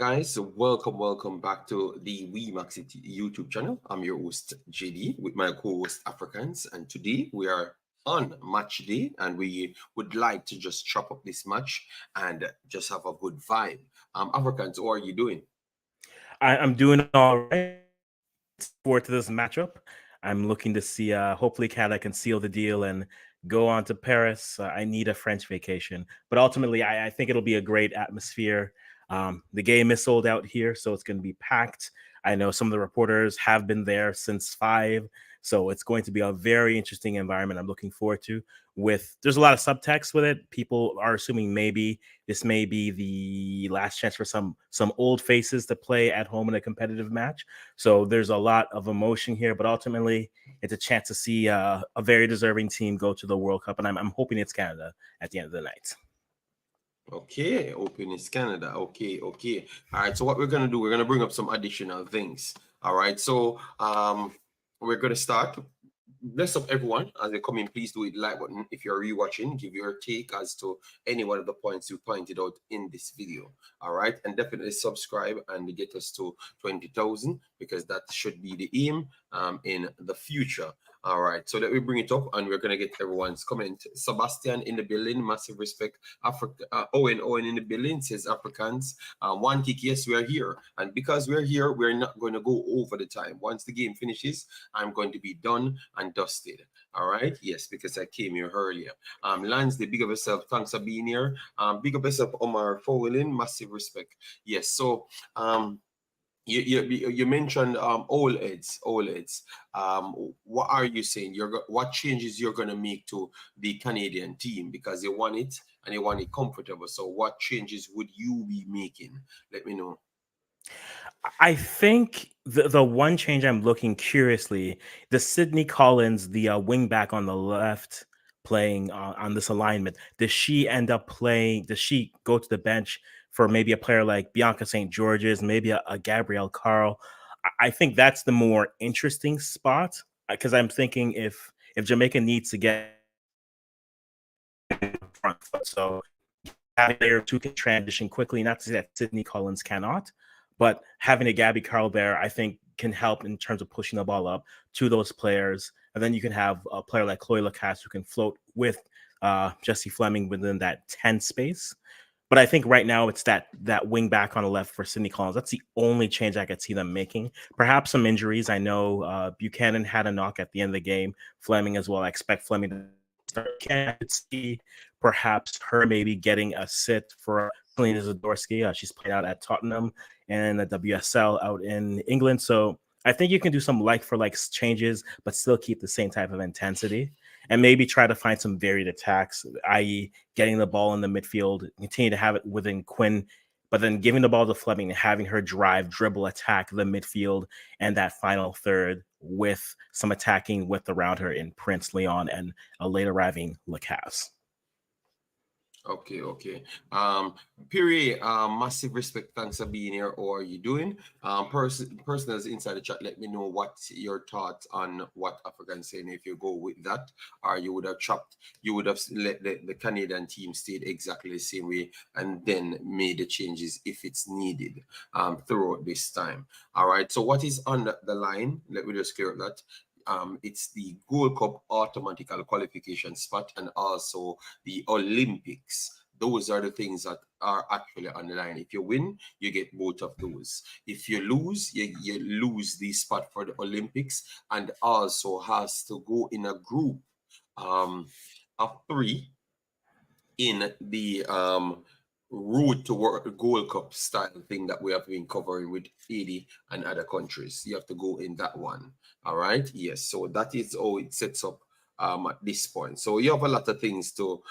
guys, so welcome back to the Wemaxit YouTube channel. I'm your host JD with my co-host Africans, and today we are on match day, and we would like to just chop up this match and just have a good vibe. Africans, how are you doing? I'm doing all right. Forward to this matchup. I'm looking to see. Hopefully, Canada can seal the deal and go on to Paris. I need a French vacation, but ultimately, I think it'll be a great atmosphere. The game is sold out here, so it's going to be packed. I know some of the reporters have been there since 5, so it's going to be a very interesting environment. I'm looking forward to. There's a lot of subtext with it. People are assuming maybe this may be the last chance for some old faces to play at home in a competitive match. So there's a lot of emotion here, but ultimately it's a chance to see a very deserving team go to the World Cup, and I'm hoping it's Canada at the end of the night. Okay, open is Canada. Okay. All right. So what we're gonna do, we're gonna bring up some additional things. All right. So we're gonna start. Bless up everyone as they come in. Please do hit the like button if you're rewatching. Give your take as to any one of the points you pointed out in this video. All right, and definitely subscribe and get us to 20,000 because that should be the aim in the future. All right, so let me bring it up and we're gonna get everyone's comment. Sebastian in the building, massive respect. Africa, Owen in the building says Africans. One kick, yes, we are here, and because we're here, we're not going to go over the time. Once the game finishes, I'm going to be done and dusted. All right, yes, because I came here earlier. Lance, the big of yourself. Thanks for being here. Big of yourself, Omar Fowling. Massive respect. Yes, so you mentioned OLEDs. What are you saying? What changes you're gonna make to the Canadian team because you want it and you want it comfortable. So what changes would you be making? Let me know. I think the one change I'm looking curiously, the Sydney Collins, the wing back on the left, playing on this alignment. Does she end up playing? Does she go to the bench for maybe a player like Bianca St. George's, maybe a Gabrielle Carl? I think that's the more interesting spot because I'm thinking if Jamaica needs to get front foot, so having a player who can transition quickly, not to say that Sydney Collins cannot, but having a Gabby Carl there, I think can help in terms of pushing the ball up to those players. And then you can have a player like Chloe Lacasse who can float with Jessie Fleming within that 10 space. But I think right now it's that wing back on the left for Sydney Collins. That's the only change I could see them making. Perhaps some injuries. I know Buchanan had a knock at the end of the game. Fleming as well. I expect Fleming to start. I could see perhaps her maybe getting a sit for Selena Zadorsky. She's played out at Tottenham and the WSL out in England. So I think you can do some like for like changes, but still keep the same type of intensity and maybe try to find some varied attacks, i.e., getting the ball in the midfield, continue to have it within Quinn, but then giving the ball to Fleming and having her drive, dribble, attack the midfield and that final third with some attacking width around her in Prince Leon and a late arriving Lacasse. Okay. Piri, massive respect. Thanks for being here. Or are you doing? Person that's inside the chat, let me know what's your thoughts on what Africans saying. If you go with that, or you would have you would have let the Canadian team stay exactly the same way and then made the changes if it's needed throughout this time. All right. So what is on the line? Let me just clear up that. It's the Gold Cup automatical qualification spot and also the Olympics. Those are the things that are actually on the line. If you win, you get both of those. If you lose, you lose the spot for the Olympics and also has to go in a group of 3 in the road to world Gold Cup style thing that we have been covering with 80 and other countries. You have to go in that one. All right. Yes. So that is how it sets up at this point. So you have a lot of things to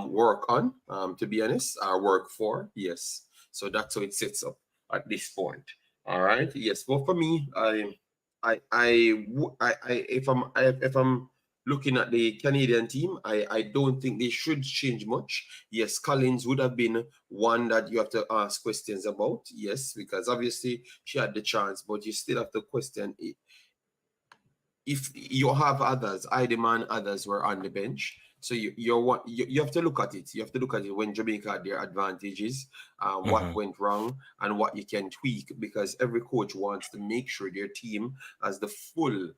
work on, to be honest, work for. Yes. So that's how it sets up at this point. All right. Yes. But for me, if I'm looking at the Canadian team, I don't think they should change much. Yes, Collins would have been one that you have to ask questions about. Yes, because obviously she had the chance, but you still have to question it. If you have others, I demand others were on the bench. So you have to look at it. You have to look at it when Jamaica had their advantages, what Hmm. went wrong, and what you can tweak. Because every coach wants to make sure their team has the full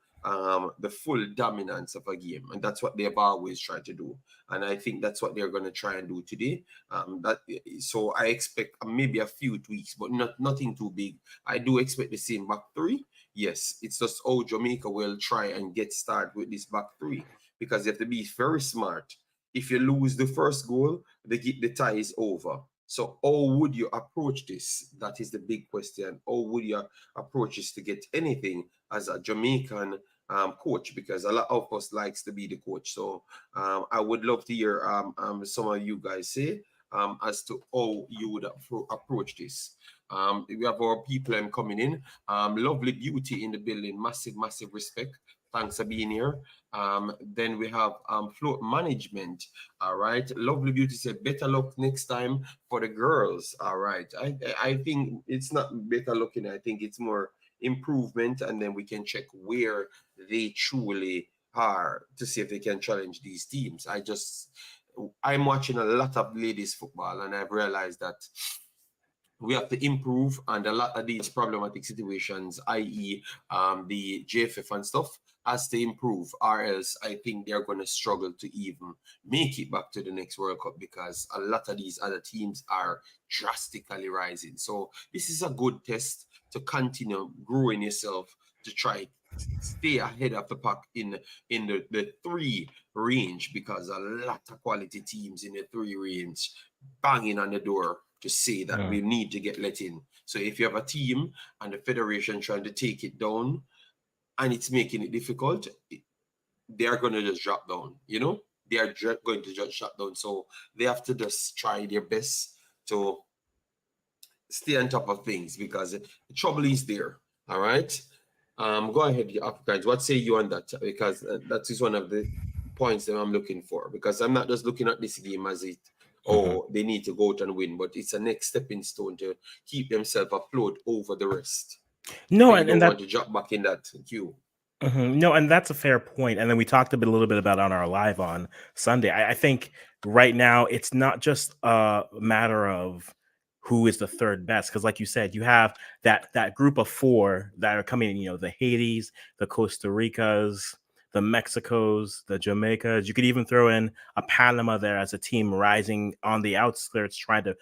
dominance of a game, and that's what they've always tried to do. And I think that's what they're going to try and do today. That so I expect maybe a few tweaks, but nothing too big. I do expect the same back three. Yes, it's just how Jamaica will try and get started with this back three, because you have to be very smart. If you lose the first goal, the tie is over. So how would you approach this? That is the big question. How would you approach this to get anything as a Jamaican coach? Because a lot of us likes to be the coach. So I would love to hear some of you guys say as to how you would approach this. We have our people coming in. Lovely beauty in the building. Massive, massive respect. Thanks for being here. Then we have float management. All right. Lovely beauty said, better luck next time for the girls. All right. I think it's not better looking. I think it's more improvement, and then we can check where they truly are to see if they can challenge these teams. I'm watching a lot of ladies football, and I've realized that we have to improve, and a lot of these problematic situations, i.e., the JFF and stuff, has to improve, or else I think they're going to struggle to even make it back to the next World Cup, because a lot of these other teams are drastically rising. So this is a good test to continue growing yourself, to try stay ahead of the pack in the three range, because a lot of quality teams in the three range banging on the door to say that we need to get let in. So if you have a team and the federation trying to take it down and it's making it difficult, they are going to just drop down. They are going to just shut down. So they have to just try their best to stay on top of things, because the trouble is there. All right. Go ahead, Africans. What say you on that? Because that is one of the points that I'm looking for. Because I'm not just looking at this game as it, Hmm. oh, they need to go out and win, but it's a next stepping stone to keep themselves afloat over the rest. No, And you and don't want that to drop back in that queue. No, and that's a fair point. And then we talked a little bit about on our live on Sunday. I think right now it's not just a matter of who is the third best, because like you said, you have that group of four that are coming in. The Haitis, the Costa Ricas, the Mexicos, the Jamaicas. You could even throw in a Panama there as a team rising on the outskirts, trying to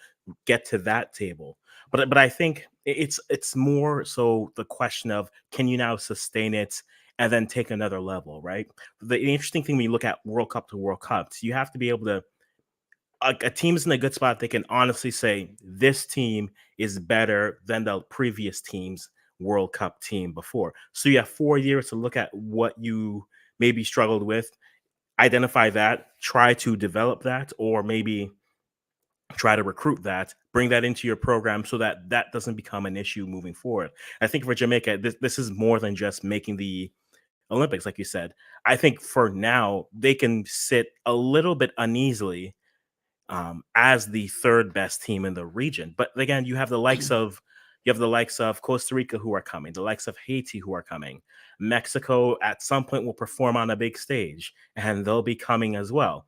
get to that table. But I think it's more so the question of, can you now sustain it and then take another level, right? The interesting thing when you look at World Cup to World Cups, you have to be able to, a team's in a good spot. They can honestly say this team is better than the previous team's World Cup team before. So you have 4 years to look at what you maybe struggled with, identify that, try to develop that, or maybe try to recruit that, bring that into your program so that that doesn't become an issue moving forward. I think for Jamaica, this is more than just making the Olympics, like you said. I think for now they can sit a little bit uneasily as the third best team in the region. But again, you have the likes of Costa Rica who are coming, the likes of Haiti who are coming. Mexico at some point will perform on a big stage, and they'll be coming as well.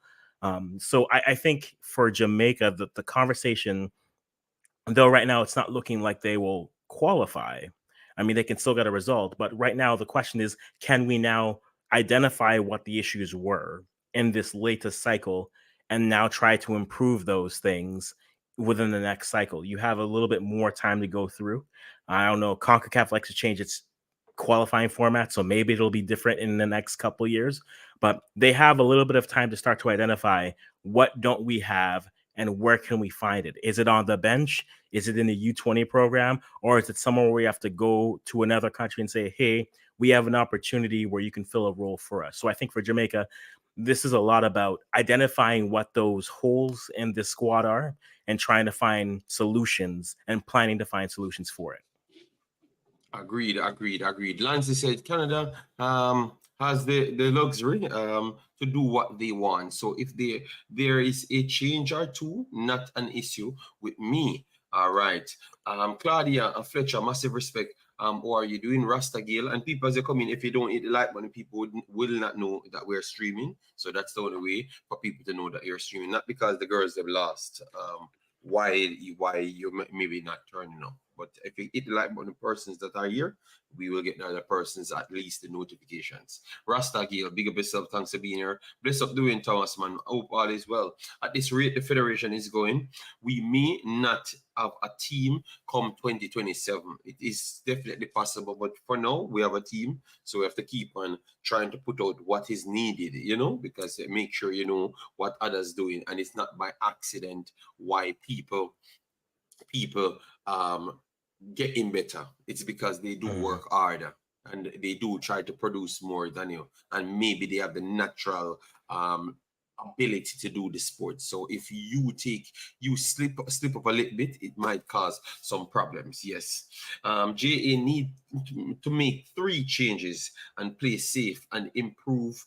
So I think for Jamaica, the conversation, though right now it's not looking like they will qualify. I mean, they can still get a result, but right now the question is, can we now identify what the issues were in this latest cycle and now try to improve those things within the next cycle? You have a little bit more time to go through. I don't know. CONCACAF likes to change its qualifying format, so maybe it'll be different in the next couple years, but they have a little bit of time to start to identify what don't we have and where can we find it. Is it on the bench? Is it in the U20 program? Or is it somewhere where we have to go to another country and say, hey, we have an opportunity where you can fill a role for us? So I think for Jamaica, this is a lot about identifying what those holes in this squad are and trying to find solutions and planning to find solutions for it. Agreed, agreed, agreed. Lancy said Canada has the luxury to do what they want. So if there is a change or two, not an issue with me. All right. Claudia and Fletcher, massive respect. or are you doing Rasta Gale? And people as they come in, if you don't hit the like button, people will not know that we're streaming. So that's the only way for people to know that you're streaming, not because the girls have lost. Why you maybe not turning up. But if you hit the like button, the persons that are here, we will get the other persons at least the notifications. Rasta Gale, big up yourself. Thanks for being here. Bless up doing, Thomas, man. I hope all is well. At this rate the federation is going, we may not have a team come 2027. It is definitely possible, but for now we have a team, so we have to keep on trying to put out what is needed, because make sure you know what others doing, and it's not by accident why people getting better. It's because they do work harder and they do try to produce more than you, and maybe they have the natural ability to do the sport. So if you slip up a little bit, it might cause some problems. Yes. JA need to make 3 changes and play safe and improve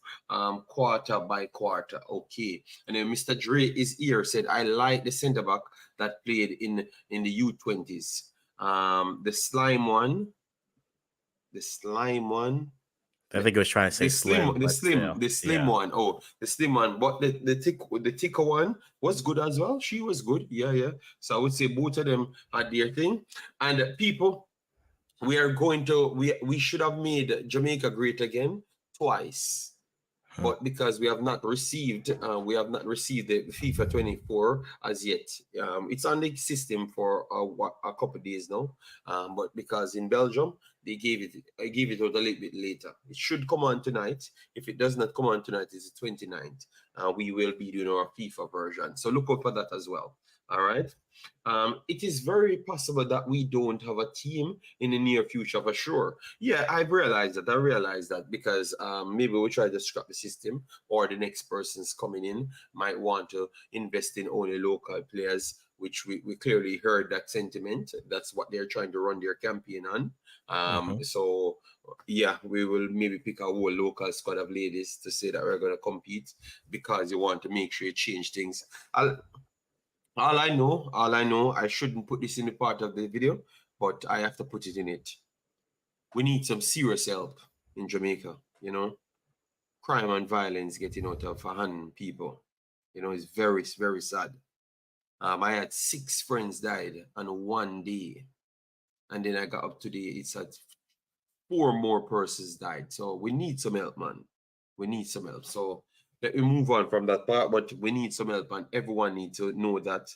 quarter by quarter. Okay. And then Mr. Dre is here, said, I like the center back that played in the U20s. The slime one. I think it was trying to say The slim yeah. one. Oh, the slim one. But the thicker one was good as well. She was good. Yeah. So I would say both of them had their thing. And people, we should have made Jamaica great again twice. But because we have not received the FIFA 24 as yet. It's on the system for a couple of days now. But because in Belgium I gave it out a little bit later. It should come on tonight. If it does not come on tonight, it's the 29th. We will be doing our FIFA version. So look out for that as well. All right. It is very possible that we don't have a team in the near future for sure. Yeah, I realized that because maybe we'll try to scrap the system, or the next person's coming in might want to invest in only local players, which we clearly heard that sentiment. That's what they're trying to run their campaign on. So yeah, we will maybe pick a whole local squad of ladies to say that we're going to compete, because you want to make sure you change things. All I know, I shouldn't put this in the part of the video, but I have to put it in it. We need some serious help in Jamaica, Crime and violence getting out of hand, people. It's very, very sad. I had 6 friends died on one day. And then I got up today, it's at 4 more persons died. So we need some help, man. We need some help. So let me move on from that part, but we need some help, and everyone needs to know that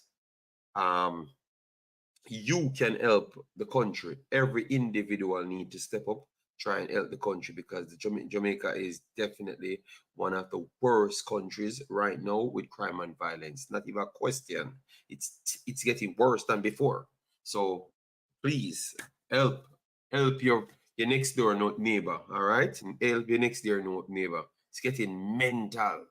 you can help the country. Every individual need to step up, try and help the country, because Jamaica is definitely one of the worst countries right now with crime and violence. Not even a question. It's getting worse than before. So please help your next door neighbor. All right, help your next door neighbor. It's getting mental.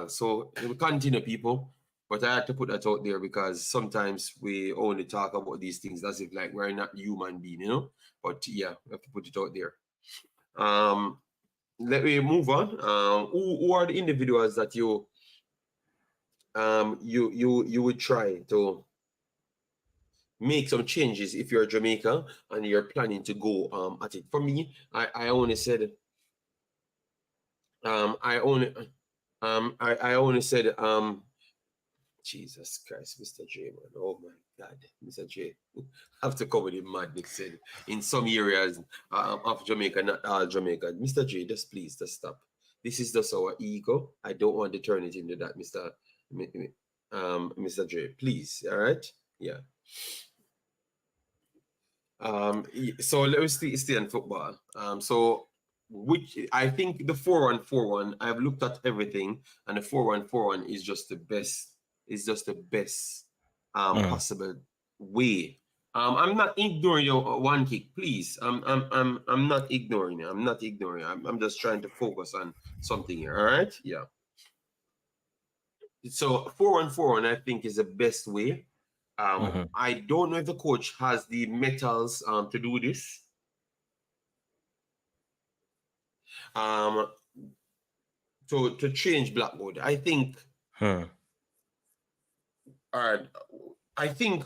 So we continue, people, but I had to put that out there because sometimes we only talk about these things as if like we're not human being, but yeah, we have to put it out there. Let me move on. Who are the individuals that you would try to make some changes if you're Jamaica and you're planning to go at it? For me, I only said Jesus Christ, Mr. J, man. Oh my God, Mr. J. I have to cover the madness said in some areas of Jamaica, not all Jamaica. Mr. J, just please, just stop. This is just our ego. I don't want to turn it into that, Mr. J. Please, all right? Yeah. So let me stay on football. So which I think the 4-1-4-1, I've looked at everything, and the 4-1-4-1 is just the best. It's just the best possible way. I'm not ignoring your one kick, please. I'm not ignoring you. I'm not ignoring you. I'm just trying to focus on something here. All right? Yeah. So 4-1-4-1, I think, is the best way. I don't know if the coach has the metals to do this. To change Blackwood, I think. All right, I think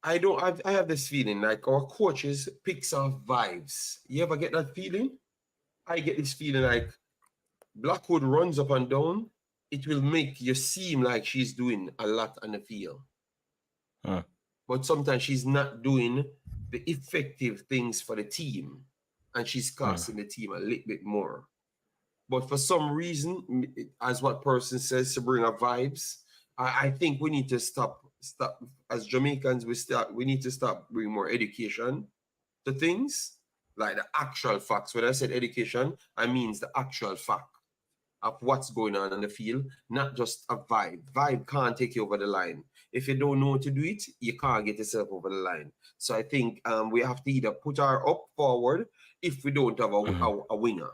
I have this feeling like our coaches picks off vibes. You ever get that feeling? I get this feeling like Blackwood runs up and down. It will make you seem like she's doing a lot on the field. But sometimes she's not doing the effective things for the team. And she's costing the team a little bit more. But for some reason, as what person says, to bring up vibes, I think we need to stop as Jamaicans. We need to stop bringing more education to things, like the actual facts. When I said education, I means the actual fact of what's going on the field, not just a vibe. Vibe can't take you over the line. If you don't know how to do it, you can't get yourself over the line. So I think we have to either put her up forward if we don't have a winger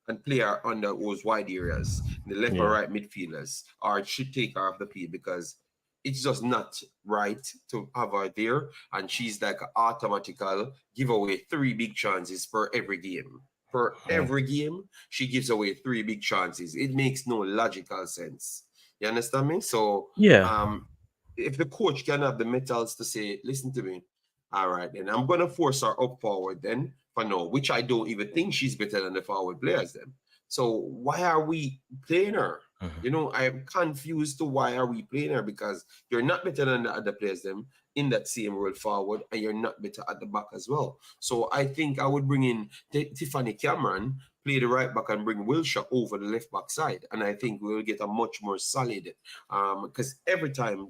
and play her under those wide areas, the left and right midfielders, or it should take her off the field because it's just not right to have her there. And she's like an automatical give away 3 big chances per every game. For every game, she gives away 3 big chances. It makes no logical sense. You understand me? So, if the coach can have the metals to say, listen to me, all right, then I'm going to force her up forward then for now, which I don't even think she's better than the forward players then. So, why are we playing her? You know, I'm confused to why are we playing her, because you're not better than the other players them in that same role forward, and you're not better at the back as well. So I think I would bring in Tiffany Cameron, play the right back, and bring Wilshire over the left back side. And I think we will get a much more solid, because every time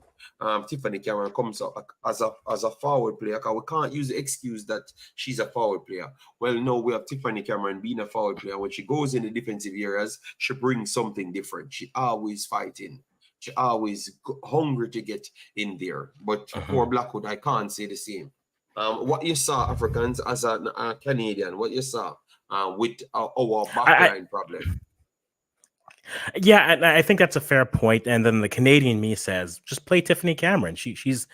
Tiffany Cameron comes up as a forward player, we can't use the excuse that she's a forward player. Well, no, we have Tiffany Cameron being a forward player. When she goes in the defensive areas, she brings something different. She always fighting. She always hungry to get in there. But for Blackwood, I can't say the same. What you saw, Africans, as a Canadian, what you saw with our backline problem. Yeah, and I think that's a fair point. And then the Canadian me says, just play Tiffany Cameron. She's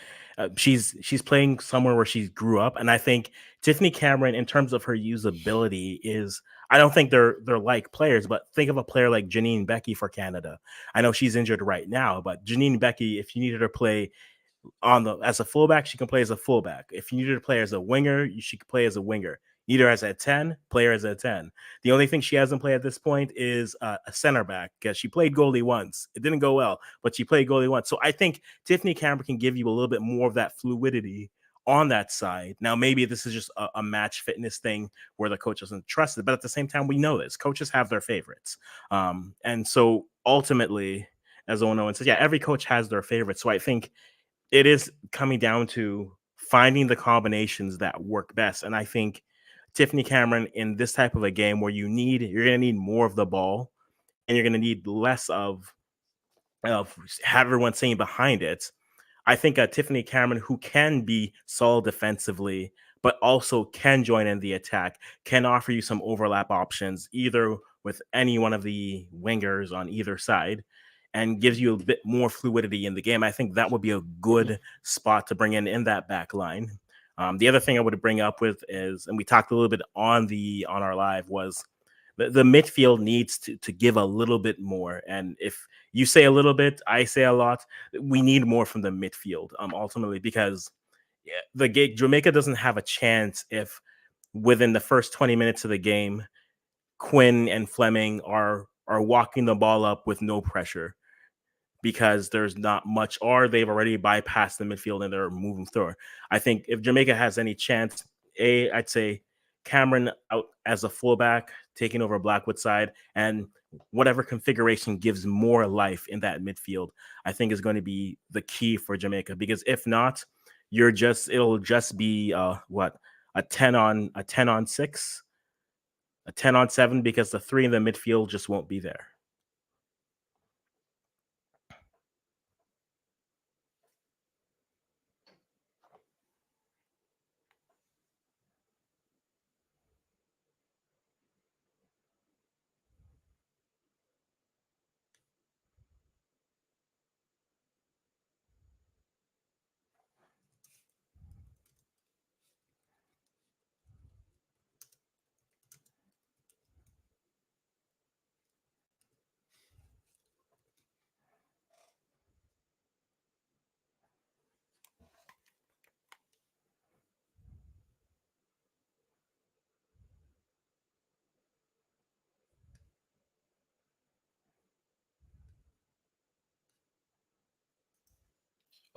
playing somewhere where she grew up, and I think Tiffany Cameron, in terms of her usability, is, I don't think they're like players, but think of a player like Janine Becky for Canada. I know she's injured right now, but Janine Becky, if you needed her to play as a fullback, she can play as a fullback. If you needed to play as a winger, she could play as a winger. Either as a 10, player as a 10. The only thing she hasn't played at this point is a center back, because she played goalie once. It didn't go well, but she played goalie once. So I think Tiffany Cameron can give you a little bit more of that fluidity on that side. Now, maybe this is just a match fitness thing where the coach doesn't trust it, but at the same time, we know this. Coaches have their favorites. And so ultimately, as Owen says, every coach has their favorites. So I think it is coming down to finding the combinations that work best. And I think Tiffany Cameron, in this type of a game where you're going to need more of the ball, and you're going to need less of have everyone staying behind it. I think Tiffany Cameron, who can be solid defensively, but also can join in the attack, can offer you some overlap options, either with any one of the wingers on either side, and gives you a bit more fluidity in the game. I think that would be a good spot to bring in that back line. The other thing I would bring up with is, and we talked a little bit on our live, was the midfield needs to give a little bit more. And if you say a little bit, I say a lot, we need more from the midfield, ultimately, because Jamaica doesn't have a chance if within the first 20 minutes of the game, Quinn and Fleming are walking the ball up with no pressure, because there's not much, or they've already bypassed the midfield and they're moving through. I think if Jamaica has any chance, I'd say Cameron out as a fullback, taking over Blackwood's side, and whatever configuration gives more life in that midfield, I think is going to be the key for Jamaica. Because if not, it'll just be a 10 on 6, a 10 on 7, because the 3 in the midfield just won't be there.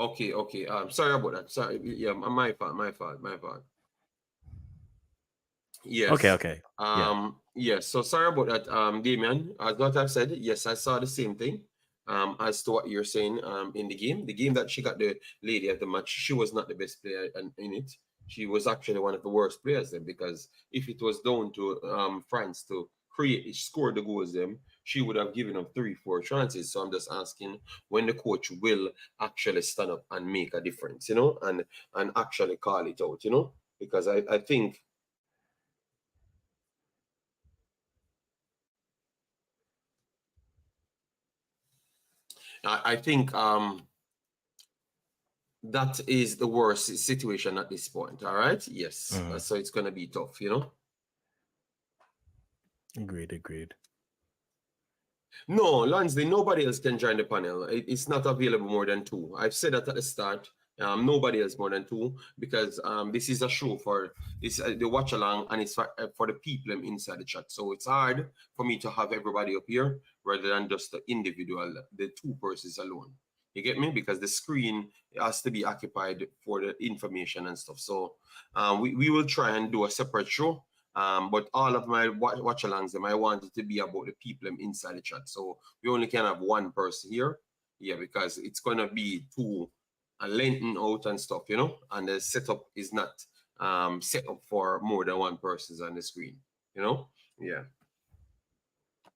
Okay, okay. Sorry about that. Sorry, yeah, my fault, my fault, my fault. Okay, Yes. okay. Yeah. Yes. So sorry about that, Damian. As what I've said, yes, I saw the same thing. As to what you're saying, in the game that she got the lady at the match, she was not the best player in it. She was actually one of the worst players then, because if it was down to France to create, score the goals, them, she would have given up 3, 4 chances. So I'm just asking when the coach will actually stand up and make a difference, and actually call it out, because I think I think that is the worst situation at this point. All right. Yes. Mhm. So it's gonna be tough. Agreed, agreed. No, Lansley, nobody else can join the panel. It's not available more than two. I've said that at the start. Nobody else more than two, because this is a show for this the watch along, and it's for the people inside the chat. So it's hard for me to have everybody up here rather than just the individual, the two persons alone. You get me? Because the screen has to be occupied for the information and stuff. So we will try and do a separate show, but all of my watch alongs, them, I want it to be about the people inside the chat. So we only can have one person here. Yeah, because it's gonna be too lengthen out and stuff. And the setup is not set up for more than one person on the screen. Yeah.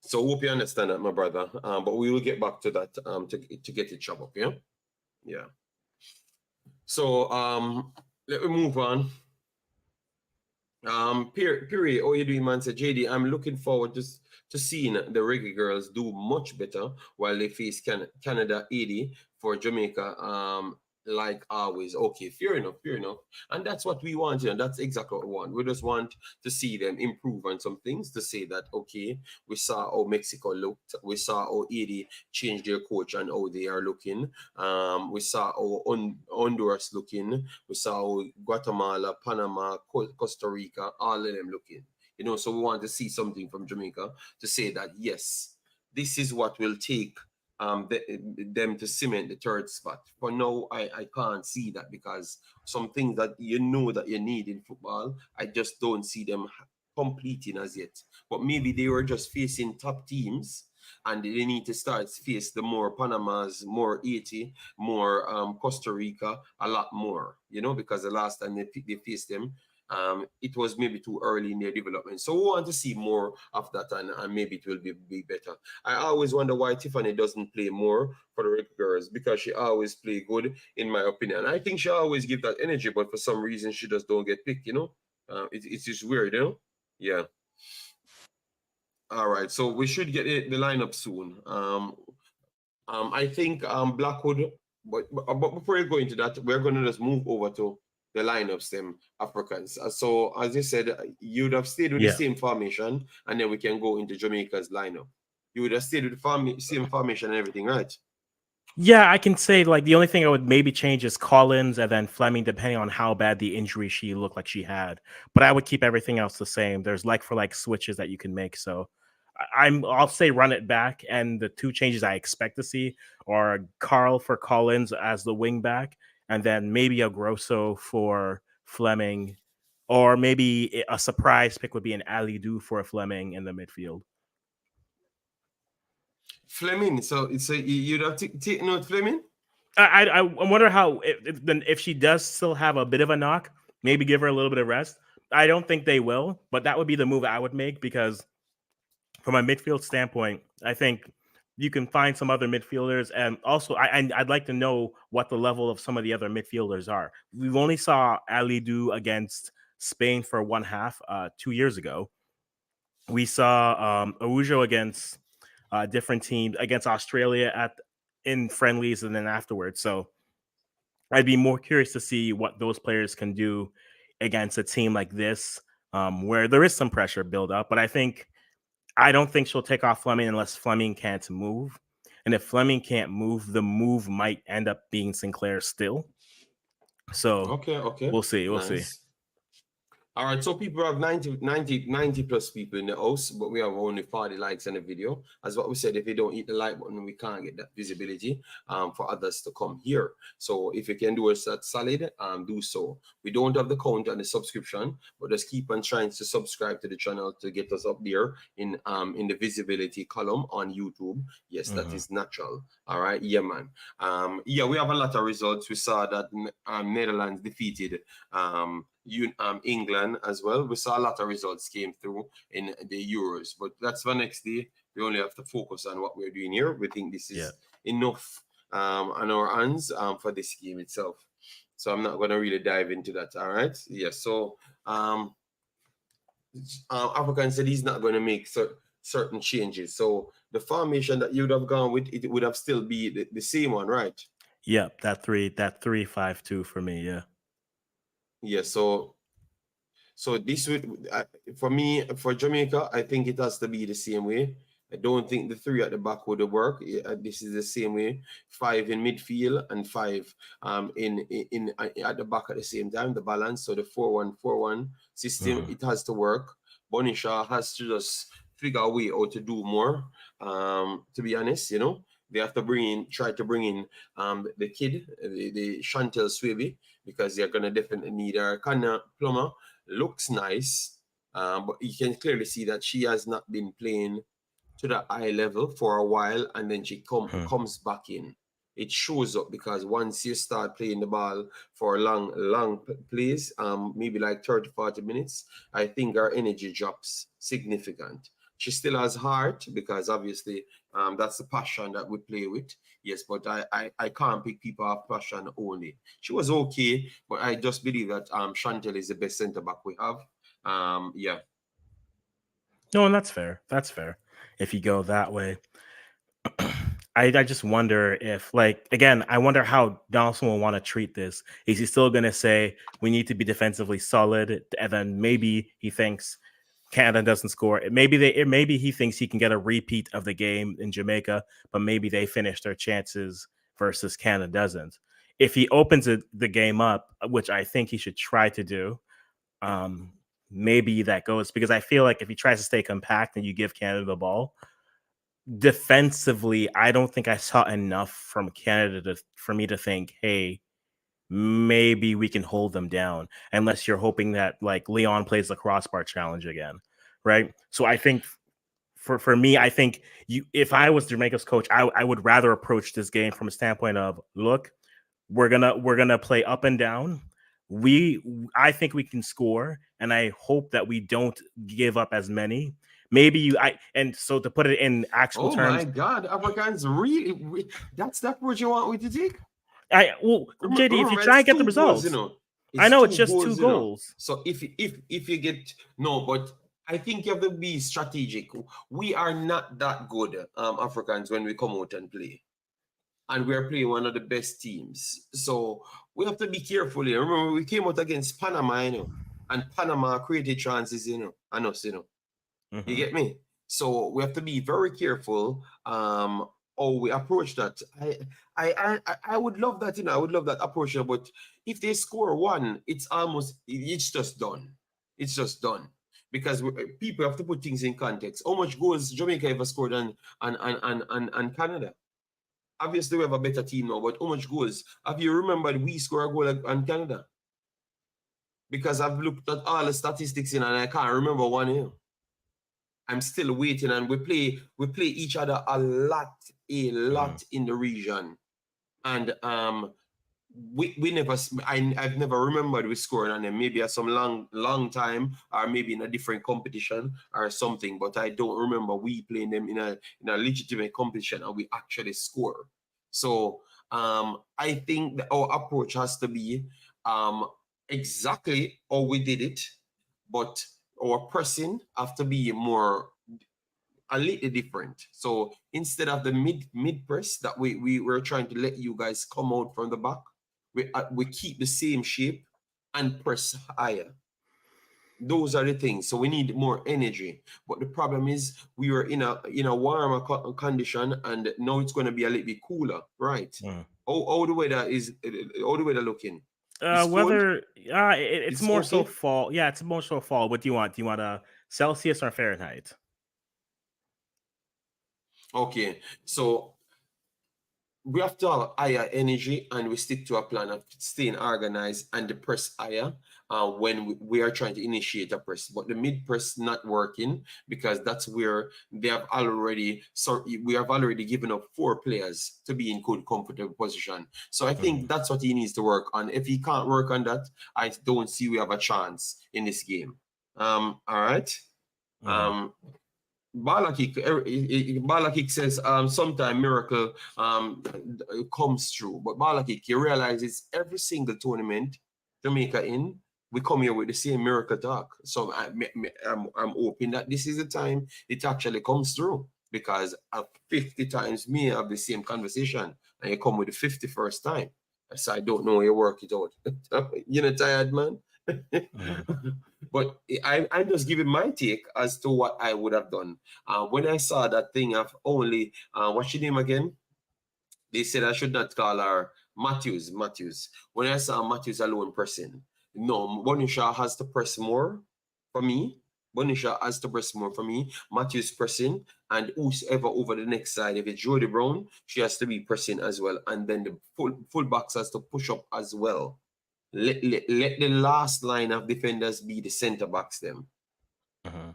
So hope you understand that, my brother. But we will get back to that to get it sharp up, yeah? Yeah. So let me move on. Period. Oh, you doing, man? Said JD, I'm looking forward to seeing the Reggae Girls do much better while they face Canada 80 for Jamaica. Like always. Okay, fair enough, fair enough. And that's what we want, that's exactly what we want. We just want to see them improve on some things, to say that okay, we saw how Mexico looked, we saw how 80 changed their coach and how they are looking. We saw how Honduras looking. We saw Guatemala, Panama, Costa Rica, all of them looking. So we want to see something from Jamaica to say that yes, this is what will take them to cement the third spot. For now, I can't see that, because some things that that you need in football, I just don't see them completing as yet. But maybe they were just facing top teams, and they need to start face the more Panamas, more 80, more Costa Rica, a lot more, because the last time they faced them, it was maybe too early in their development. So we want to see more of that, and maybe it will be better. I always wonder why Tiffany doesn't play more for the Red Girls, because she always play good, in my opinion. I think she always give that energy, but for some reason she just don't get picked. It's just weird. Yeah. All right, so we should get the lineup soon. I think Blackwood, but before you go into that, we're going to just move over to the lineups, them Africans. So as you said, you'd have stayed with the Yeah. same formation, and then we can go into Jamaica's lineup. You would have stayed with the same formation and everything, right? Yeah, I can say like the only thing I would maybe change is Collins and then Fleming, depending on how bad the injury she looked like she had. But I would keep everything else the same. There's like for like switches that you can make. So I'll say run it back. And the two changes I expect to see are Carl for Collins as the wing back, and then maybe a Grosso for Fleming, or maybe a surprise pick would be an Ali Do for Fleming in the midfield. Fleming. So you'd have take note, Fleming. I wonder how if she does still have a bit of a knock, maybe give her a little bit of rest. I don't think they will, but that would be the move I would make, because from a midfield standpoint, I think you can find some other midfielders, and also I'd like to know what the level of some of the other midfielders are. We've only saw Ali do against Spain for one half 2 years ago. We saw Araujo against different teams, against Australia in friendlies, and then afterwards. So I'd be more curious to see what those players can do against a team like this, where there is some pressure build up. But I don't think she'll take off Fleming unless Fleming can't move. And if Fleming can't move, the move might end up being Sinclair still. So Okay, we'll see. We'll see. nice. All right, so people have 90 plus people in the house, but we have only 40 likes on the video. As what we said, if you don't hit the like button, we can't get that visibility for others to come here. So if you can do us that solid, do so. We don't have the count and the subscription, but just keep on trying to subscribe to the channel to get us up there in the visibility column on YouTube. Yes, that is natural. All right, yeah, man. Yeah, we have a lot of results. We saw that Netherlands defeated England as well. We saw a lot of results came through in the Euros, but that's for next day. We only have to focus on what we're doing here. We think this is enough on our hands for this game itself. So I'm not going to really dive into that. All right. Yeah. So African said he's not going to make certain changes. So the formation that you'd have gone with, it would have still be the same one, right? Yeah, that 3-5-2 for me. Yeah. Yeah. So this would, for me, for Jamaica, I think it has to be the same way. I don't think the three at the back would work. This is the same way. 5 in midfield and 5 in at the back at the same time. The balance. So the 4-1-4-1 system, it has to work. Bonisha has to just figure a way how to do more. To be honest, they have to try to bring in the kid, the Chantel Swaby, because they're gonna definitely need her. Kana Plummer looks nice, but you can clearly see that she has not been playing to the high level for a while, and then she comes back in. It shows up because once you start playing the ball for long plays, maybe like 30, 40 minutes, I think our energy drops significant. She still has heart because obviously that's the passion that we play with. Yes, but I can't pick people off passion only. She was okay, but I just believe that Chantel is the best centre back we have. Yeah. No, and that's fair. That's fair. If you go that way. I just wonder if, like, again, I wonder how Donaldson will want to treat this. Is he still going to say we need to be defensively solid, and then maybe he thinks Canada doesn't score? Maybe he thinks he can get a repeat of the game in Jamaica, but maybe they finish their chances versus Canada doesn't. If he opens the game up, which I think he should try to do, maybe that goes, because I feel like if he tries to stay compact and you give Canada the ball, defensively, I don't think I saw enough from Canada for me to think, hey, maybe we can hold them down, unless you're hoping that like Leon plays the crossbar challenge again, right? So I think for me, I think if I was Jamaica's coach, I would rather approach this game from a standpoint of, look, we're gonna play up and down. I think we can score, and I hope that we don't give up as many. And so to put it in actual terms. Oh my God, Africans really that's the approach you want me to take? JD, if you try and get the results, I know it's just 2 goals. So if you get but I think you have to be strategic. We are not that good, Africans, when we come out and play. And we're playing one of the best teams. So we have to be careful here. Remember, we came out against Panama, and Panama created chances, and us, You get me? So we have to be very careful how we approach that. I would love that, I would love that approach. But if they score 1, it's just done. It's just done. Because people have to put things in context. How much goals Jamaica ever scored on Canada? Obviously, we have a better team now, but how much goals? Have you remembered we score a goal on Canada? Because I've looked at all the statistics and I can't remember one here. I'm still waiting, and we play each other a lot in the region, and we never. I've never remembered we scored on them. Maybe at some long time, or maybe in a different competition or something. But I don't remember we playing them in a legitimate competition and we actually score. So I think that our approach has to be exactly how we did it, but our pressing have to be a little different. So instead of the mid press that we were trying to let you guys come out from the back, we keep the same shape and press higher. Those are the things. So we need more energy. But the problem is we were in a warmer condition, and now it's going to be a little bit cooler, right? How the weather looking? It's cold. It's It's more so okay. fall. Yeah, it's more so fall. What do you want? Do you want a Celsius or Fahrenheit? Okay. So we have to have higher energy and we stick to a plan of staying organized and the press higher when we are trying to initiate a press. But the mid press not working because that's where they have already, so we have already given up 4 players to be in good, comfortable position. So I Mm-hmm. think that's what he needs to work on. If he can't work on that, I don't see we have a chance in this game. All right. Mm-hmm. Um, Balakik says sometime miracle comes true. But Balakik, you realize it's every single tournament Jamaica in, we come here with the same miracle talk. So I'm hoping that this is the time it actually comes through. Because 50 times me have the same conversation and you come with the 51st time. So I don't know how you work it out. You're not tired, man. Mm-hmm. But I'm just giving my take as to what I would have done. When I saw that thing of only, what's your name again? They said I should not call her Matthews. Matthews. When I saw Matthews alone pressing, no, Bonisha has to press more for me. Bonisha has to press more for me. Matthews pressing, and whoever over the next side, if it's Jody Brown, she has to be pressing as well. And then the full backs has to push up as well. Let the last line of defenders be the centre backs them. Mm-hmm.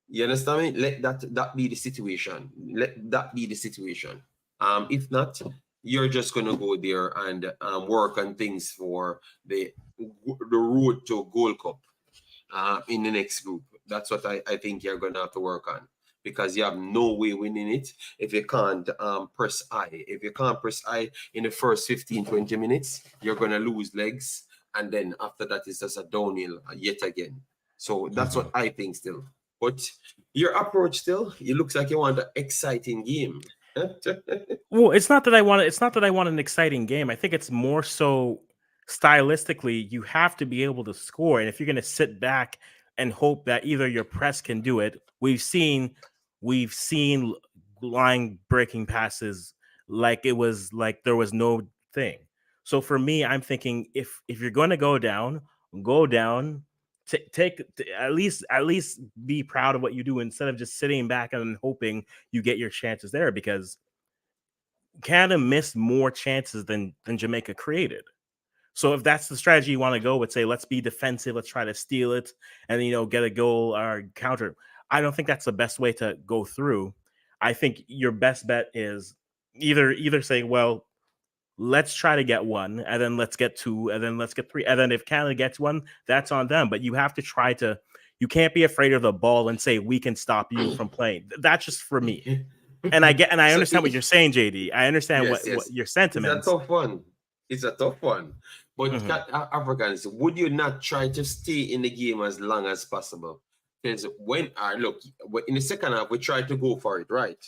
You understand me? Let that be the situation. Let that be the situation. If not, you're just gonna go there and work on things for the road to Gold Cup in the next group. That's what I think you're gonna have to work on because you have no way winning it if you can't press I. If you can't press I in the first 15, 20 minutes, you're gonna lose legs, and then after that it's just a downhill yet again. So that's Mm-hmm. what I think still. But your approach still, it looks like you want an exciting game. Well, it's not that I want it. It's not that I want an exciting game. I think it's more so stylistically, you have to be able to score. And if you're going to sit back and hope that either your press can do it, we've seen line breaking passes like it was like there was no thing. So for me, I'm thinking if you're going to go down. At least be proud of what you do instead of just sitting back and hoping you get your chances there because Canada missed more chances than Jamaica created. So if that's the strategy you want to go with, say let's be defensive, let's try to steal it, and get a goal or counter. I don't think that's the best way to go through. I think your best bet is either say, well, let's try to get one, and then let's get two, and then let's get three, and then if Canada gets one, that's on them. But you have to try to. You can't be afraid of the ball and say we can stop you from playing. That's just for me. And I So understand what you're saying, JD. I understand yes, what yes. your It's a sentiments. tough one. It's a tough one. But Hmm. Africans, would you not try to stay in the game as long as possible? Because when I look in the second half, we tried to go for it, right?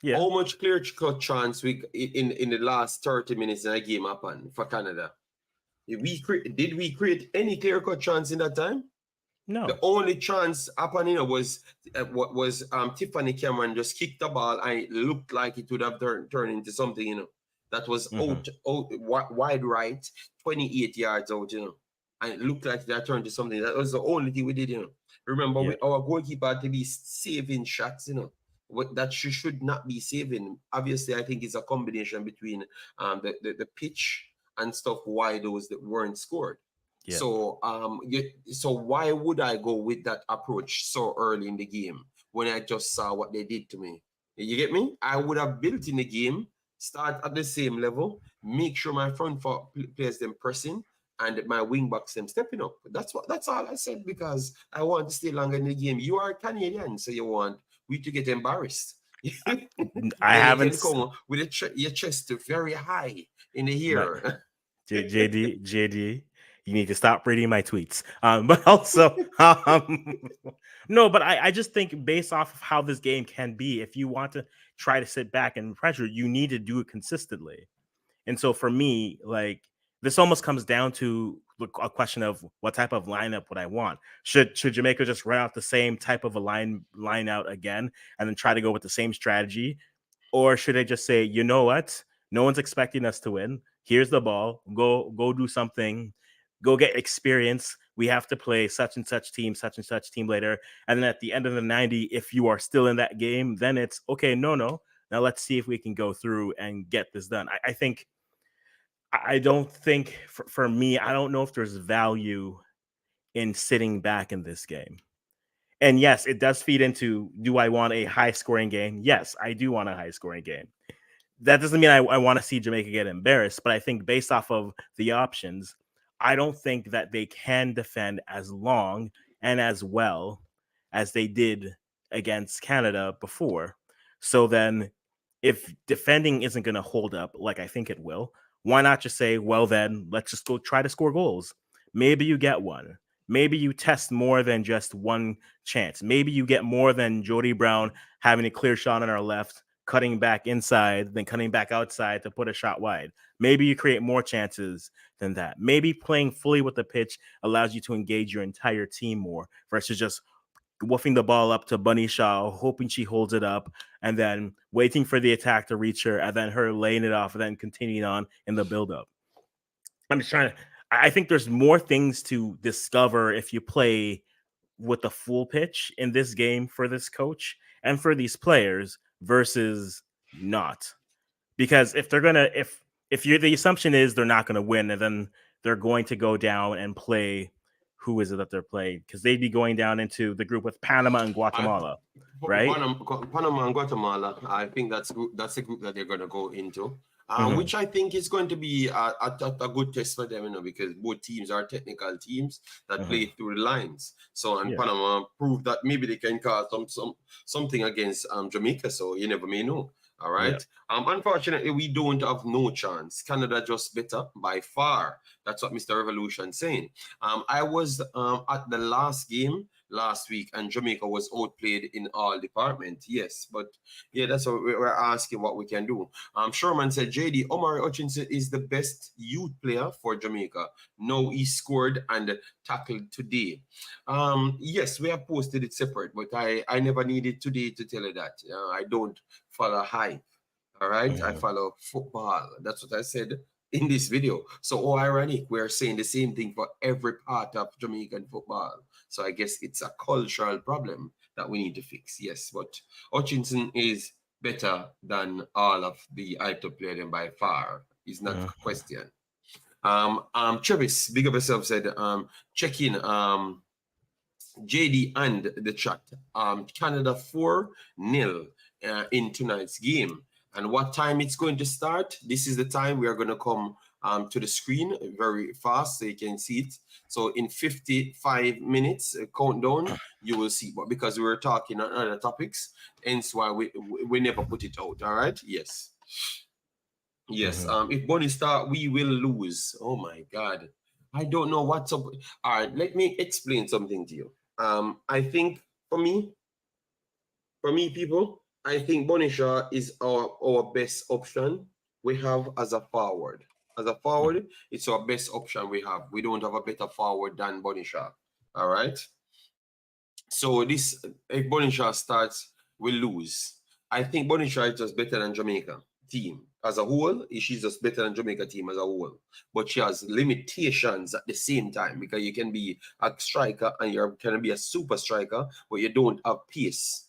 Yeah. How much clear cut chance we in the last 30 minutes in a game happen for Canada? Did we create any clear cut chance in that time? The No. only chance happening was what was Tiffany Cameron just kicked the ball and it looked like it would have turned into something, that was Hmm. out wide right, 28 yards out, and it looked like that turned to something. That was the only thing we did, Remember, Yeah. our goalkeeper had to be saving shots, What that she should not be saving. Obviously, I think it's a combination between the pitch and stuff why those that weren't scored. Yeah. So why would I go with that approach so early in the game when I just saw what they did to me? You get me? I would have built in the game, start at the same level, make sure my front four players them pressing, and my wing backs them stepping up. That's all I said because I want to stay longer in the game. You are Canadian, so you want we to get embarrassed. I Then you haven't. can come with your chest very high in the My air. JD, you need to stop reading my tweets. But also, no, but I just think based off of how this game can be, if you want to try to sit back and pressure, you need to do it consistently. And so for me, like this almost comes down to a question of what type of lineup would I want. Should Jamaica just run out the same type of a line out again and then try to go with the same strategy? Or should I just say, you know what? No one's expecting us to win. Here's the ball. Go do something. Go get experience. We have to play such and such team later. And then at the end of the 90, if you are still in that game, then it's okay. No. Now let's see if we can go through and get this done. I don't think for me, I don't know if there's value in sitting back in this game. And yes, it does feed into, do I want a high scoring game? Yes, I do want a high scoring game. That doesn't mean I want to see Jamaica get embarrassed, but I think based off of the options, I don't think that they can defend as long and as well as they did against Canada before. So then, if defending isn't going to hold up like I think it will, why not just say, well, then let's just go try to score goals? Maybe you get one. Maybe you test more than just one chance. Maybe you get more than Jody Brown having a clear shot on our left, cutting back inside, then cutting back outside to put a shot wide. Maybe you create more chances than that. Maybe playing fully with the pitch allows you to engage your entire team more versus just woofing the ball up to Bunny Shaw, hoping she holds it up, and then waiting for the attack to reach her, and then her laying it off, and then continuing on in the build-up. I'm just trying to. I think there's more things to discover if you play with the full pitch in this game for this coach and for these players versus not. Because if they're gonna, if you're the assumption is they're not gonna win, and then they're going to go down and play. Who is it that they're playing? Because they'd be going down into the group with Panama and Guatemala, right? Panama and Guatemala. I think that's the group that they're going to go into. Which I think is going to be a good test for them, because both teams are technical teams that play through the lines. So, and Panama proved that maybe they can cause something against Jamaica. So you never may know. All right. Unfortunately, we don't have no chance. Canada just better by far. That's what Mr. Revolution saying. I was at the last game last week, and Jamaica was outplayed in all departments. Yes, but yeah, that's what we're asking what we can do. Sherman said, JD, Omari Hutchinson is the best youth player for Jamaica. No, he scored and tackled today. Yes, we have posted it separate, but I never needed today to tell you that. I don't follow hype. All right, I follow football. That's what I said in this video. So, ironic, we're saying the same thing for every part of Jamaican football. So I guess it's a cultural problem that we need to fix. Yes, but Hutchinson is better than all of the ITO players by far. Is not a question. Travis, big up yourself, said, check in JD and the chat. Canada 4-0 in tonight's game. And what time it's going to start? This is the time we are going to come to the screen very fast so you can see it. So in 55 minutes countdown, you will see. But because we were talking on other topics, hence why we never put it out. All right? Yes. Yes. If Bonnie start, we will lose. Oh my God. I don't know what's up. All right. Let me explain something to you. I think for me, people, I think Bonisha is our best option we have as a forward. As a forward, it's our best option we have. We don't have a better forward than Bonisha. All right. So this, if Bonisha starts, we lose. I think Bonisha is just better than Jamaica team as a whole. She's just better than Jamaica team as a whole. But she has limitations at the same time, because you can be a striker and you can be a super striker, but you don't have pace.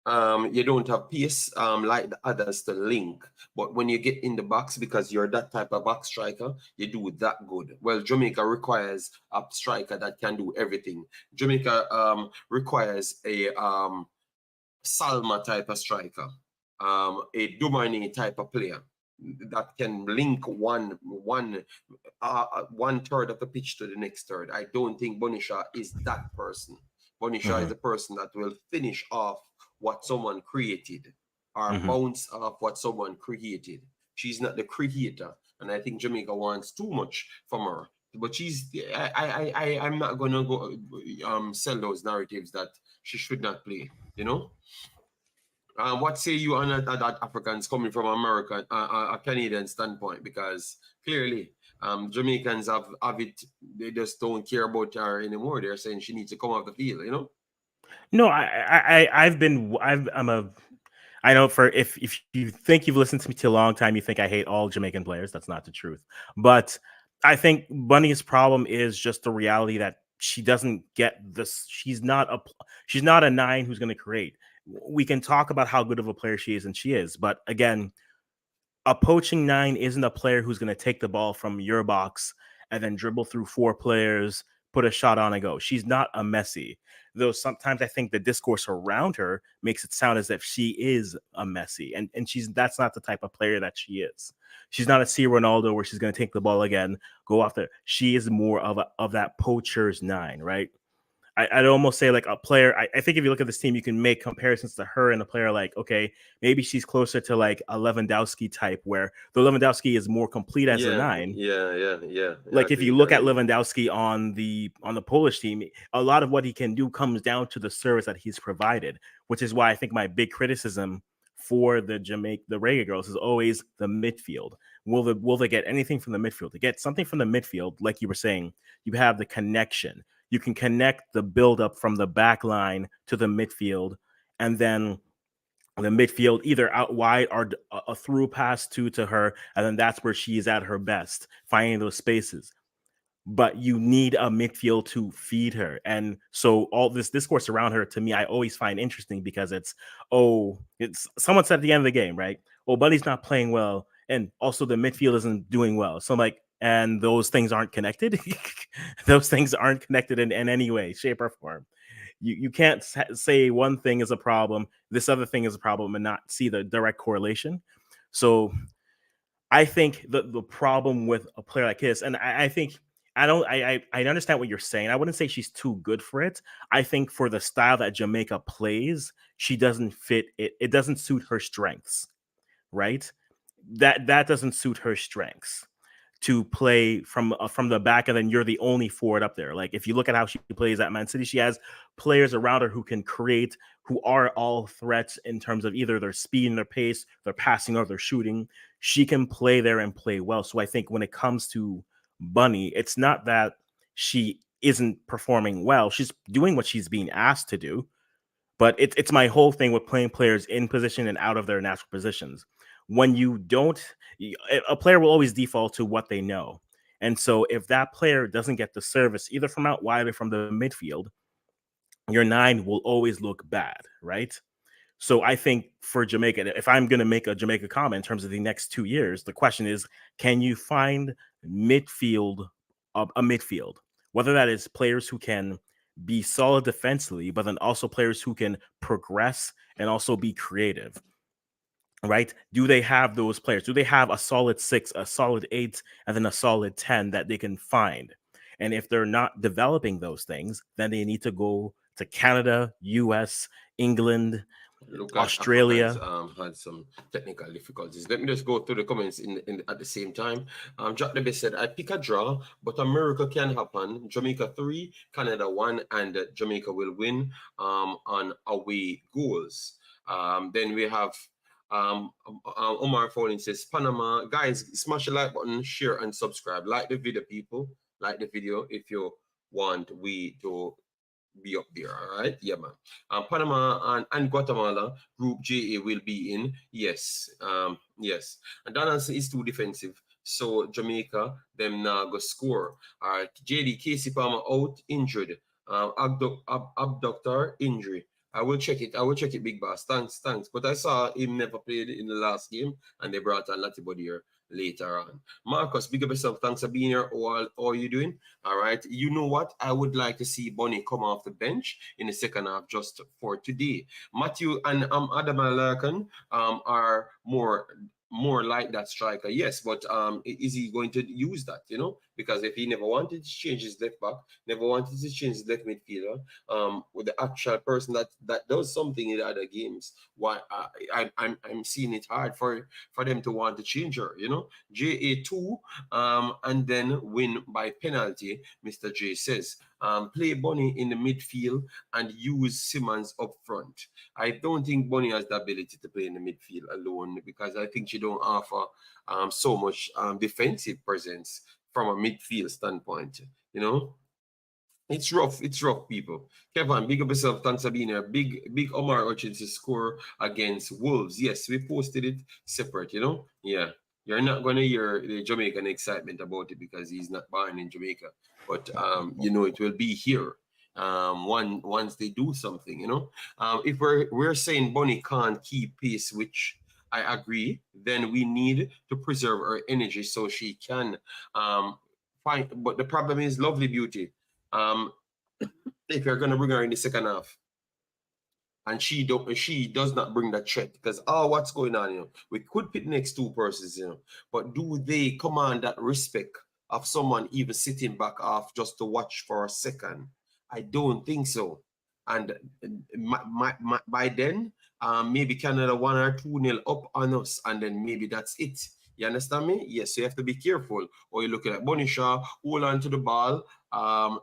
You don't have pace like the others to link. But when you get in the box, because you're that type of box striker, you do that good. Well, Jamaica requires a striker that can do everything. Jamaica requires a Salma type of striker, a Dumani type of player that can link one third of the pitch to the next third. I don't think Bonisha is that person. Bonisha is the person that will finish off what someone created, or bounce off what someone created. She's not the creator, and I think Jamaica wants too much from her. But she's, I'm not gonna go sell those narratives that she should not play. You know. What say you on that Africans coming from American, a Canadian standpoint? Because clearly, Jamaicans have it. They just don't care about her anymore. They're saying she needs to come off the field. You know. No, I know for if you think you've listened to me to a long time, you think I hate all Jamaican players. That's not the truth. But I think Bunny's problem is just the reality that she doesn't get this. She's not a nine who's going to create. We can talk about how good of a player she is, and she is. But again, a poaching nine isn't a player who's going to take the ball from your box and then dribble through four players, put a shot on and go. She's not a Messi. Though sometimes I think the discourse around her makes it sound as if she is a Messi. And that's not the type of player that she is. She's not a C Ronaldo where she's going to take the ball again, go off there. She is more of that poacher's nine, right? I'd almost say like a player. I think if you look at this team, you can make comparisons to her and a player like, okay, maybe she's closer to like a Lewandowski type, where the Lewandowski is more complete as a Yeah, nine. yeah. I Like if agree. you look at Lewandowski on the Polish team, a lot of what he can do comes down to the service that he's provided, which is why I think my big criticism for the Reggae Girls is always the midfield. Will they get anything from the midfield? To get something from the midfield, like you were saying, you have the connection. You can connect the build up from the back line to the midfield, and then the midfield either out wide or a through pass to her, and then that's where she's at her best, finding those spaces. But you need a midfield to feed her. And so all this discourse around her, to me, I always find interesting because it's someone said at the end of the game, right? Oh, Buddy's not playing well. And also the midfield isn't doing well. So I'm like, and those things aren't connected. Those things aren't connected in any way, shape, or form. You can't say one thing is a problem, this other thing is a problem, and not see the direct correlation. So I think the problem with a player like this, and I think I understand what you're saying. I wouldn't say she's too good for it. I think for the style that Jamaica plays, she doesn't fit it. It doesn't suit her strengths, right? That doesn't suit her strengths to play from the back, and then you're the only forward up there. Like if you look at how she plays at Man City, she has players around her who can create, who are all threats in terms of either their speed and their pace, their passing, or their shooting. She can play there and play well. So I think when it comes to Bunny, it's not that she isn't performing well. She's doing what she's being asked to do, but it's my whole thing with playing players in position and out of their natural positions. When you don't, a player will always default to what they know. And so if that player doesn't get the service either from out wide or from the midfield, your nine will always look bad, right? So I think for Jamaica, if I'm going to make a Jamaica comment in terms of the next 2 years, the question is, can you find midfield, a midfield, whether that is players who can be solid defensively, but then also players who can progress and also be creative, right? Do they have those players? Do they have a solid six, a solid eight, and then a solid 10 that they can find? And if they're not developing those things, then they need to go to Canada, US, England, Look like Africans Australia. had some technical difficulties. Let me just go through the comments in at the same time. Jack Debby said, I pick a draw, but a miracle can happen. Jamaica 3, Canada 1, and Jamaica will win on away goals. Then we have Omar Foley says, Panama, guys, smash the like button, share, and subscribe. Like the video, people. Like the video if you want we to be up there. All right. Yeah, man. Panama and Guatemala, Group JA will be in. Yes. Yes. And Donaldson is too defensive. So Jamaica, them now go score. All right. JD Casey Palmer out, injured. Abductor injury. I will check it. I will check it, Big Boss. Thanks. But I saw him never played in the last game, and they brought on Latibody here later on. Marcus, big up yourself. Thanks for being here. How are you doing? All right. You know what? I would like to see Bonnie come off the bench in the second half just for today. Matthew and Adam Larkin are more like that striker. Yes, but is he going to use that? Because if he never wanted to change his left back, never wanted to change his left midfielder, with the actual person that does something in the other games, why I'm seeing it hard for them to want to change her. JA2 and then win by penalty, Mr. J says. Play Bonnie in the midfield and use Simmons up front. I don't think Bonnie has the ability to play in the midfield alone because I think she don't offer so much defensive presence from a midfield standpoint. It's rough. It's rough, people. Kevin, big up yourself. Thanks for being here. Big Omar Hutchinson score against Wolves. Yes, we posted it separate, you know? Yeah. You're not going to hear the Jamaican excitement about it because he's not born in Jamaica. But, you know, it will be here once they do something, you know? If we're saying Bonnie can't keep pace, which I agree, then we need to preserve her energy so she can find. But the problem is Lovely Beauty. If you're gonna bring her in the second half, and she does not bring that threat because what's going on, you know, we could pit next two persons, you know, but do they command that respect of someone even sitting back off just to watch for a second? I don't think so. And by then, maybe Canada 1 or 2 nil up on us, and then maybe that's it. You understand me? Yes, you have to be careful. Or you're looking at Bunny Shaw, hold on to the ball,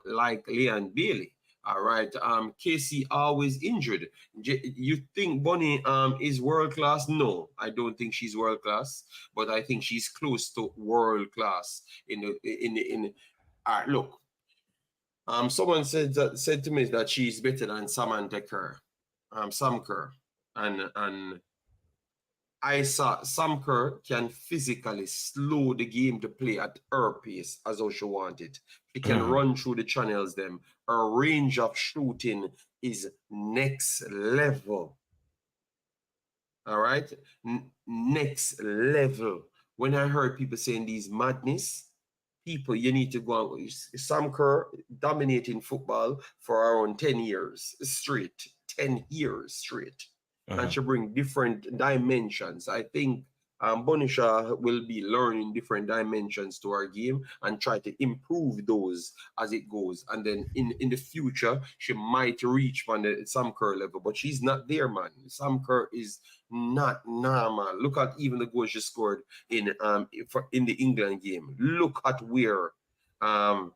like Leon Bailey. All right. Casey always injured. You think Bonnie is world class? No, I don't think she's world class, but I think she's close to world class in. Look, someone said to me that she's better than Samantha Kerr, Sam Kerr, and I saw Sam Kerr can physically slow the game to play at her pace as how she wanted. She can run through the channels them. Her range of shooting is next level. All right? Next level. When I heard people saying these madness, people, you need to go on. Sam Kerr dominating football for around 10 years straight. 10 years straight. And she bring different dimensions. I think Bonisha will be learning different dimensions to our game and try to improve those as it goes. And then in the future, she might reach on the Sam Kerr level, but she's not there, man. Sam Kerr is not normal. Look at even the goal she scored in the England game. Look at where and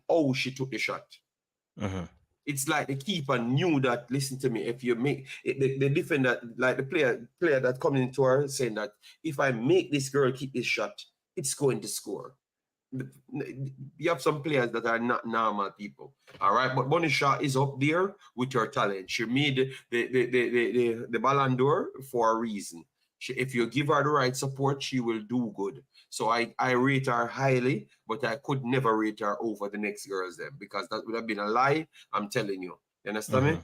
how she took the shot. It's like the keeper knew that. Listen to me. If you make it, the defender, like the player that coming into her saying that if I make this girl keep this shot, it's going to score. You have some players that are not normal people, all right. But Bonnie Shaw is up there with her talent. She made the Ballon d'Or for a reason. If you give her the right support, she will do good. So I rate her highly, but I could never rate her over the next girls then because that would have been a lie. I'm telling you. You understand me?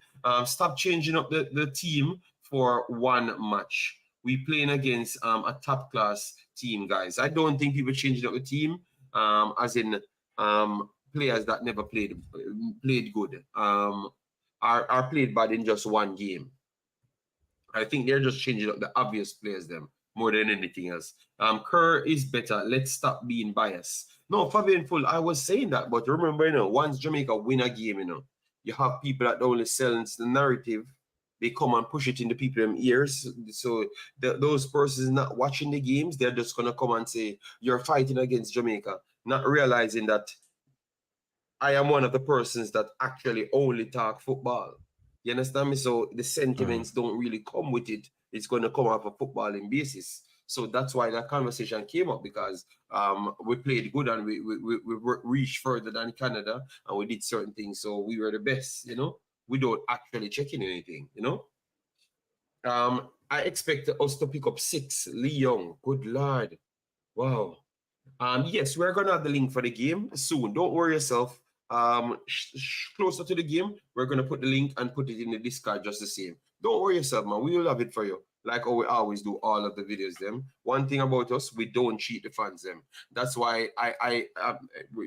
Stop changing up the team for one match. We playing against a top class team, guys. I don't think people changing up the team, as in players that never played good, are played bad in just one game. I think they're just changing up the obvious players them more than anything else. Kerr is better. Let's stop being biased. No, Fabian Full, I was saying that, but remember, you know, once Jamaica win a game, you know, you have people that only sell the narrative. They come and push it into people's ears. So those persons not watching the games, they're just gonna come and say you're fighting against Jamaica, not realizing that I am one of the persons that actually only talk football. You understand me? So the sentiments don't really come with it. It's going to come off a footballing basis. So that's why that conversation came up because we played good and we reached further than Canada and we did certain things. So we were the best, you know, without actually checking anything, you know. I expect us to pick up 6. Lee Young, good Lord. Wow. Yes, we're gonna have the link for the game soon. Don't worry yourself. Closer to the game, we're gonna put the link and put it in the Discord just the same. Don't worry yourself, man. We will have it for you, like how we always do all of the videos. Them one thing about us, we don't cheat the fans. Them. That's why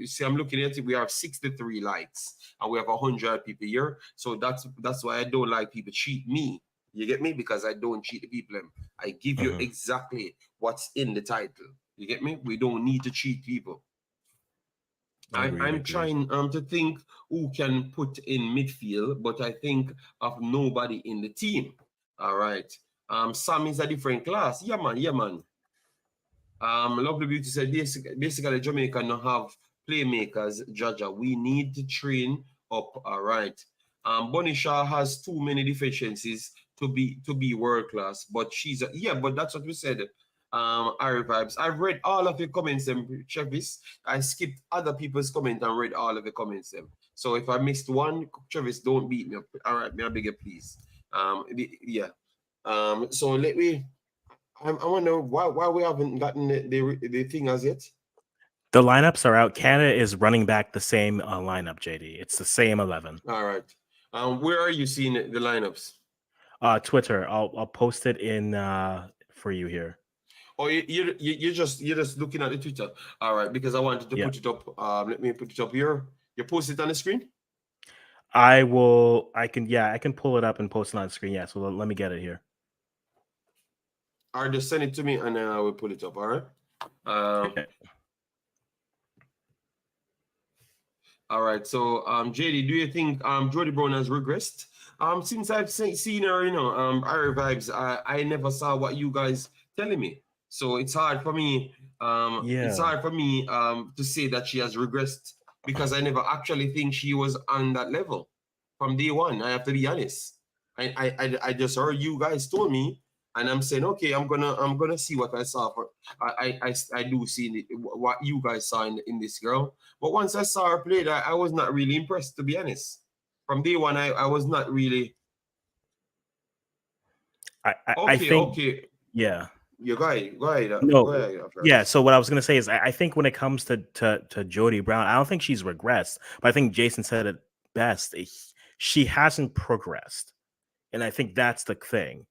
see. I'm looking at it. We have 63 likes and we have 100 people here. So that's why I don't like people cheat me. You get me? Because I don't cheat the people. Them. I give you exactly what's in the title. You get me? We don't need to cheat people. I'm trying to think who can put in midfield, but I think of nobody in the team. All right. Sam is a different class. Yeah, man. Yeah, man. Lovely Beauty said basically Jamaica don't have playmakers, Jaja. We need to train up. All right. Bonnie Shaw has too many deficiencies to be world class, but she's but that's what we said. Ari Vibes. I've read all of your comments, Travis. I skipped other people's comment and read all of the comments, them. So if I missed one, Travis, don't beat me up. All right, may I beg you, please. Yeah. So let me. I wonder why we haven't gotten the thing as yet. The lineups are out. Canada is running back the same lineup, JD. It's the same 11. All right. Where are you seeing the lineups? Twitter. I'll post it in for you here. Oh, you're just looking at the Twitter. All right, because I wanted to put it up. Let me put it up here. You post it on the screen. I will. I can pull it up and post it on the screen. Yeah. So let me get it here. Or just send it to me and I will pull it up. All right. All right. So, JD, do you think Jody Brown has regressed? Since I've seen her, Ari Vibes, I never saw what you guys telling me. So it's hard for me. It's hard for me to say that she has regressed because I never actually think she was on that level from day one. I have to be honest. I just heard you guys told me, and I'm saying, okay, I'm gonna see what I saw. I do see what you guys saw in this girl. But once I saw her play, I was not really impressed, to be honest. From day one, I was not really. I think. Okay. Yeah. You go ahead. No. Go ahead, yeah. So what I was going to say is I think when it comes to Jody Brown, I don't think she's regressed, but I think Jason said it best. She hasn't progressed. And I think that's the thing.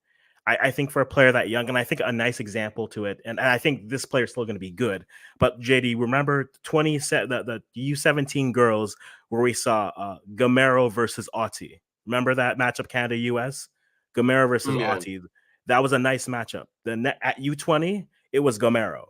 I think for a player that young, and I think a nice example to it, and I think this player is still going to be good. But JD, remember the U17 girls where we saw Gamero versus Autie. Remember that matchup, Canada US? Gamero versus Autie. That was a nice matchup. At U20, it was Gamero.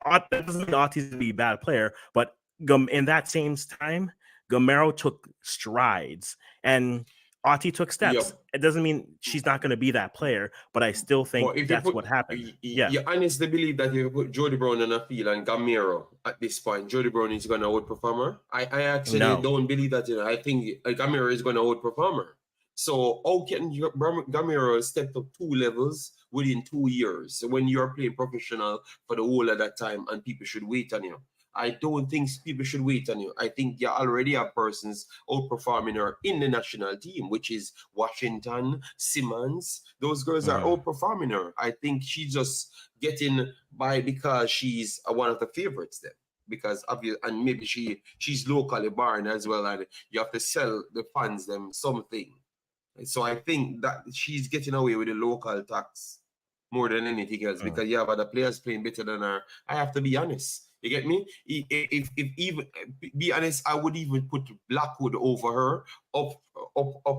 That doesn't mean Autie's going to be a bad player, but in that same time, Gamero took strides and Autie took steps. Yep. It doesn't mean she's not going to be that player, but I still think that's what happened. You honestly believe that if you put Jody Brown on a field and Gamero at this point, Jody Brown is going to outperform her? I actually don't believe that. I think Gamero is going to outperform her. So how can Gamero step up 2 levels within 2 years when you're playing professional for the whole of that time and people should wait on you? I don't think people should wait on you. I think you already have persons outperforming her in the national team, which is Washington, Simmons. Those girls are outperforming her. I think she's just getting by because she's one of the favorites then. Because obviously, and maybe she's locally born as well, and you have to sell the fans them something. So I think that she's getting away with the local tax more than anything else because you have other players playing better than her. I have to be honest. You get me? If even be honest, I would even put Blackwood over her up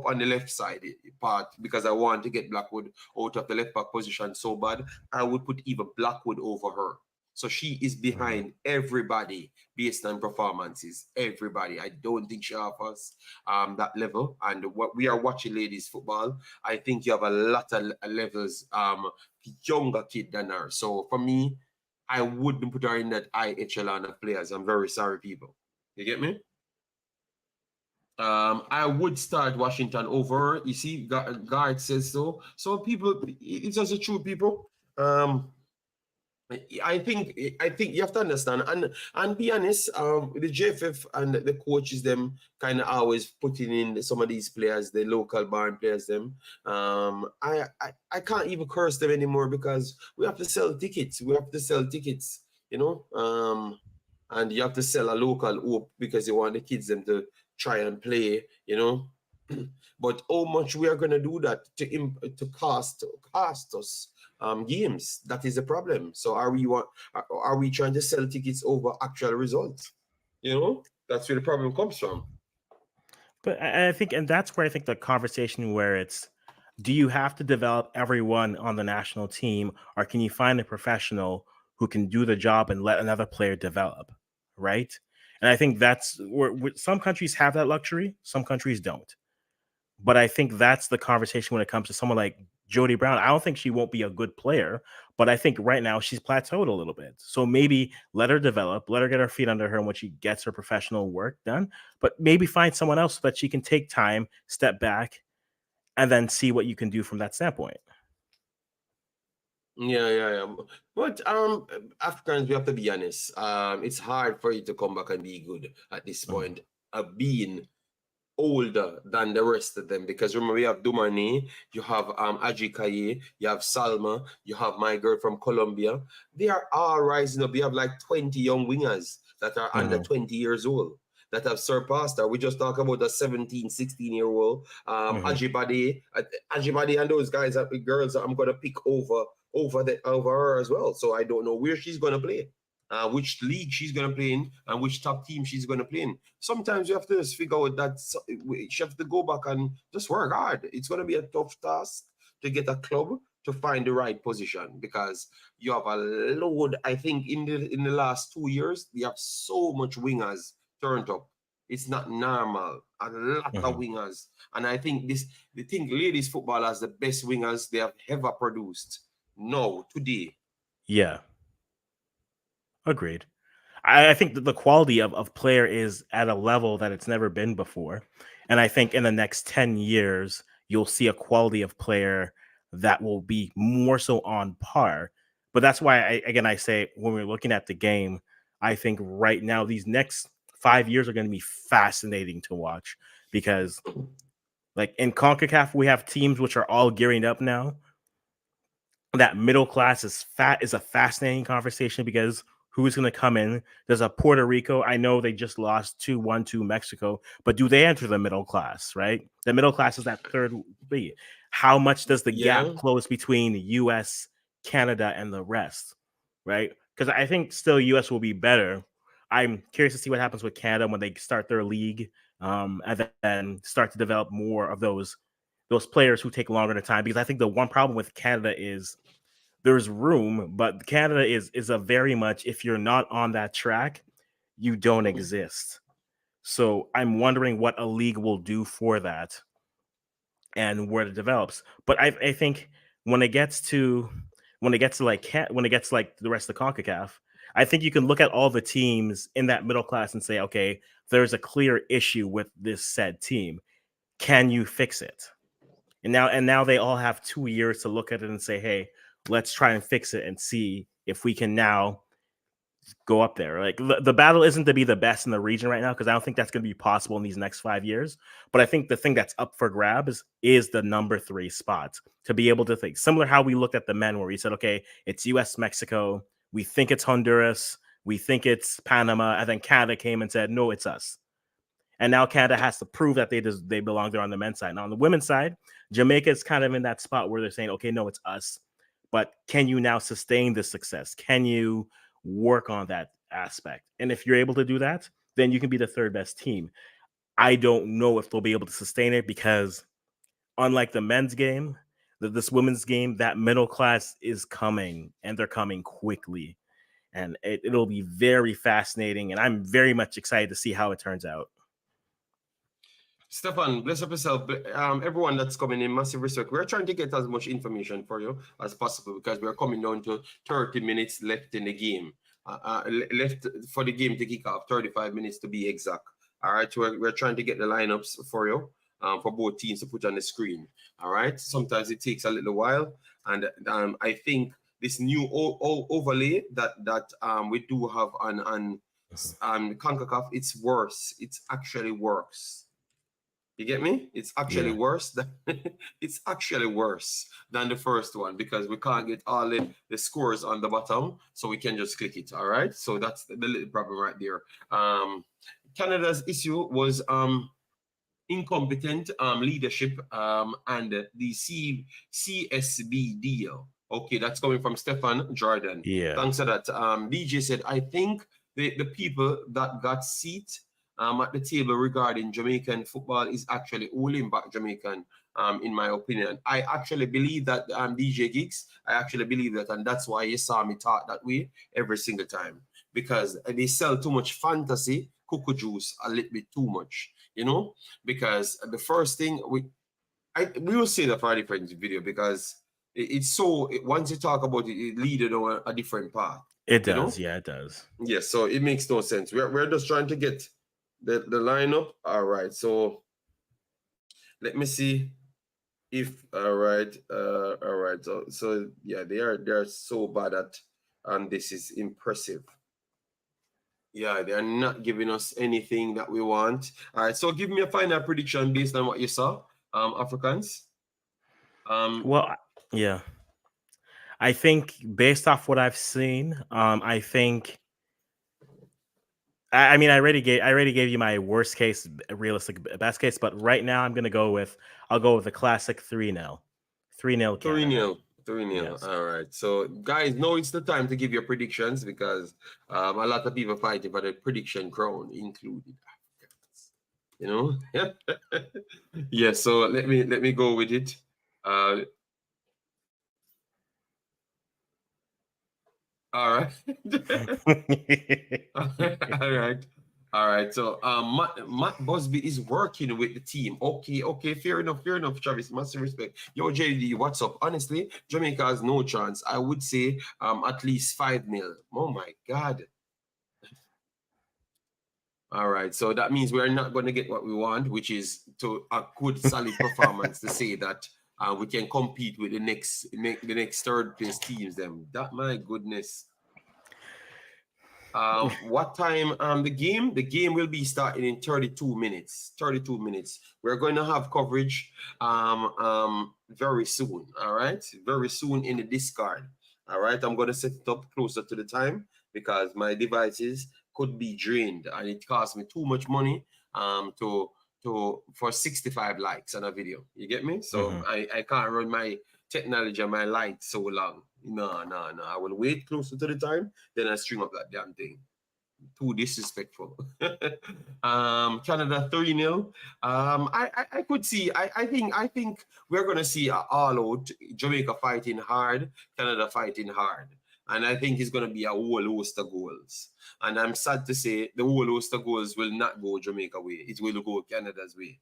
on the left side part because I want to get Blackwood out of the left back position so bad. I would put even Blackwood over her. So she is behind everybody based on performances. Everybody. I don't think she offers that level. And what we are watching ladies football, I think you have a lot of levels younger kid than her. So for me, I wouldn't put her in that high echelon of players. I'm very sorry, people. You get me? I would start Washington over her. You see, Guard says so. So people, it's also true, people. I think you have to understand and be honest. The JFF and the coaches them kind of always putting in some of these players, the local barn players them. I can't even curse them anymore because we have to sell tickets. And you have to sell a local hope because you want the kids them to try and play. But how much we are gonna do that to cost us games? That is a problem. So are we trying to sell tickets over actual results? That's where the problem comes from. But I think, and that's where I think the conversation where it's, do you have to develop everyone on the national team, or can you find a professional who can do the job and let another player develop, right? And I think that's where some countries have that luxury, some countries don't. But I think that's the conversation when it comes to someone like Jody Brown. I don't think she won't be a good player, but I think right now she's plateaued a little bit. So maybe let her develop, let her get her feet under her and when she gets her professional work done, but maybe find someone else so that she can take time, step back, and then see what you can do from that standpoint. Yeah. But Africans, we have to be honest. It's hard for you to come back and be good at this Mhm. point. Being older than the rest of them, because remember we have Dumani, you have Ajikaye, you have Salma, you have my girl from Colombia. They are all rising up. We have like 20 young wingers that are under Mhm. 20 years old that have surpassed her. We just talk about a 17, 16-year-old Mhm. Ajibade and those guys that the girls that I'm gonna pick over her as well. So I don't know where she's gonna play. Which league she's going to play in and which top team she's going to play in. Sometimes you have to just figure out that you have to go back and just work hard. It's going to be a tough task to get a club to find the right position, because you have a load. I think in the last 2 years, we have so much wingers turned up. It's not normal. A lot of Mhm. wingers. And I think ladies football has the best wingers they have ever produced. No, today. Yeah, agreed. I think that the quality of player is at a level that it's never been before. And I think in the next 10 years, you'll see a quality of player that will be more so on par. But that's why, I say, when we're looking at the game, I think right now, these next 5 years are going to be fascinating to watch because, like in CONCACAF, we have teams which are all gearing up now. That middle class is a fascinating conversation because who's going to come in? There's a Puerto Rico. I know they just lost 2-1 to Mexico, but do they enter the middle class? Right, the middle class is that third B. How much does the gap Yeah. close between the U.S., Canada, and the rest? Right, because I think still U.S. will be better. I'm curious to see what happens with Canada when they start their league, and then start to develop more of those players who take longer to time. Because I think the one problem with Canada is there's room, but Canada is a very much, if you're not on that track, you don't exist. So I'm wondering what a league will do for that and where it develops. But I think when it gets to when it gets like the rest of CONCACAF, I think you can look at all the teams in that middle class and say, okay, there's a clear issue with this said team. Can you fix it? And now they all have 2 years to look at it and say, hey, let's try and fix it and see if we can now go up there. Like the battle isn't to be the best in the region right now because I don't think that's going to be possible in these next 5 years. But I think the thing that's up for grabs is the number 3 spot to be able to think similar how we looked at the men where we said, okay, it's U.S. Mexico, we think it's Honduras, we think it's Panama, and then Canada came and said, no, it's us. And now Canada has to prove that they belong there on the men's side. Now on the women's side, Jamaica is kind of in that spot where they're saying, okay, no, it's us. But can you now sustain this success? Can you work on that aspect? And if you're able to do that, then you can be the third best team. I don't know if they'll be able to sustain it because unlike the men's game, this women's game, that middle class is coming and they're coming quickly. And it'll be very fascinating. And I'm very much excited to see how it turns out. Stefan, bless up yourself. Everyone that's coming in, massive respect. We're trying to get as much information for you as possible because we're coming down to 30 minutes left in the game. Left for the game to kick off, 35 minutes to be exact. All right, we're trying to get the lineups for you, for both teams to put on the screen. All right, sometimes it takes a little while, and I think this new overlay that we do have on Concacaf, it's worse. It's actually worse. You get me? It's actually Yeah. worse than it's actually worse than the first one because we can't get all the scores on the bottom, so we can just click it. All right. So that's the little problem right there. Canada's issue was incompetent leadership and the CSB deal. Okay, that's coming from Stefan Jordan. Yeah. Thanks for that. DJ said, I think the people that got seat at the table regarding Jamaican football is actually holding back Jamaican, in my opinion. I actually believe that, DJ Geeks, I actually believe that, and that's why you saw me talk that way every single time because they sell too much fantasy, cocoa juice, a little bit too much, because the first thing we will say that for a different video because it's so once you talk about it, it leads on a different path, It you does. know. Yeah, it does. Yes, so it makes no sense. We're just trying to get the lineup. All right, so let me see. If all right. So yeah, they are so bad at, and this is impressive. Yeah, they are not giving us anything that we want. All right, so give me a final prediction based on what you saw, Africans. Um, Well, yeah, I think based off what I've seen, I think. I mean, I already gave you my worst case, realistic best case, but right now I'll go with the classic 3-0, 3-0 3 Canada. 0 3-0. Yes. All right. So, guys, now it's the time to give your predictions because a lot of people fighting for the prediction crown, included Africans. You know? Yeah, so let me go with it. Uh, all right. All right. All right. So Matt Busby is working with the team. Okay, fair enough, Travis. Massive respect. Yo, JD, what's up? Honestly, Jamaica has no chance. I would say at least 5-0. Oh my god. All right. So that means we're not going to get what we want, which is to a good solid performance to say that we can compete with the next third place teams. Them. That my goodness. What time the game? The game will be starting in 32 minutes. 32 minutes. We're going to have coverage very soon. All right. Very soon in the Discord. All right. I'm going to set it up closer to the time because my devices could be drained and it costs me too much money to for 65 likes on a video. You get me? So Mhm. I can't run my technology and my light so long. No, no, no. I will wait closer to the time, then I string up that damn thing. Too disrespectful. Canada 3-0. I could see. I think we're gonna see all out Jamaica fighting hard, Canada fighting hard. And I think it's gonna be a whole host of goals. And I'm sad to say the whole host of goals will not go Jamaica way. It will go Canada's way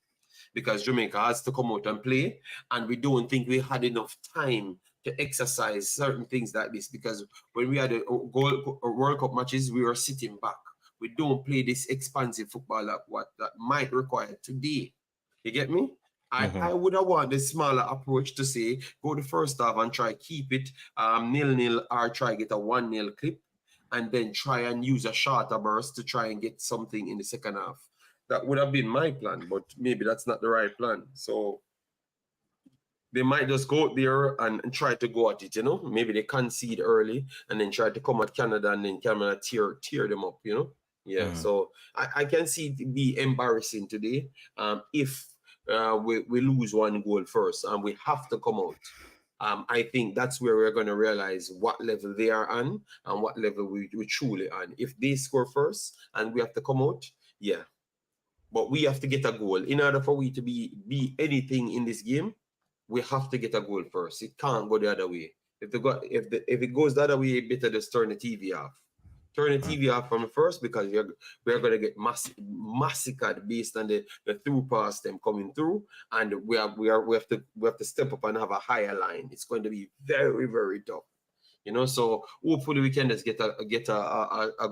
because Jamaica has to come out and play, and we don't think we had enough time to exercise certain things like this because when we had World Cup matches, we were sitting back. We don't play this expansive football like what that might require today. You get me? I Mhm. would have wanted a smaller approach to say go the first half and try keep it nil-nil or try get a 1-0 clip and then try and use a shorter burst to try and get something in the second half. That would have been my plan, but maybe that's not the right plan. So they might just go out there and try to go at it. Maybe they concede early and then try to come at Canada and then Canada tear them up. Yeah, Mhm. so I can see it be embarrassing today if we lose one goal first and we have to come out. I think that's where we're going to realize what level they are on and what level we truly on. If they score first and we have to come out, yeah, but we have to get a goal. In order for we to be anything in this game, we have to get a goal first. It can't go the other way. If it goes the other way, better just turn the TV off. Turn the Mhm. TV off from the first because we're gonna get massacred based on the through pass them coming through, and we have to step up and have a higher line. It's going to be very very tough. So hopefully we can just get a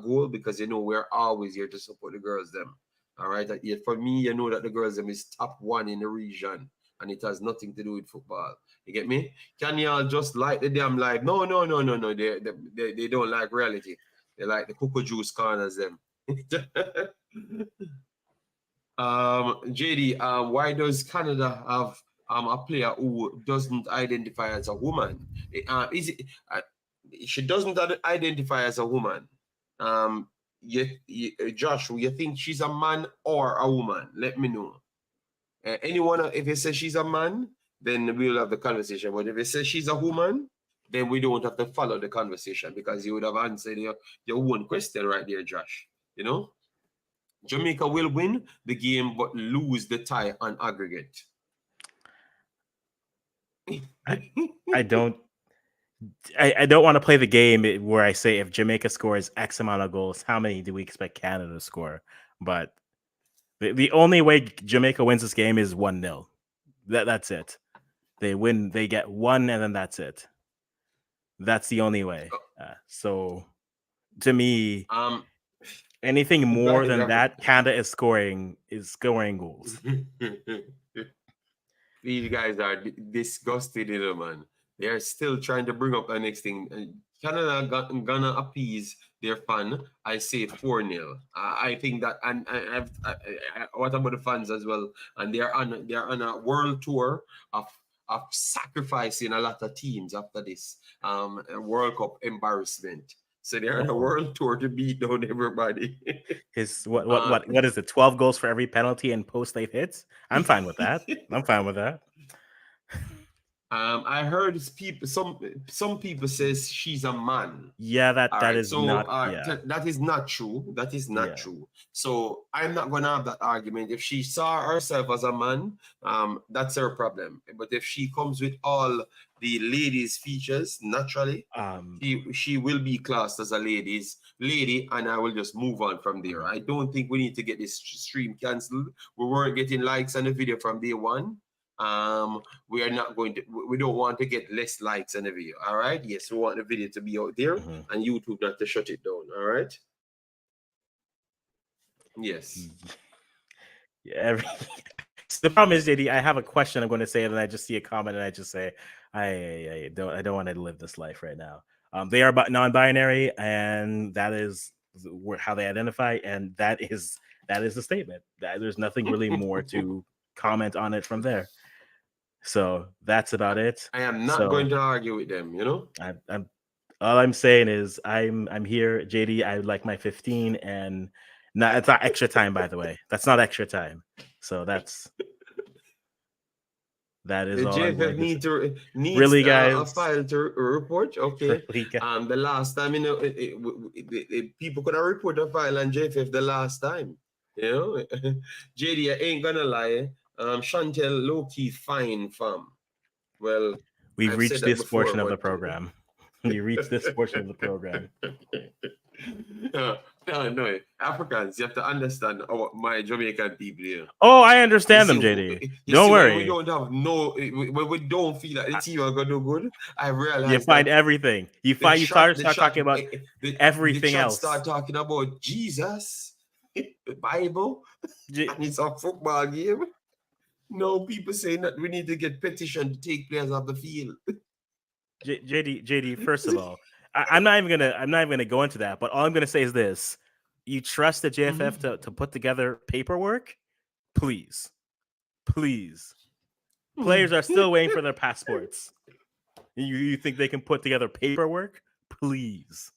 goal because we're always here to support the girls them. All right. Yeah, for me, that the girls them is top one in the region, and it has nothing to do with football. You get me? Can y'all just like the damn life? No, no, no, no, no. They don't like reality. They like the cocoa juice corners them. JD, why does Canada have a player who doesn't identify as a woman? Is it she doesn't identify as a woman? Um, Josh, you think she's a man or a woman? Let me know. Anyone, if you say she's a man, then we'll have the conversation. But if you say she's a woman, then we don't have to follow the conversation because you would have answered your own question right there, Josh. You know? Jamaica will win the game but lose the tie on aggregate. I, I don't I don't want to play the game where I say if Jamaica scores X amount of goals, how many do we expect Canada to score? But the only way Jamaica wins this game is 1-0. That's it. They win, they get one, and then that's it. That's the only way. So to me, um, anything more guys, than that, Canada is scoring goals. These guys are disgusted, man. They are still trying to bring up the next thing. Canada gonna appease their fan. I say 4-0. I think that, and what about the fans as well? And they're on a world tour of sacrificing a lot of teams after this World Cup embarrassment. So they're on a world tour to beat down everybody. His what is it? 12 goals for every penalty and post they've hit. I'm fine with that. I'm fine with that. I heard some people says she's a man. Yeah, that Right, is so not. Yeah, that is not true. That is not true. So I'm not gonna have that argument. If she saw herself as a man, that's her problem. But if she comes with all the ladies' features naturally, she will be classed as a lady, and I will just move on from there. I don't think we need to get this stream cancelled. We weren't getting likes on the video from day one. We are not going to, we don't want to get less likes on the video. All right, yes, we want the video to be out there and YouTube not to shut it down. All right, yes. Yeah, so the problem is, JD, I have a question I'm going to say, and then I just see a comment and I just say I don't want to live this life right now. They are non-binary, and that is how they identify, and that is the statement. There's nothing really more to comment on it from there. So that's about it. I am not going to argue with them. I'm all I'm saying is I'm here, JD. I would like my 15, and it's not extra time, by the way. That's not extra time. So that is all. JFF needs really, guys, a file to report. Okay. The last time, people could have reported a file on JFF the last time. JD, I ain't gonna lie. Chantel low-key fine, fam. Well, we've reached this portion of the program. We reached this portion of the program. No, Africans, you have to understand my Jamaican people here. Oh, I understand them, JD. Don't worry. We don't have when we don't feel that the team are gonna do good. I realize you find everything. You start talking about everything else. Start talking about Jesus, the Bible, and it's a football game. No, people saying that we need to get petition to take players off the field. JD, first of all, I'm not even gonna go into that. But all I'm gonna say is this: you trust the JFF to put together paperwork? Please. Players are still waiting for their passports. You think they can put together paperwork? Please.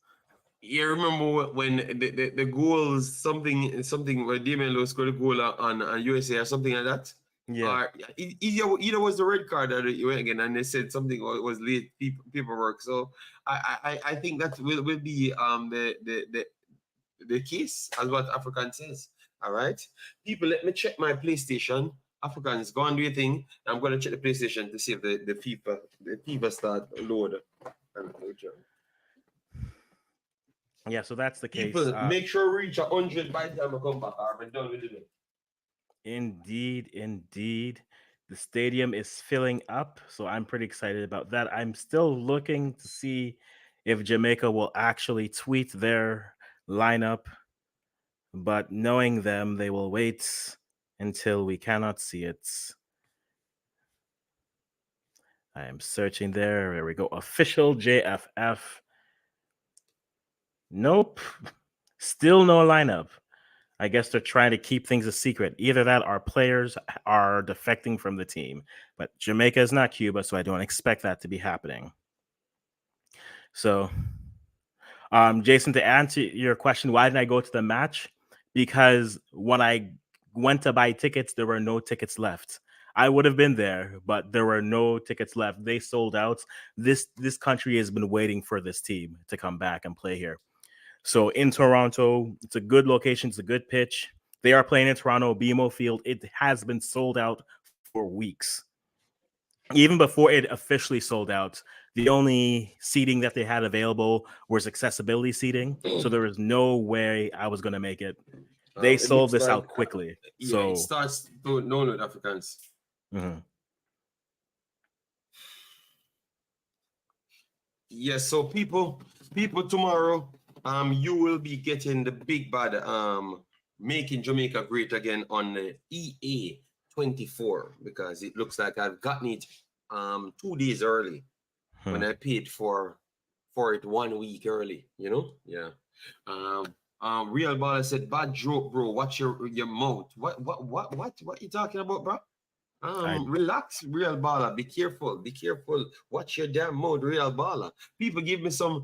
You remember when the goals, something where Damian Lowe scored a goal on USA or something like that? Yeah. Either was the red card that you went again, and they said something was late paperwork. So I think that will be the case, as what African says. All right, people, let me check my PlayStation. Africans, go and do your thing. I'm going to check the PlayStation to see if the FIFA start load. Yeah, so that's the case. People, make sure we reach 100 by the time I come back. I'm done with it. Indeed. The stadium is filling up, so I'm pretty excited about that. I'm still looking to see if Jamaica will actually tweet their lineup, but knowing them, they will wait until we cannot see it. I am searching there. There we go. Official JFF. Nope. Still no lineup. I guess they're trying to keep things a secret. Either that or players are defecting from the team. But Jamaica is not Cuba, so I don't expect that to be happening. So, Jason, to answer your question, why didn't I go to the match? Because when I went to buy tickets, there were no tickets left. I would have been there, but there were no tickets left. They sold out. This country has been waiting for this team to come back and play here. So in Toronto, it's a good location. It's a good pitch. They are playing in Toronto, BMO Field. It has been sold out for weeks. Even before it officially sold out, the only seating that they had available was accessibility seating. So there was no way I was going to make it. They sold this out quickly. So it starts to know Africans. Mm-hmm. Yes, so people tomorrow, you will be getting the big bad making Jamaica great again on the EA 24 because it looks like I've gotten it 2 days early when I paid for it 1 week early, you know? Yeah. Real Baller said, bad joke, bro. Watch your mouth. What you talking about, bro? Relax, Real Baller. Be careful. Be careful. Watch your damn mouth, Real Baller. People give me some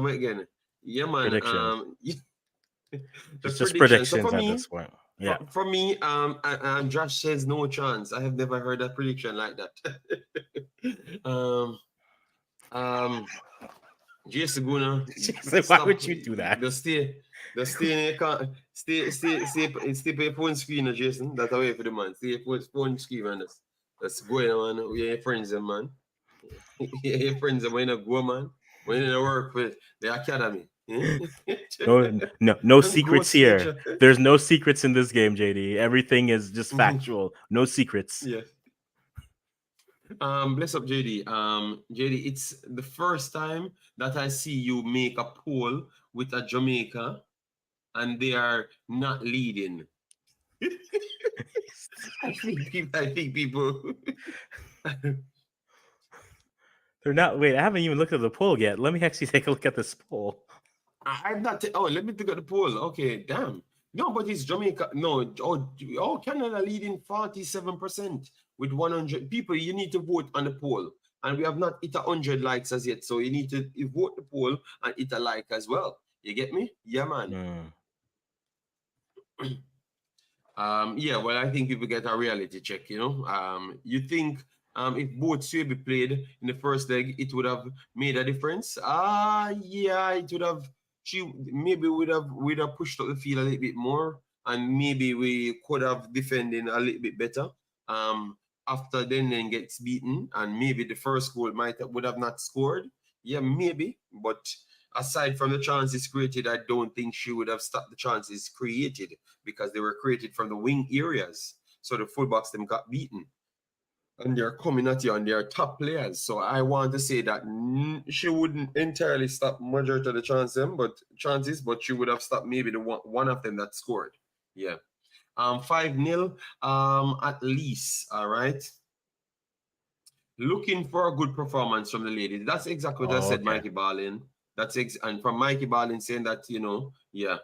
again. Yeah, man. Predictions. The Just prediction. So predictions at this point. Yeah. for me, Josh says no chance. I have never heard a prediction like that. Jason Guna, Jason, why would you do that? The stay in your car, stay by your phone screen, Jason. That's away for the man. Stay your phone screen, man. That's going on, man. We're your friends, man. Your friends, when you go, man. When you work with the academy. No secrets here. There's no secrets in this game, JD. Everything is just factual. No secrets. Yeah. Bless up, JD. JD, it's the first time that I see you make a poll with a Jamaica and they are not leading. I think people they're not. Wait, I haven't even looked at the poll yet. Let me actually take a look at this poll. I'm not. Let me look at the poll. Okay, damn. No, but it's Jamaica. No, Canada leading 47% with 100 people. You need to vote on the poll, and we have not hit 100 likes as yet. So you need to vote the poll and hit a like as well. You get me? Yeah, man. Yeah. Well, I think if we get a reality check, you know, you think if both should be played in the first leg, it would have made a difference. Yeah, it would have. Maybe we'd have pushed up the field a little bit more, and maybe we could have defended a little bit better. After then gets beaten, and maybe the first goal would have not scored. Yeah, maybe. But aside from the chances created, I don't think she would have stopped the chances created because they were created from the wing areas. So the fullbacks them got beaten. And they're coming at you and they're top players. So I want to say that she wouldn't entirely stop majority of the chances, but she would have stopped maybe the one of them that scored. Yeah. 5-0 at least. All right. Looking for a good performance from the ladies. That's exactly what I said, okay. Mikey Ballin. And from Mikey Ballin saying that, you know, yeah.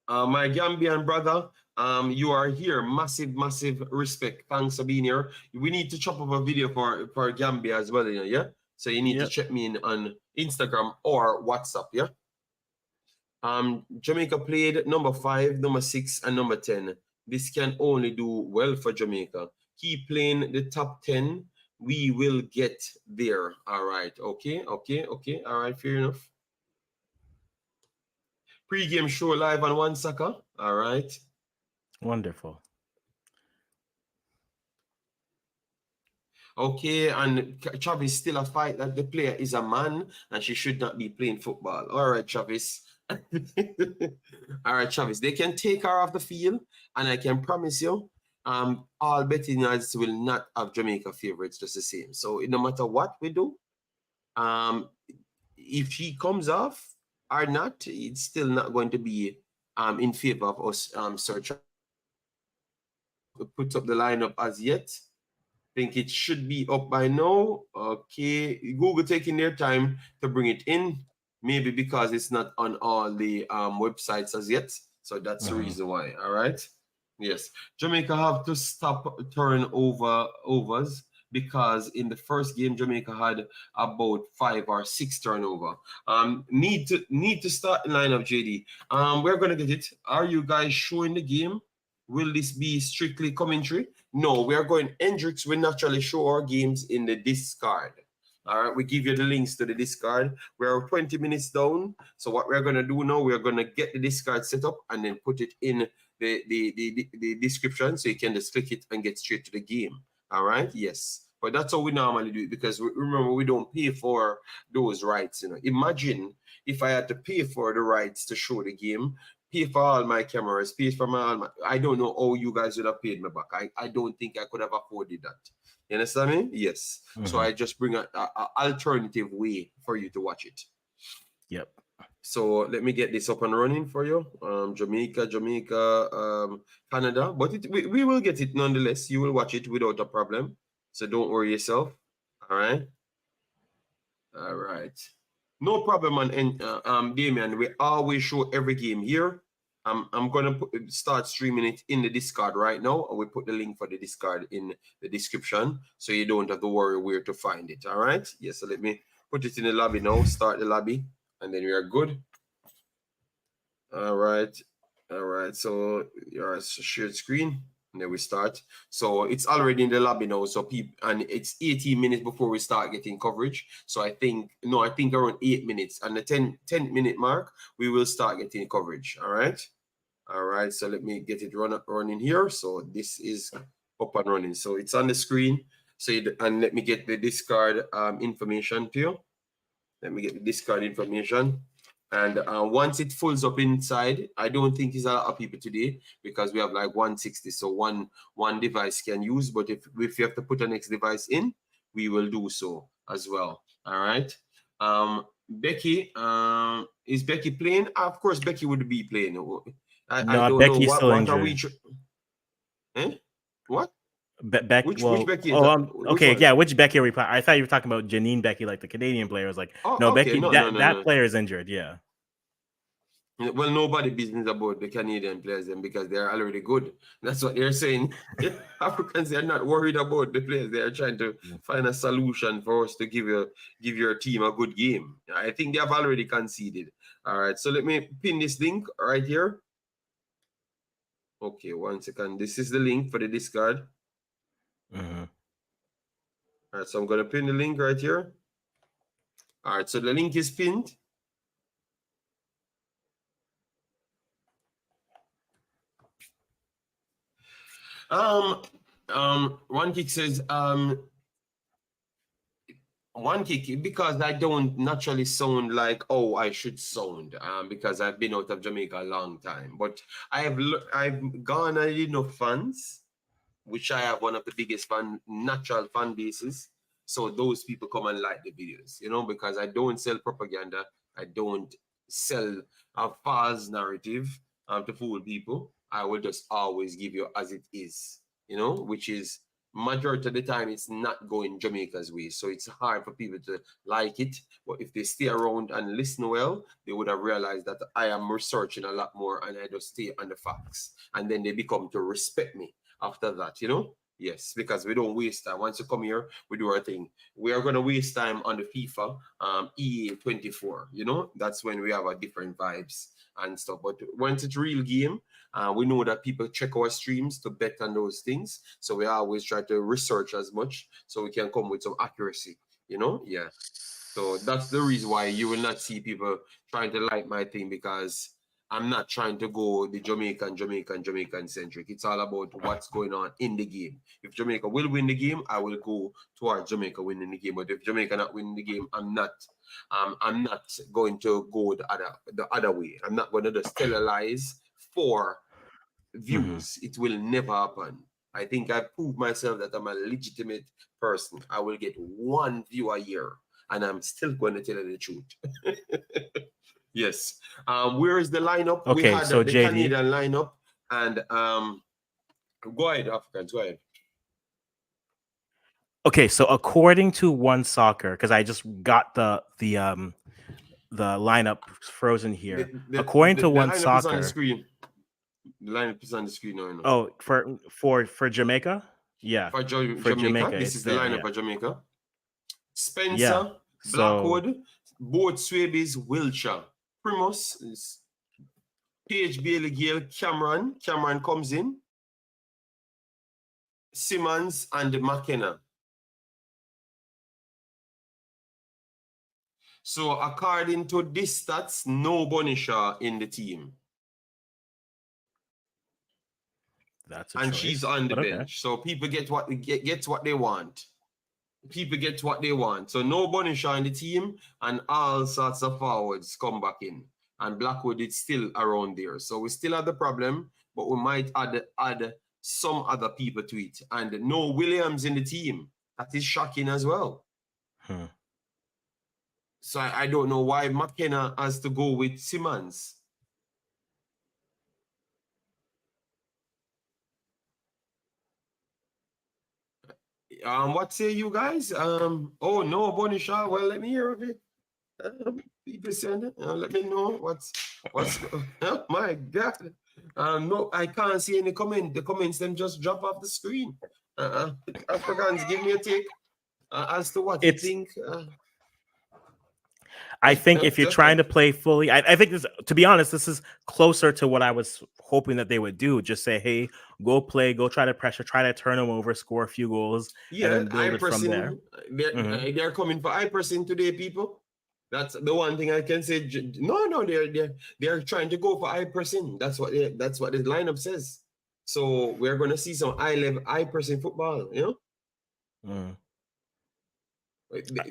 My Gambian brother, you are here. Massive respect. Thanks for being here. We need to chop up a video for Gambia as well, you know, yeah? So you need to check me in on Instagram or WhatsApp, yeah? Jamaica played number 5, number 6, and number 10. This can only do well for Jamaica. Keep playing the top 10. We will get there. All right. Okay. All right. Fair enough. Pre-game show live on One Soccer. All right. Wonderful. Okay, and Travis still a fight that the player is a man and she should not be playing football. All right, Travis. All right, Travis. They can take her off the field, and I can promise you, all betting odds will not have Jamaica favorites just the same. So no matter what we do, if she comes off or not, it's still not going to be in favor of us. Search put up the lineup as yet. Think it should be up by now. Okay, Google taking their time to bring it in. Maybe because it's not on all the websites as yet. So that's the reason why. All right. Yes. Jamaica have to stop turnovers because in the first game, Jamaica had about 5 or 6 turnover. Need to start the lineup, JD. We're gonna get it. Are you guys showing the game? Will this be strictly commentary? No, we are going. Hendrix will naturally show our games in the Discord. All right, we give you the links to the Discord. We're 20 minutes down. So what we're going to do now, we're going to get the Discord set up and then put it in the description so you can just click it and get straight to the game. All right, yes. But that's how we normally do it because remember, we don't pay for those rights. You know, imagine if I had to pay for the rights to show the game, pay for all my cameras, pay for I don't know how you guys would have paid me back. I don't think I could have afforded that. You understand me? Yes. So I just bring an alternative way for you to watch it. Yep. So let me get this up and running for you. Jamaica, Canada. But we will get it nonetheless. You will watch it without a problem. So don't worry yourself. All right. All right. No problem, Damien. We always show every game here. I'm gonna start streaming it in the Discord right now. We put the link for the Discord in the description, so you don't have to worry where to find it. All right. Yes. So let me put it in the lobby now. Start the lobby, and then we are good. All right. So your shared screen, and then we start. So it's already in the lobby now. So people, and it's 18 minutes before we start getting coverage. So I think around 8 minutes, and the 10-minute mark, we will start getting coverage. All right. So let me get it running here. So this is up and running. So it's on the screen. So and let me get the Discord information to you. Let me get the Discord information. And once it fills up inside, I don't think it's a lot of people today because we have like 160. So one device can use, but if you have to put a next device in, we will do so as well. All right. Becky, is Becky playing? Of course, Becky would be playing. I don't Becky's know still what injured. are we. What? Which Becky? Okay, yeah. Which Becky are we? I thought you were talking about Janine Becky, like the Canadian player. I was like, no, okay, Becky. That player is injured. Yeah. Well, nobody business about the Canadian players then because they're already good. That's what they're saying. Africans are not worried about the players. They are trying to find a solution for us to give your team a good game. I think they have already conceded. All right, so let me pin this link right here. Okay, 1 second. This is the link for the Discord. Mm-hmm. All right, so I'm gonna pin the link right here. All right, so the link is pinned. One kick says one kick because I don't naturally sound like I should sound because I've been out of Jamaica a long time, but I've garnered enough fans, which I have one of the biggest natural fan bases. So those people come and like the videos, because I don't sell propaganda. I don't sell a false narrative to fool people. I will just always give you as it is, which is majority of the time it's not going Jamaica's way. So it's hard for people to like it. But if they stay around and listen well, they would have realized that I am researching a lot more and I just stay on the facts. And then they become to respect me after that, Yes, because we don't waste time. Once you come here, we do our thing. We are going to waste time on the FIFA EA 24, That's when we have a different vibes and stuff. But once it's real game, we know that people check our streams to bet on those things. So we always try to research as much so we can come with some accuracy, Yeah. So that's the reason why you will not see people trying to like my thing, because I'm not trying to go the Jamaican centric. It's all about what's going on in the game. If Jamaica will win the game, I will go towards Jamaica winning the game. But if Jamaica not winning the game, I'm not going to go the other way. I'm not going to just tell lies for views. It will never happen. I think I've proved myself that I'm a legitimate person. I will get 1 view a year, and I'm still going to tell you the truth. Yes. Where is the lineup? Okay, we had so the JD. Canadian lineup, and go ahead, Africans, go ahead. Okay, so according to One Soccer, because I just got the lineup frozen here. According to One Soccer, on the screen. The lineup is on the screen now. Oh, for Jamaica? Yeah. For Jamaica, this is the lineup for Jamaica. Spencer, Blackwood, both Swabies, Wiltshire. Primus is PH Bailey Gale, Cameron comes in. Simmons and McKenna. So according to this stats, no Bonisha in the team. That's a and choice, she's on the bench. Okay. So people get what they want. People get what they want. So no Bonisha in the team, and all sorts of forwards come back in. And Blackwood is still around there. So we still have the problem, but we might add some other people to it. And no Williams in the team. That is shocking as well. So I don't know why McKenna has to go with Simmons. What say you guys? Oh no, Bonisha. Well, let me hear of it. People send it. Let me know what's. Oh my God. No, I can't see any comment. The comments them just drop off the screen. Africans, give me a take as to what you think. I think if you're trying to play fully, I think this, to be honest, this is closer to what I was hoping that they would do. Just say, hey, go play, go try to pressure, try to turn them over, score a few goals, and then build it from there. They're coming for I% today, people. That's the one thing I can say. No, they're trying to go for I%. That's what the lineup says. So we're gonna see some I% football, you know.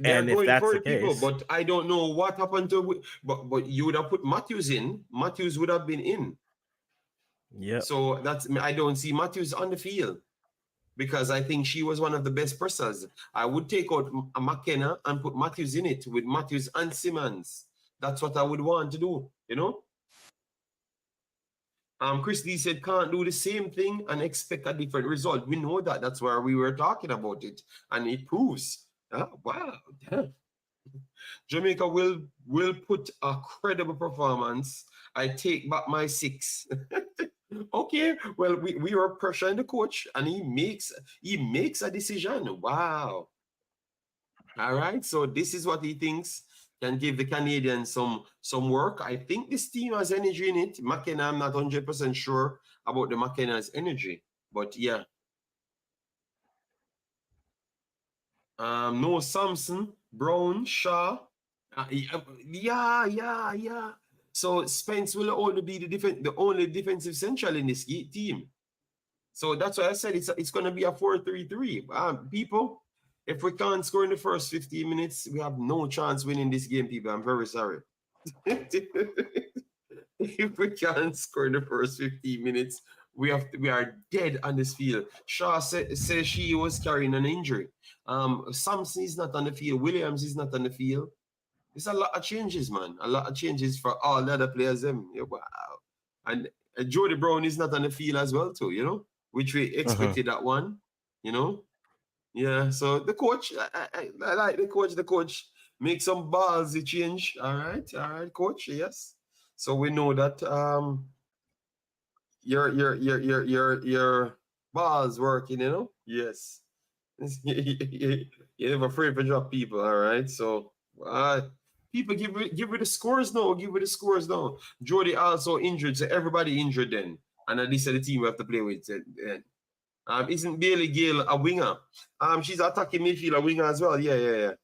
They're going for it, people, but I don't know what happened to. But you would have put Matthews in. Matthews would have been in. Yeah. So I don't see Matthews on the field because I think she was one of the best pressers. I would take out McKenna and put Matthews in it with Matthews and Simmons. That's what I would want to do, you know. Chris Lee said can't do the same thing and expect a different result. We know that. That's why we were talking about it, and it proves. Wow. Jamaica will put a credible performance. I take back my 6. Okay, well, we were pressuring the coach, and he makes a decision. Wow. All right, so this is what he thinks can give the Canadians some work. I think this team has energy in it. McKenna, I'm not 100% sure about the McKenna's energy, but yeah. No Samson, Brown, Shaw. Yeah. So Spence will only be the only defensive central in this team. So that's why I said it's going to be a 4-3-3. People, if we can't score in the first 15 minutes, we have no chance winning this game, people. I'm very sorry. If we can't score in the first 15 minutes, we are dead on this field. Shaw says she was carrying an injury. Samson is not on the field. Williams is not on the field. It's a lot of changes, man. A lot of changes for all the other players. Wow. And Jody Brown is not on the field as well, too, you know, which we expected that one, you know. Yeah, so the coach, I like the coach. The coach makes some ballsy change. All right, coach. Yes. So we know that your balls working, you know. Yes. You're never afraid to drop people. All right. So people give it the scores now. Give it the scores now. Jody also injured, so everybody injured then. And this is the team we have to play with. Isn't Bailey Gale a winger? She's attacking midfield, a winger as well. Yeah.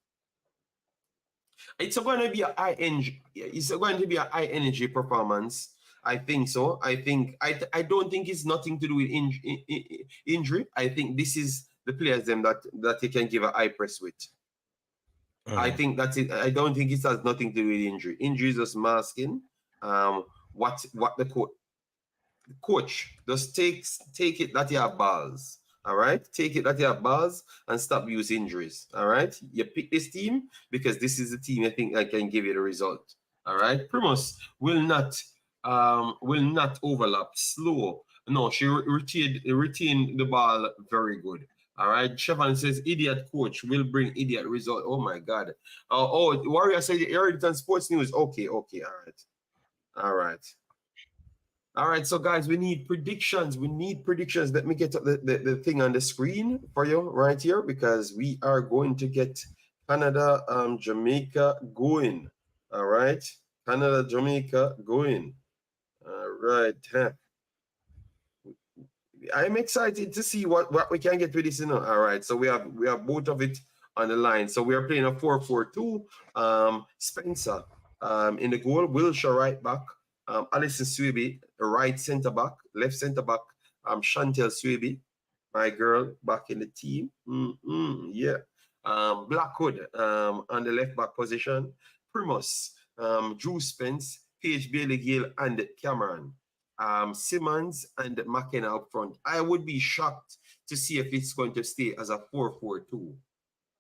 It's going to be a high energy. It's going to be a high energy performance. I think so. I don't think it's nothing to do with injury. I think this is the players them that they can give a high press with. I think that's it. I don't think it has nothing to do with injury. Injury is just masking what the coach just take it that you have balls. All right, take it that you have balls and stop use injuries. All right, you pick this team because this is the team I think I can give you the result. All right, Primus will not overlap. Slow. No, she retained the ball very good. All right, Chevron says idiot coach will bring idiot result. Oh my God. Warrior said you heard it on sports news. Okay. All right, so guys, we need predictions. Let me get the thing on the screen for you right here because we are going to get Canada, Jamaica going. All right, Canada, Jamaica going. All right. I'm excited to see what we can get with this, you know. All right, so we have both of it on the line. So we are playing a 4-4-2. Spencer in the goal, Wilshire right back. Alison Swiby, right centre back, left centre back, Chantel Swiby, my girl, back in the team. Yeah. Blackwood on the left back position. Primus, Drew Spence, Paige Bailey Gill, and Cameron. Simmons and McKenna up front. I would be shocked to see if it's going to stay as a 4-4-2.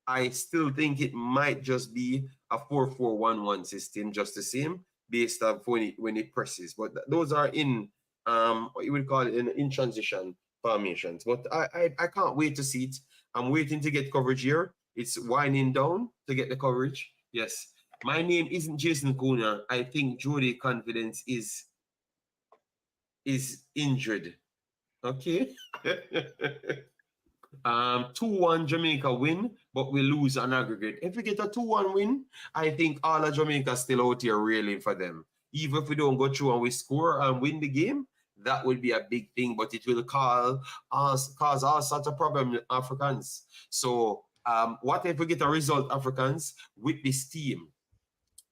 I still think it might just be a 4-4-1-1 system, just the same, based on when it presses. But those are in what you would call it in transition formations. But I can't wait to see it. I'm waiting to get coverage here. It's winding down to get the coverage. Yes. My name isn't Jason Kuna. I think Jody Confidence is injured. Okay. 2-1 Jamaica win, but we lose on aggregate. If we get a 2-1 win, I think all of Jamaica still out here reeling for them. Even if we don't go through and we score and win the game, that would be a big thing, but it will cause all sorts of problems, Africans. So what if we get a result, Africans, with this team?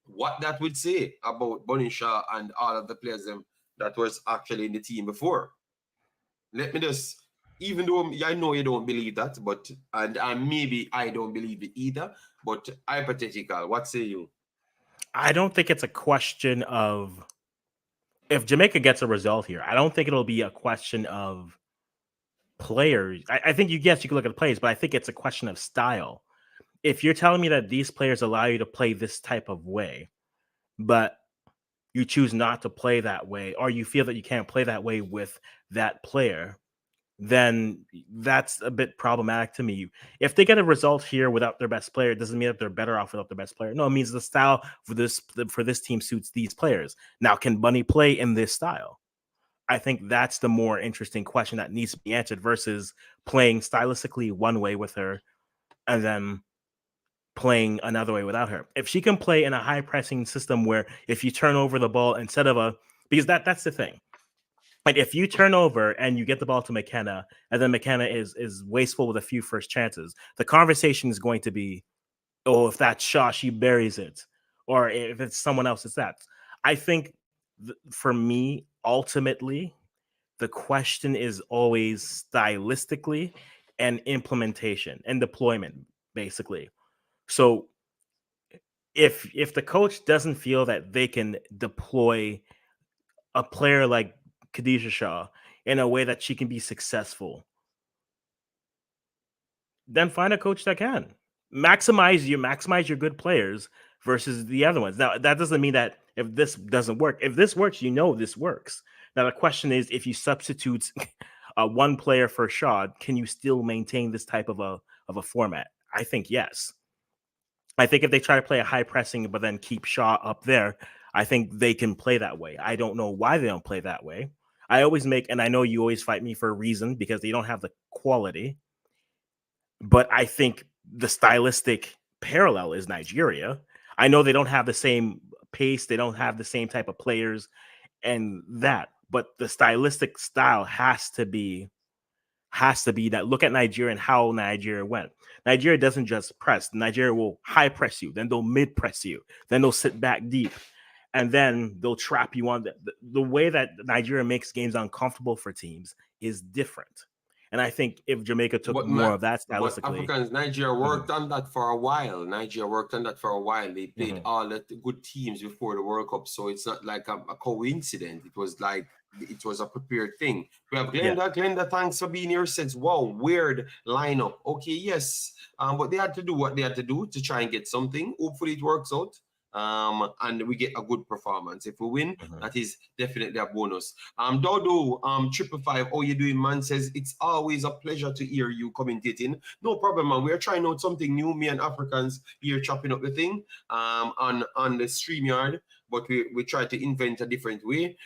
What that would say about Bunny Shaw and all of the players that was actually in the team before. Let me just, even though I know you don't believe that, but and maybe I don't believe it either, but hypothetical, what say you? I don't think it's a question of if Jamaica gets a result here. I don't think it'll be a question of players. I think you can look at the players, but I think it's a question of style. If you're telling me that these players allow you to play this type of way, but you choose not to play that way, or you feel that you can't play that way with that player, then that's a bit problematic to me. If they get a result here without their best player, it doesn't mean that they're better off without their best player. No, it means the style for this team suits these players. Now, can Bunny play in this style? I think that's the more interesting question that needs to be answered versus playing stylistically one way with her and then playing another way without her. If she can play in a high pressing system where if you turn over the ball instead of because that's the thing. Like if you turn over and you get the ball to McKenna and then McKenna is wasteful with a few first chances, the conversation is going to be, oh, if that's Shaw, she buries it. Or if it's someone else, it's that. I think for me, ultimately, the question is always stylistically and implementation and deployment, basically. So if the coach doesn't feel that they can deploy a player like Khadijah Shaw in a way that she can be successful, then find a coach that can maximize your good players versus the other ones. Now that doesn't mean that if this doesn't work, if this works, this works. Now the question is, if you substitute one player for Shaw, can you still maintain this type of a format? I think yes. I think if they try to play a high pressing but then keep Shaw up there, I think they can play that way. I don't know why they don't play that way. I always make, and I know you always fight me for a reason because they don't have the quality, but I think the stylistic parallel is Nigeria. I know they don't have the same pace, they don't have the same type of players and that, but the stylistic style has to be that. Look at Nigeria and how Nigeria went. Nigeria doesn't just press. Nigeria will high press you, then they'll mid press you, then they'll sit back deep, and then they'll trap you on the way that Nigeria makes games uncomfortable for teams is different. And I think if Jamaica took more of that But stylistically, Africans, Nigeria worked on that for a while. They played all the good teams before the World Cup, so it's not like a coincidence. It was like it was a prepared thing. We have Glenda. Glenda, thanks for being here. Says, "Wow, weird lineup." Okay, yes, but they had to do what they had to do to try and get something. Hopefully, it works out. And we get a good performance. If we win, that is definitely a bonus. Dodo, 555, how you doing, man? Says it's always a pleasure to hear you commentating. No problem, man. We're trying out something new. Me and Africans here chopping up the thing on the StreamYard, but we try to invent a different way.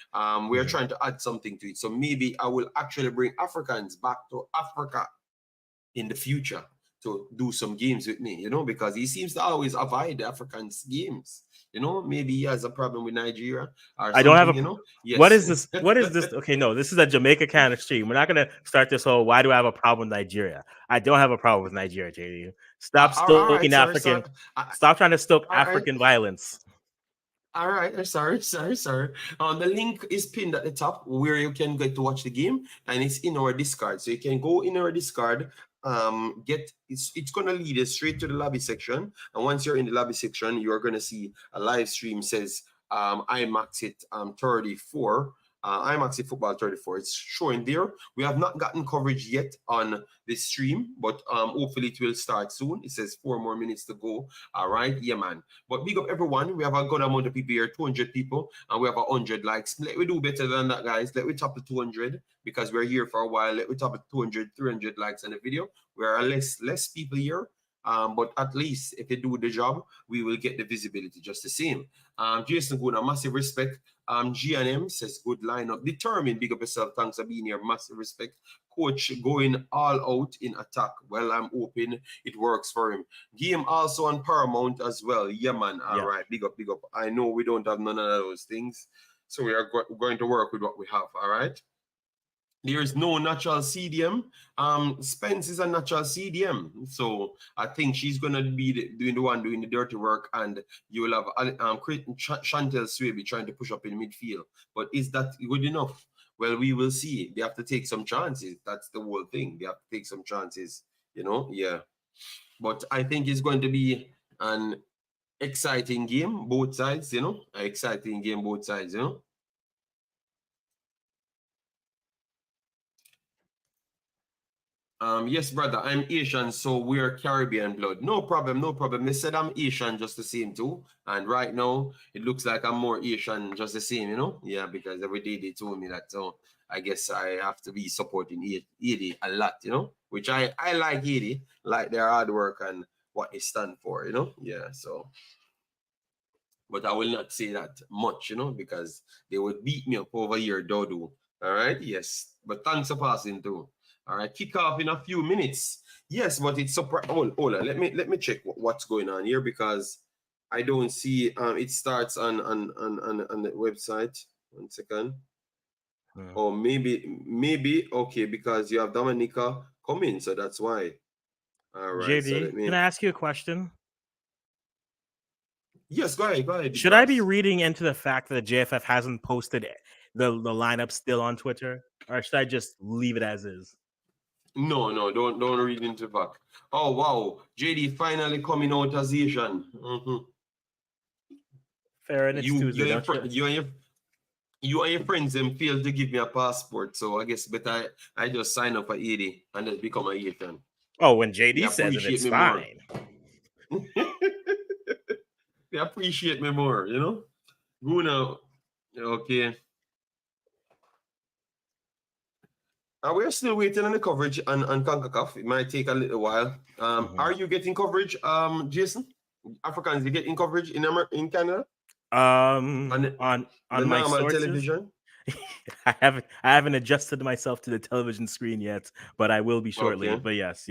We are trying to add something to it. So maybe I will actually bring Africans back to Africa in the future to do some games with me, because he seems to always avoid the Africans games. Maybe he has a problem with Nigeria or I something, don't have a. Yes. What is this? What is this? Okay, no, this is a Jamaica kind of stream. We're not gonna start this whole. Why do I have a problem with Nigeria? I don't have a problem with Nigeria, JD. Stop all right, stoking African. Stop trying to stoke African violence. All right, sorry. The link is pinned at the top where you can get to watch the game, and it's in our Discord. So you can go in our Discord, it's gonna lead us straight to the lobby section. And once you're in the lobby section, you're gonna see a live stream says Wemaxit 34. Wemaxit Football 34. It's showing there. We have not gotten coverage yet on this stream, but hopefully it will start soon. It says 4 more minutes to go. All right, yeah, man. But big up everyone. We have a good amount of people here, 200 people, and we have 100 likes. Let we do better than that, guys. Let we top the 200 because we're here for a while. Let we top the 200, 300 likes on the video. There are less people here. But at least if they do the job, we will get the visibility just the same. Jason Guna, massive respect. G&M says good lineup. Determined, big up yourself. Thanks for being here. Massive respect. Coach going all out in attack. Well, I'm hoping it works for him. Game also on Paramount as well. Yeah, man. All right. Big up, big up. I know we don't have none of those things. So we are going to work with what we have. All right. There is no natural CDM. Spence is a natural CDM. So I think she's going to be doing the dirty work, and you will have Chantel Swaby trying to push up in midfield. But is that good enough? Well, we will see. They have to take some chances. That's the whole thing. They have to take some chances, yeah. But I think it's going to be an exciting game, both sides, An exciting game, both sides, Yes, brother, I'm Asian, so we're Caribbean blood. No problem, no problem. They said I'm Asian just the same too. And right now, it looks like I'm more Asian just the same, Yeah, because every day they told me that. So I guess I have to be supporting Edie a lot, Which I like Edie, like their hard work and what they stand for, Yeah, so. But I will not say that much, because they would beat me up over here, Dodo. All right, yes. But thanks for passing through. All right, kick off in a few minutes. Yes, but it's hold on. Let me check what's going on here because I don't see it starts on the website. 1 second. Or maybe okay, because you have Dominica coming, so that's why. All right. JD, can I ask you a question? Yes, go ahead. Should I be reading into the fact that JFF hasn't posted the lineup still on Twitter, or should I just leave it as is? No, don't read into the fact. Oh wow, JD finally coming out as Asian. Fair, and it's Tuesday. You and your friends them failed to give me a passport, so I guess better I just sign up for 80 and then become a Asian. Oh, when JD says it, it's fine. They appreciate me more, Guna, okay. We're still waiting on the coverage on Concacaf. It might take a little while. Are you getting coverage, Jason? Africans, you getting coverage in Canada? On my sources? Television. I haven't adjusted myself to the television screen yet, but I will be shortly. Okay. But yes,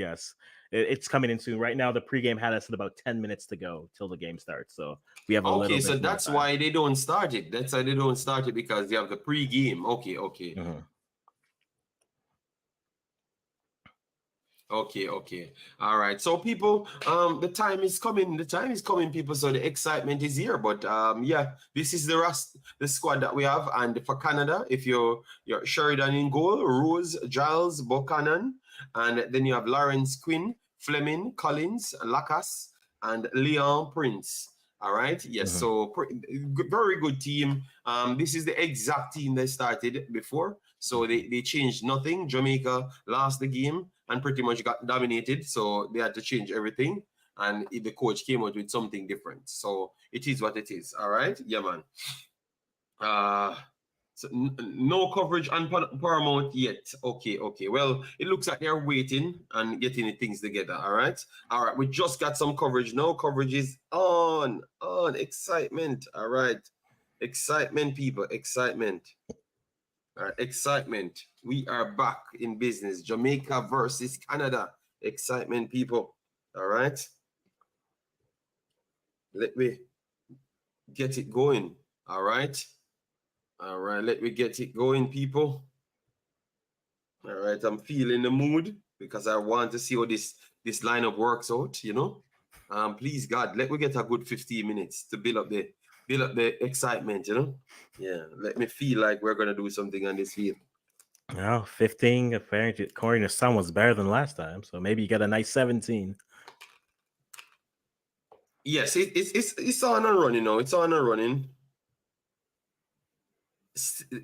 it's coming in soon. Right now, the pregame had us at about 10 minutes to go till the game starts, so we have a little bit. Okay, so that's why they don't start it. That's why they don't start it, because they have the pregame. Okay. Okay. All right. So people, the time is coming. The time is coming, people. So the excitement is here. But yeah, this is the squad that we have. And for Canada, if you're Sheridan in goal, Rose, Giles, Buchanan, and then you have Lawrence Quinn, Fleming, Collins, Lacas, and Leon Prince. All right. Yes. So very good team. This is the exact team they started before. So they changed nothing. Jamaica lost the game and pretty much got dominated. So they had to change everything. And the coach came out with something different. So it is what it is. All right. Yeah, man. So no coverage on Paramount yet. Okay. Well, it looks like they're waiting and getting things together. All right. We just got some coverage. No coverage is on. Excitement. All right. Excitement, people. Excitement. All right. Excitement. We are back in business. Jamaica versus Canada. Excitement, people. All right. Let me get it going. All right. Let me get it going, people. All right, I'm feeling the mood because I want to see how this lineup works out, Please, God, let me get a good 15 minutes to build up the excitement, Yeah, let me feel like we're going to do something on this field. Well, 15, apparently, according to some, was better than last time, so maybe you got a nice 17. Yes, it's on and running now. It's on and running.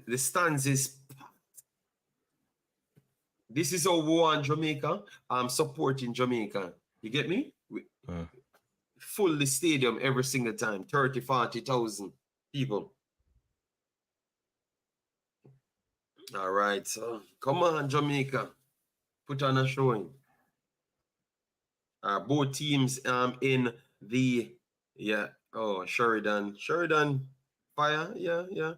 The stands is. This is how we want Jamaica. I'm supporting Jamaica. You get me? Full the stadium every single time. 30, 40,000 people. All right. So come on, Jamaica. Put on a showing. Both teams in the Sheridan. Fire. Yeah.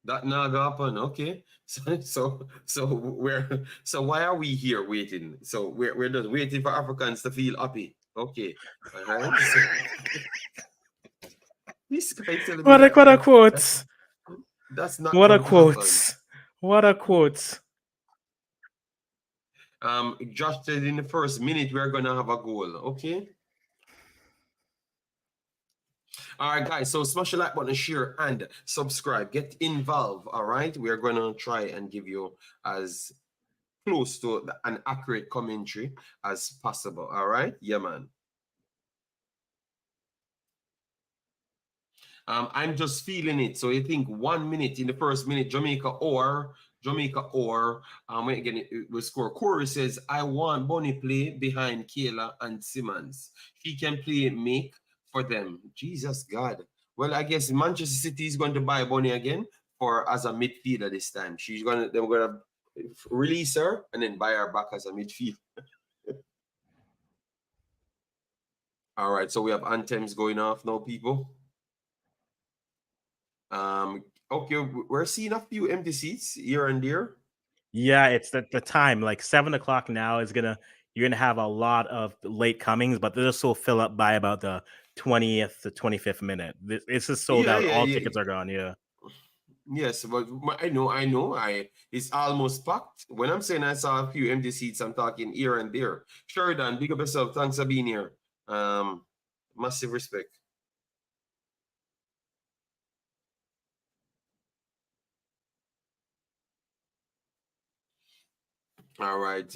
That not gonna happen. Okay. So why are we here waiting? So we're just waiting for Africans to feel happy. Okay. All right. So this guy telling me What a that quotes. that's not What a going to happen. quotes. What a quotes. Josh said in the first minute we're gonna have a goal. Okay. All right, guys. So smash the like button, share, and subscribe. Get involved. All right. We are gonna try and give you as close to an accurate commentary as possible. All right. Yeah, man. I'm just feeling it. So you think 1 minute in the first minute, Jamaica or again it will score. Corey says, I want Bonnie play behind Kayla and Simmons. She can play make for them. Jesus God. Well, I guess Manchester City is going to buy Bonnie again for as a midfielder this time. They're gonna release her and then buy her back as a midfielder. All right, so we have anthems going off now, people. Okay, we're seeing a few empty seats here and there. Yeah, it's the time. Like 7:00 now you're gonna have a lot of late comings, but this will fill up by about the 20th to 25th minute. It's just sold out. All tickets are gone. Yeah. Yes, but I know. It's almost packed. When I'm saying I saw a few empty seats, I'm talking here and there. Sheridan, big up yourself. Thanks for being here. Massive respect. All right.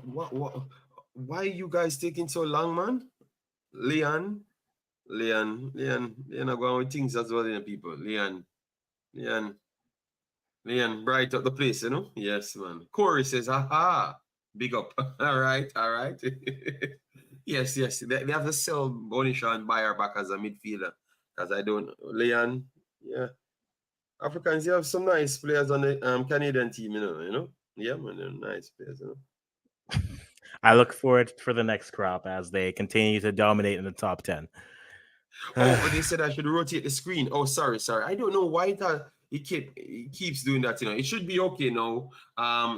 Why are you guys taking so long, man? Leon, are going with things as well, people. Leon, bright up the place, you know? Yes, man. Corey says, aha, big up. All right. yes. They have to sell Bonisha and buy her back as a midfielder. Because I don't, Leon, yeah. Africans, you have some nice players on the Canadian team, you know? Yeah, man, they're nice players, you know? I look forward for the next crop as they continue to dominate in the top 10. Oh, but they said I should rotate the screen. Oh, sorry. I don't know why it keeps doing that. It should be okay now.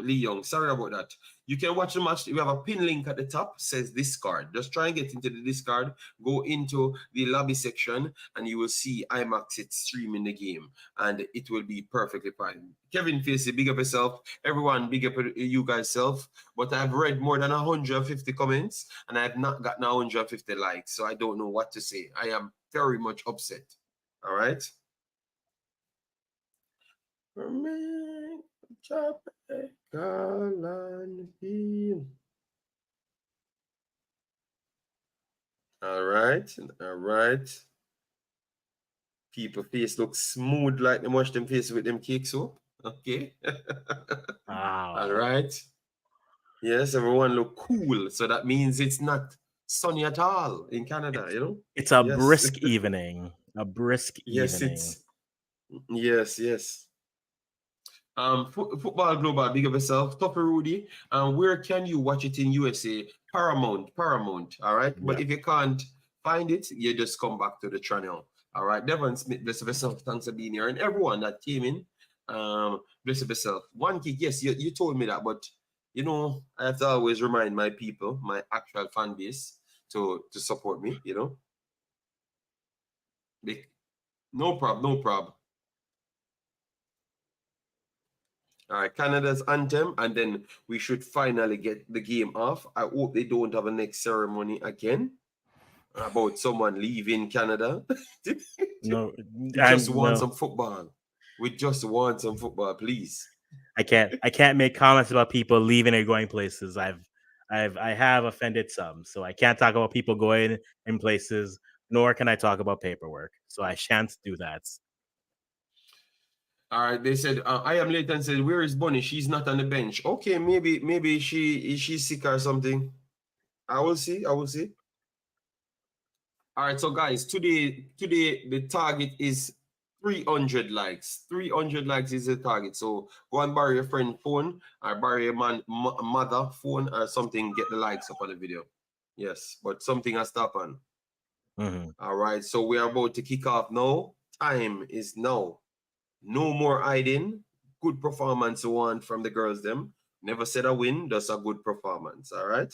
Lee Young, sorry about that. You can watch the match. We have a pin link at the top, says Discord. Just try and get into the Discord, go into the lobby section, and you will see Wemaxit streaming the game, and it will be perfectly fine. Kevin Facey, big up yourself. Everyone, big up you guys self. But I've read more than 150 comments, and I have not gotten 150 likes, so I don't know what to say. I am very much upset. All right. All right. People face looks smooth like they wash them face with them cake soap. Okay. Wow. All right. Yes, everyone look cool. So that means it's not sunny at all in Canada, you know? It's a brisk evening. A brisk evening. Yes. Football Global, big of yourself. Topper Rudy. Where can you watch it in USA? Paramount. All right. But if you can't find it, you just come back to the channel. All right. Devon Smith, bless yourself. Thanks for being here. And everyone that came in, bless yourself. One kick, yes, you told me that, but I have to always remind my people, my actual fan base, to support me, No problem. All right, Canada's anthem, and then we should finally get the game off. I hope they don't have a next ceremony again about someone leaving Canada. No, We just want some football. We just want some football, please. I can't make comments about people leaving or going places. I have offended some, so I can't talk about people going in places. nor can I talk about paperwork. So I shan't do that. All right, they said I am late and said, "Where is Bonnie? She's not on the bench." Okay, maybe she's sick or something. I will see. I will see. All right, so guys, today the target is 300 likes. 300 likes is the target. So go and borrow your friend phone or borrow your mother phone or something. Get the likes up on the video. Yes, but something has to happen. All right, so we are about to kick off now. Time is now. No more hiding. Good performance you want from the girls them. Never said a win, just a good performance. All right.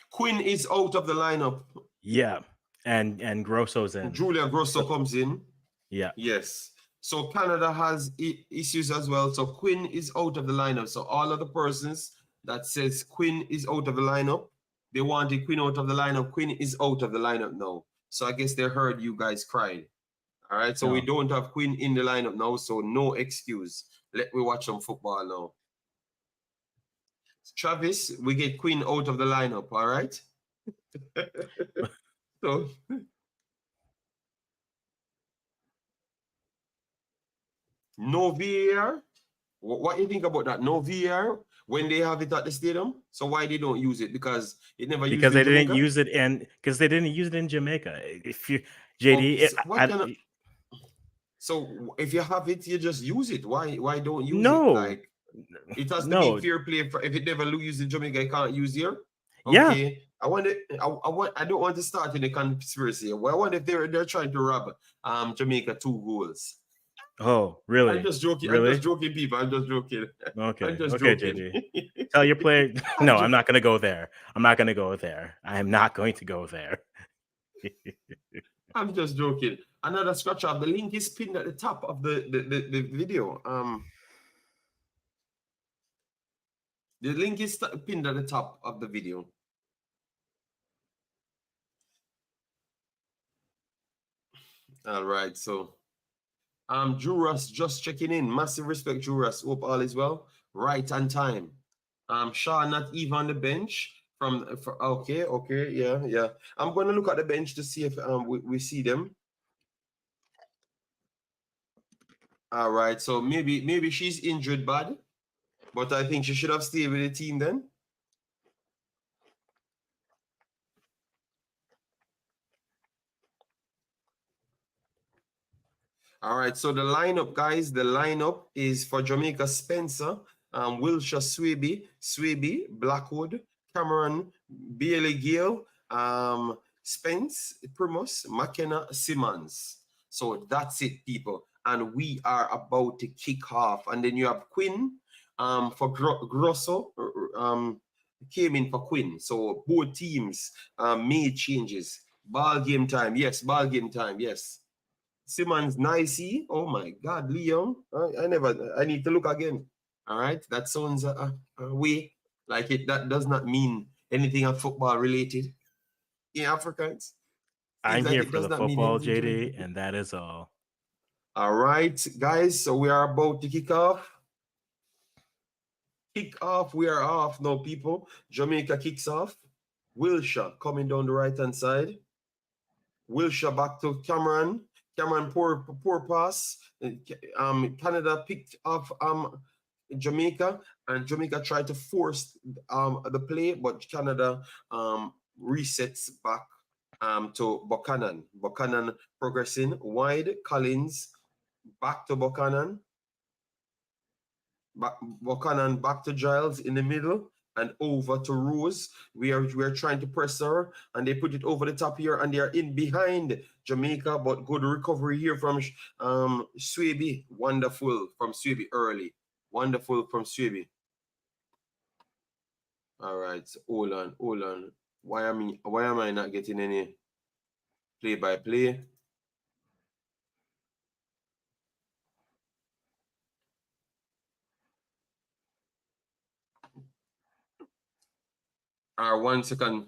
Quinn is out of the lineup. Yeah. And Grosso's in. Julia Grosso comes in. Yeah. Yes. So Canada has issues as well. So Quinn is out of the lineup. So all of the persons that says Quinn is out of the lineup, they wanted Quinn out of the lineup. Quinn is out of the lineup now. So I guess they heard you guys cried. All right. So we don't have Quinn in the lineup now. So no excuse. Let me watch some football now. Travis, we get Quinn out of the lineup. All right. So no VAR. What do you think about that? No VAR when they have it at the stadium. So why they don't use it? Because it never because used they in Jamaica? didn't use it because they didn't use it in Jamaica. If you JD, so if you have it, you just use it. Why don't use it? No. Like it has to be fair play. If it never used in Jamaica, it can't use here. Okay. Yeah. I don't want to start in a conspiracy. Well, I wonder if they're trying to rob Jamaica 2 goals. Oh, really? I'm just joking. Really? I'm just joking, people. I'm just joking. Okay. I'm just okay, joking. JD. Tell your player. No, I'm not going to go there. I'm not going to go there. I am not going to go there. I'm just joking. Another scratch off. The link is pinned at the top of the video. The link is pinned at the top of the video. All right, so Juras just checking in. Massive respect, Juras. Hope all is well. Right on time. Shaw not even on the bench. Okay, yeah. I'm gonna look at the bench to see if we see them. All right, so maybe she's injured bad, but I think she should have stayed with the team then. All right, so the lineup, guys, the lineup is for Jamaica: Spencer, Wilshire Swaby, Blackwood, Cameron, Bailey Gale, Spence, Primus, McKenna, Simmons. So that's it, people. And we are about to kick off. And then you have Quinn for Grosso, came in for Quinn. So both teams made changes. Ball game time, yes. Simmons, nicey. Oh my God, Leon. I need to look again. All right, that sounds a way like it. That does not mean anything of football related in Africans. I'm here for the football, JD, and that is all. All right, guys. So we are about to kick off. We are off now, people. Jamaica kicks off. Wilshire coming down the right-hand side. Wilshire back to Cameron. Cameron poor pass. Canada picked off Jamaica, and Jamaica tried to force the play, but Canada resets back to Buchanan. Buchanan progressing wide. Collins back to Buchanan. Buchanan back to Giles in the middle and over to Rose. We are trying to press her, and they put it over the top here, and they are in behind Jamaica, but good recovery here from Swaby. Wonderful from Swaby early. Wonderful from Swaby. All right, so hold on. Why am I not getting any play-by-play? All right, 1 second.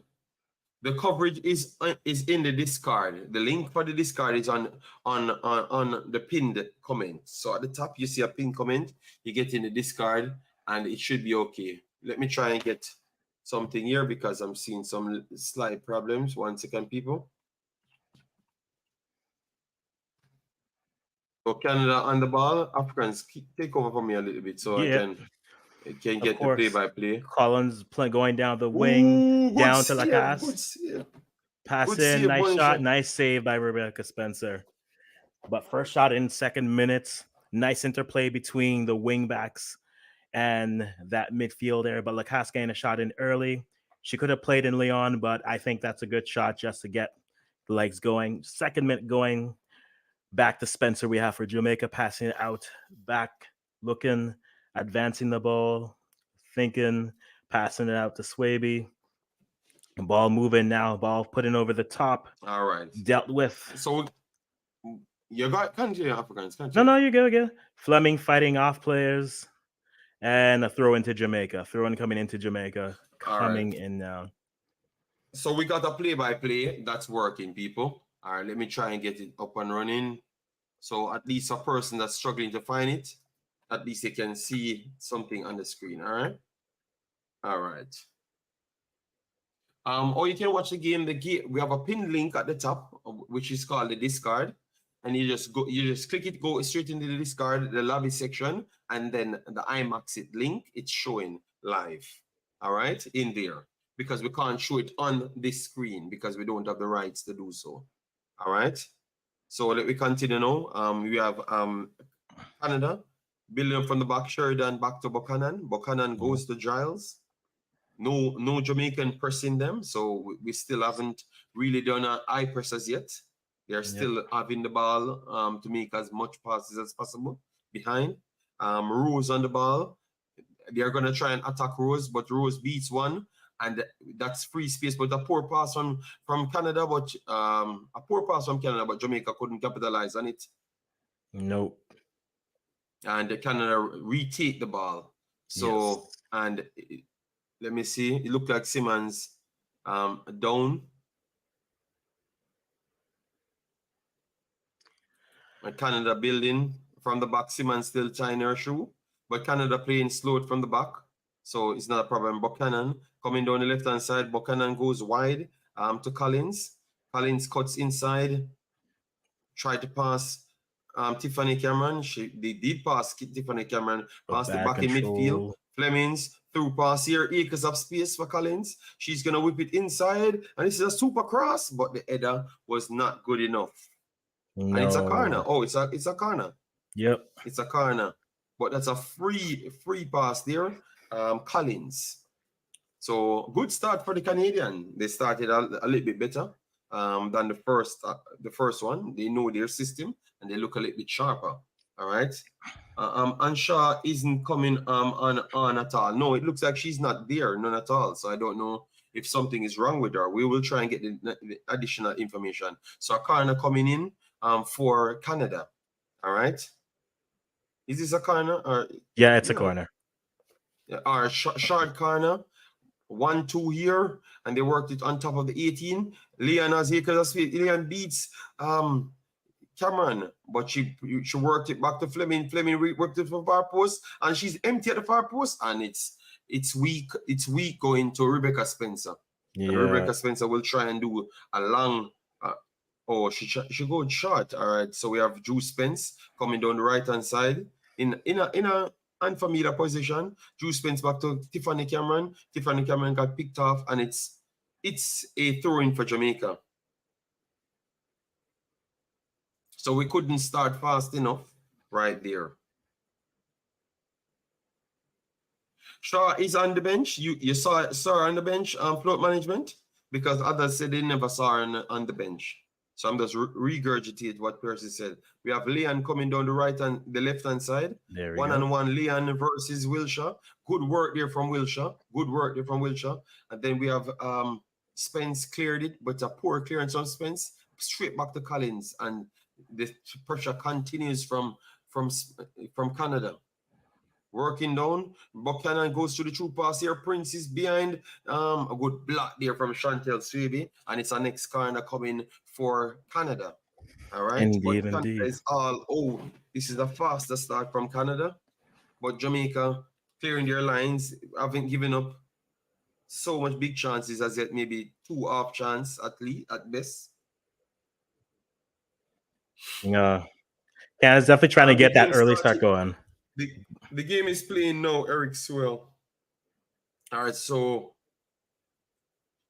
The coverage is in the Discord. The link for the Discord is on the pinned comment. So at the top you see a pinned comment. You get in the Discord and it should be okay. Let me try and get something here because I'm seeing some slight problems. 1 second, people. So Canada on the ball. Africans take over for me a little bit so I Yeah, can of get the course. play-by-play. Collins going down the wing, Ooh, good down to save, Lacasse. good save. Pass Good in, save, nice Bonisha. shot, nice save by Rebecca Spencer. But first shot in second minutes, nice interplay between the wing backs and that midfield there. But Lacasse getting a shot in early. She could have played in Leon, but I think that's a good shot just to get the legs going. Second minute going back to Spencer. We have for Jamaica passing it out, back looking, advancing the ball, thinking, passing it out to Swaby. Ball moving now, ball putting over the top. All right. Dealt with. So you got continue, Africans. Continue. No, you go. Fleming fighting off players. And a throw into Jamaica. Throw in coming into Jamaica. Coming in now. So we got a play-by-play that's working, people. All right, let me try and get it up and running. So at least a person that's struggling to find it, at least they can see something on the screen. All right. All right. Or you can watch the game. We have a pinned link at the top, which is called the discard. And you just click it, go straight into the discard, the lobby section, and then the Wemaxit link, it's showing live. All right, in there. Because we can't show it on this screen because we don't have the rights to do so. All right. So let me continue now. We have Canada building from the back, Sheridan back to Buchanan. Buchanan goes to Giles. No Jamaican pressing them, so we still haven't really done an eye press as yet. They're still having the ball to make as much passes as possible behind. Rose on the ball. They're gonna try and attack Rose, but Rose beats one, and that's free space. But a poor pass from Canada, but Jamaica couldn't capitalize on it. Nope. And Canada retake the ball. So and let me see. It looked like Simmons down. And Canada building from the back. Simmons still tying her shoe. But Canada playing slowed from the back. So it's not a problem. Buchanan coming down the left-hand side. Buchanan goes wide to Collins. Collins cuts inside. Tried to pass Tiffany Cameron. They did pass Tiffany Cameron. Passed it back in midfield. Flemings through pass here, acres of space for Collins. She's gonna whip it inside, and this is a super cross, but the header was not good enough. No. And it's a corner. Oh, it's a corner. Yep. It's a corner, but that's a free pass there. Collins. So good start for the Canadian. They started a little bit better than the first one. They know their system and they look a little bit sharper. All right. Ansha isn't coming on at all. No, it looks like she's not there, none at all. So I don't know if something is wrong with her. We will try and get the additional information. So a corner coming in for Canada. All right. Is this a corner? Or yeah, it's a corner. Or short corner. 1-2 here, and they worked it on top of the 18. Leon beats Cameron, but she worked it back to Fleming. Fleming worked it for far post, and she's empty at the far post, and it's weak. It's weak going to Rebecca Spencer. Yeah. And Rebecca Spencer will try and do a long. She goes short. All right. So we have Drew Spence coming down the right hand side in a unfamiliar position. Drew Spence back to Tiffany Cameron. Tiffany Cameron got picked off, and it's a throw-in for Jamaica. So we couldn't start fast enough right there. Shaw is on the bench. You saw her on the bench, float management, because others said they never saw her on the bench. So I'm just regurgitate what Percy said. We have Leon coming down the left-hand side. One-on-one Leon versus Wilshire. Good work there from Wilshire. And then we have Spence cleared it, but a poor clearance on Spence. Straight back to Collins. And the pressure continues from Canada. Working down. Buchanan goes to the true pass here. Prince is behind. A good block there from Chantel Swaby. And it's our next corner coming for Canada. All right. Indeed. Canada is this is the fastest start from Canada. But Jamaica clearing their lines, haven't given up. so much big chances as yet, maybe 2 off chance at least, at best. Yeah, it's definitely trying to The get that game early start started. going. The game is playing now, Eric Swell. All right, so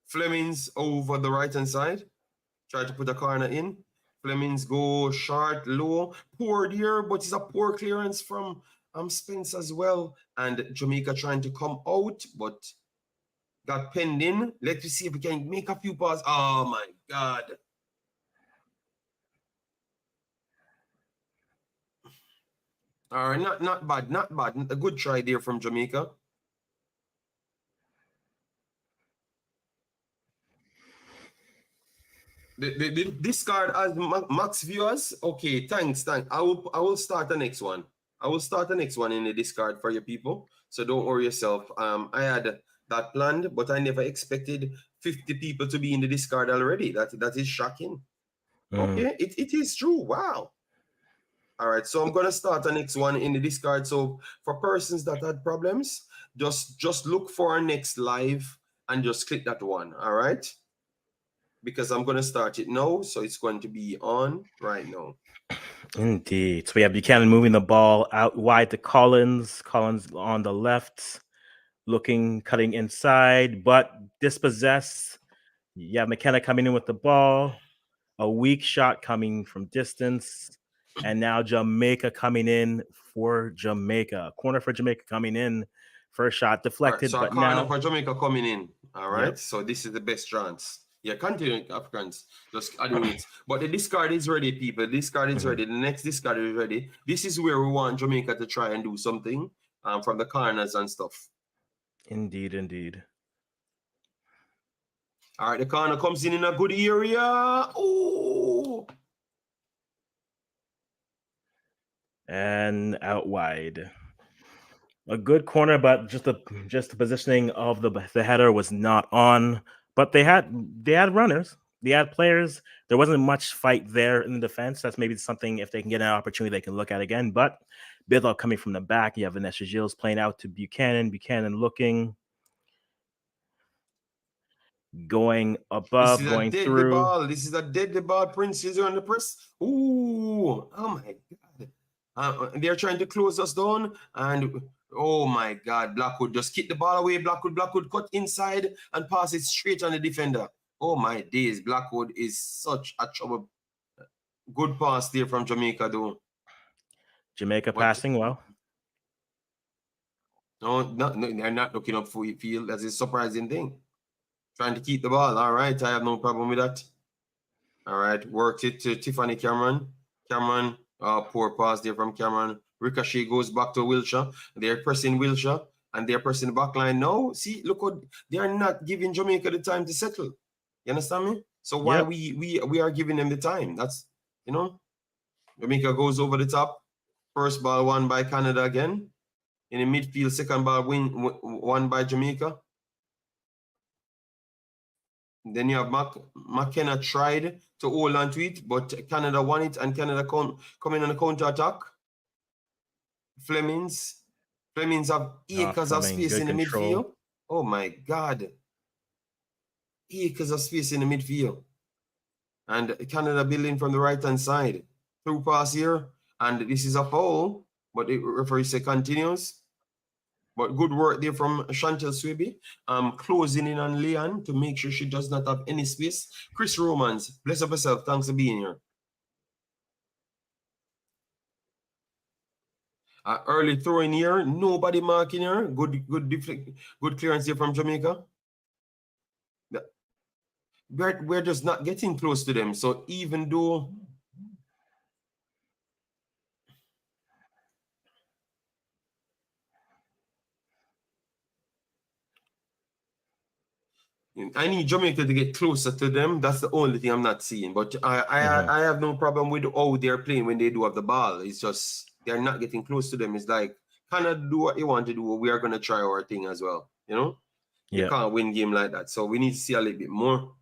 Fleming's over the right-hand side. Try to put a corner in. Fleming's go short, low, poor there, but it's a poor clearance from Spence as well. And Jamaica trying to come out, but got penned in. Let's see if we can make a few passes. Oh my God. All right, not bad, not bad. A good try there from Jamaica. The discard as max viewers. Okay, thanks. I will start the next one. I will start the next one in the discard for your people. So don't worry yourself. I had that planned, but I never expected 50 people to be in the discard already. That is shocking. Okay, it is true. Wow. All right, so I'm gonna start the next one in the discard. So for persons that had problems, just look for our next live and just click that one. All right. Because I'm going to start it now. So it's going to be on right now. Indeed. So we have Buchanan moving the ball out wide to Collins. Collins on the left, cutting inside, but dispossessed. You have McKenna coming in with the ball. A weak shot coming from distance. And now Jamaica coming in for Jamaica. Corner for Jamaica coming in. First shot deflected, All right, so but a corner now for Jamaica coming in. All right. Yep. So this is the best chance. Yeah, continue, Africans. Just adding it. But the discard is ready, people. The discard is ready. The next discard is ready. This is where we want Jamaica to try and do something from the corners and stuff. Indeed. All right, the corner comes in a good area. Oh. And out wide. A good corner, but just the positioning of the header was not on. But they had runners, they had players. There wasn't much fight there in the defense. That's maybe something, if they can get an opportunity, they can look at again. But Bidlaw coming from the back. You have Vanessa Gilles playing out to Buchanan. Buchanan looking, going above, going through. Ball. This is a deadly ball. Prince is on the press. Ooh, oh my God. They're trying to close us down. And oh my God, Blackwood just kick the ball away. Blackwood cut inside and pass it straight on the defender. Oh my days, Blackwood is such a trouble. Good pass there from Jamaica, though. Jamaica passing well. No, they're not looking up for field. That's a surprising thing. Trying to keep the ball. All right, I have no problem with that. All right, worked it to Tiffany Cameron. Poor pass there from Cameron. Ricochet goes back to Wilshire. They're pressing Wilshire and they're pressing the back line. No, see, look what they are not giving Jamaica the time to settle. You understand me? So why we are giving them the time? That's, Jamaica goes over the top. First ball won by Canada again. In the midfield, second ball won by Jamaica. Then you have McKenna tried to hold on to it, but Canada won it, and Canada coming on a counter-attack. Flemings have acres of space in the midfield. Oh my God. Acres of space in the midfield. And Canada building from the right-hand side. Through pass here, and this is a foul, but the referee said continues. But good work there from Chantel Swiby. Closing in on Leon to make sure she does not have any space. Chris Romans, bless up yourself. Thanks for being here. Early throw in here. Nobody marking here. Good clearance here from Jamaica. We're just not getting close to them. So even though I need Jamaica to get closer to them. That's the only thing I'm not seeing. But I have no problem with how they're playing when they do have the ball. It's just they're not getting close to them. It's like, Canada do what you want to do. We are going to try our thing as well. You can't win game like that. So we need to see a little bit more.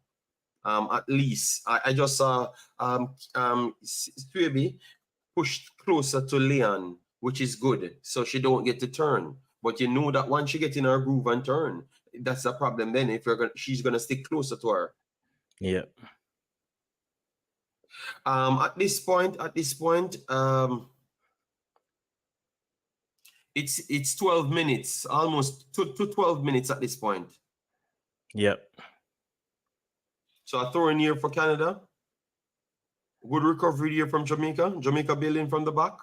At least I just saw Swiby pushed closer to Leon, which is good. So she don't get to turn. But you know that once she get in her groove and turn, that's the problem. Then if she's gonna stick closer to her. Yeah. At this point, it's 12 minutes, almost to 12 minutes at this point. Yep. So a throw in here for Canada. Good recovery here from Jamaica. Jamaica building from the back.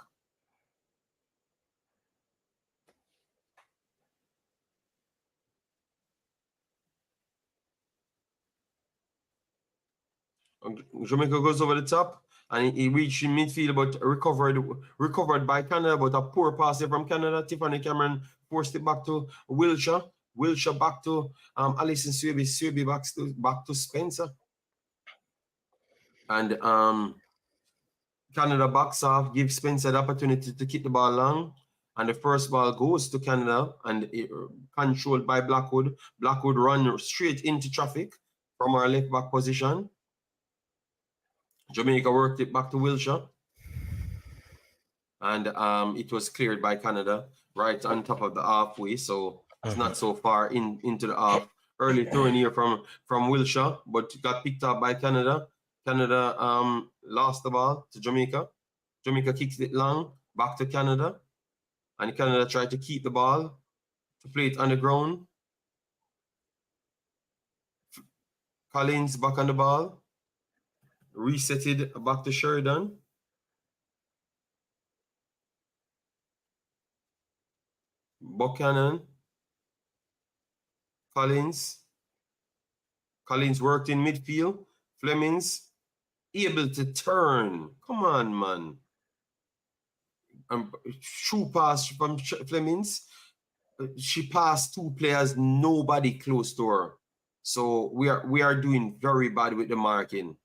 Jamaica goes over the top and he reached midfield, but recovered by Canada, but a poor pass here from Canada. Tiffany Cameron forced it back to Wilshire. Wilshire back to Alison Swaby. Swaby back to Spencer. And Canada backs off, gives Spencer the opportunity to kick the ball long. And the first ball goes to Canada and controlled by Blackwood. Blackwood run straight into traffic from our left back position. Jamaica worked it back to Wilshire. And it was cleared by Canada right on top of the halfway. So it's not so far into the half. Early throw in here from Wilshire, but got picked up by Canada. Canada lost the ball to Jamaica. Jamaica kicks it long, back to Canada. And Canada tried to keep the ball, to play it on the ground. Collins back on the ball. Resetted back to Sheridan. Buchanan. Collins. Collins worked in midfield. Flemings able to turn. Come on, man. True pass from Flemings. She passed two players, nobody close to her. So we are doing very bad with the marking.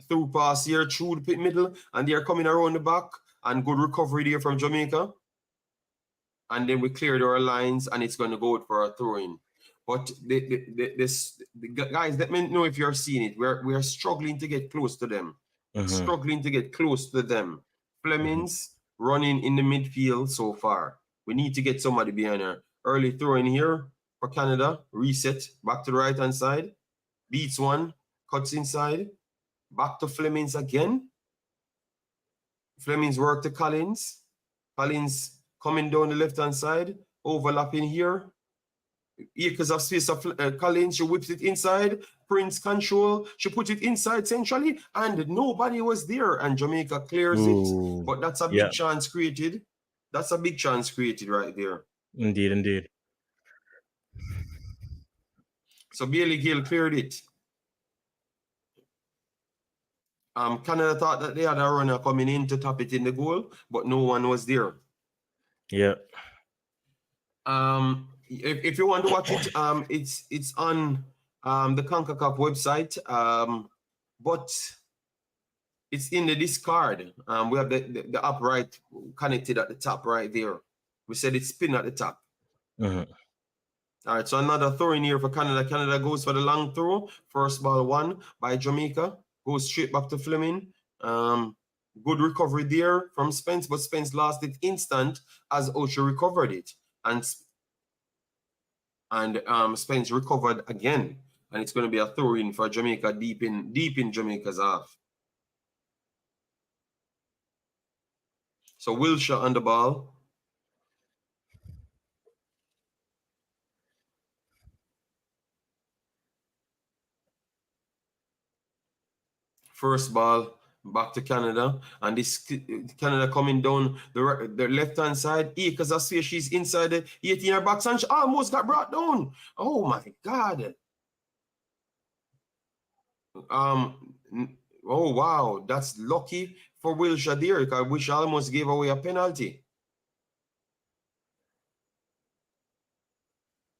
Through pass here through the pit middle, and they are coming around the back, and good recovery there from Jamaica. And then we cleared our lines, and it's going to go out for a throw-in. But the guys, let me know if you're seeing it. We are struggling to get close to them. Struggling to get close to them. Flemings running in the midfield so far. We need to get somebody behind her. Early throw in here for Canada. Reset. Back to the right-hand side. Beats one. Cuts inside. Back to Flemings again. Flemings work to Collins. Collins coming down the left-hand side. Overlapping here. Acres of space of Collins. She whips it inside. Prince control. She put it inside centrally. And nobody was there. And Jamaica clears it. But that's a big chance created. That's a big chance created right there. Indeed, indeed. So Bailey Gill cleared it. Canada thought that they had a runner coming in to tap it in the goal, but no one was there. Yeah. If you want to watch it, it's on the Concacaf website, but it's in the discard. We have the app right connected at the top right there. We said it's spin at the top. All right, so another throw in here for Canada. Canada goes for the long throw. First ball won by Jamaica. Goes straight back to Fleming. Good recovery there from Spence, but Spence lost it instant as Osha recovered it. And Spence recovered again. And it's going to be a throw in for Jamaica deep in Jamaica's half. So Wilshire on the ball. First ball back to Canada, and this Canada coming down the left-hand side. Because I see she's inside the 18-yard box, and she almost got brought down. Oh my God. Oh wow, that's lucky for Wilshire there. I wish I almost gave away a penalty.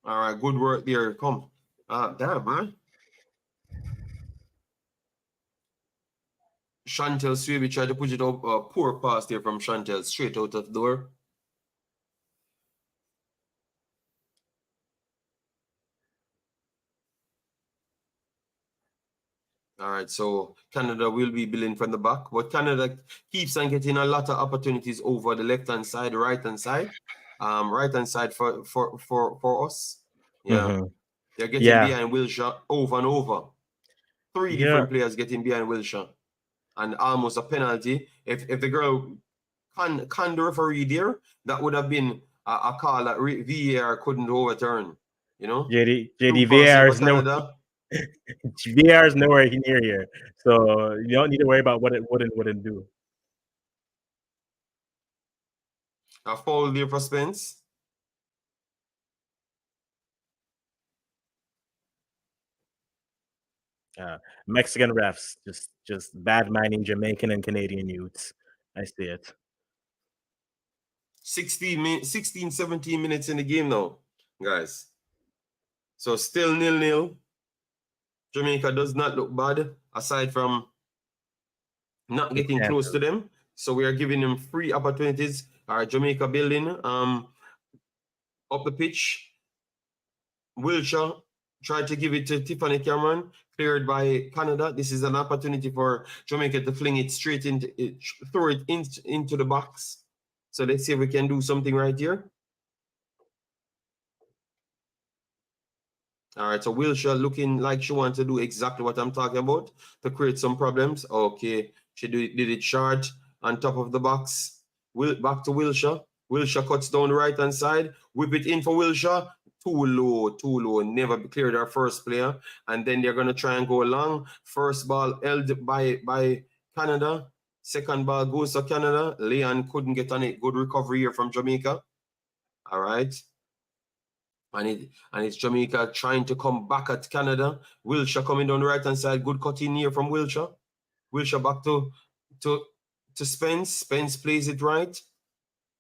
All right, good work there. Come. Damn, man. Chantel Swaby tried to push it up. Poor pass there from Chantel, straight out of the door. All right, so Canada will be building from the back, but Canada keeps on getting a lot of opportunities over the left-hand side, right-hand side. Right-hand side for us. Yeah. They're getting behind Wilshire over and over. 3 different players getting behind Wilshire. And almost a penalty. If the girl can the referee there, that would have been a call that VAR couldn't overturn. You know? JD VAR is VAR is nowhere near here. So you don't need to worry about what it wouldn't do. A foul there for Spence. Mexican refs just bad minding Jamaican and Canadian youths. I see it. 16, 17 minutes in the game now, guys. So still 0-0. Jamaica does not look bad, aside from not getting close to them. So we are giving them free opportunities. Our Jamaica building up the pitch. Wilshire tried to give it to Tiffany Cameron, cleared by Canada. This is an opportunity for Jamaica to fling it straight into it, throw it into the box. So let's see if we can do something right here. All right, so Wilshire looking like she wants to do exactly what I'm talking about, to create some problems. Okay, she did it short on top of the box. Back to Wilshire. Wilshire cuts down the right-hand side. Whip it in for Wilshire. Too low. Never cleared our first player. And then they're going to try and go long. First ball held by Canada. Second ball goes to Canada. Leon couldn't get on it. Good recovery here from Jamaica. All right. And it's Jamaica trying to come back at Canada. Wilshire coming down the right-hand side. Good cut in here from Wilshire. Wilshire back to Spence. Spence plays it right.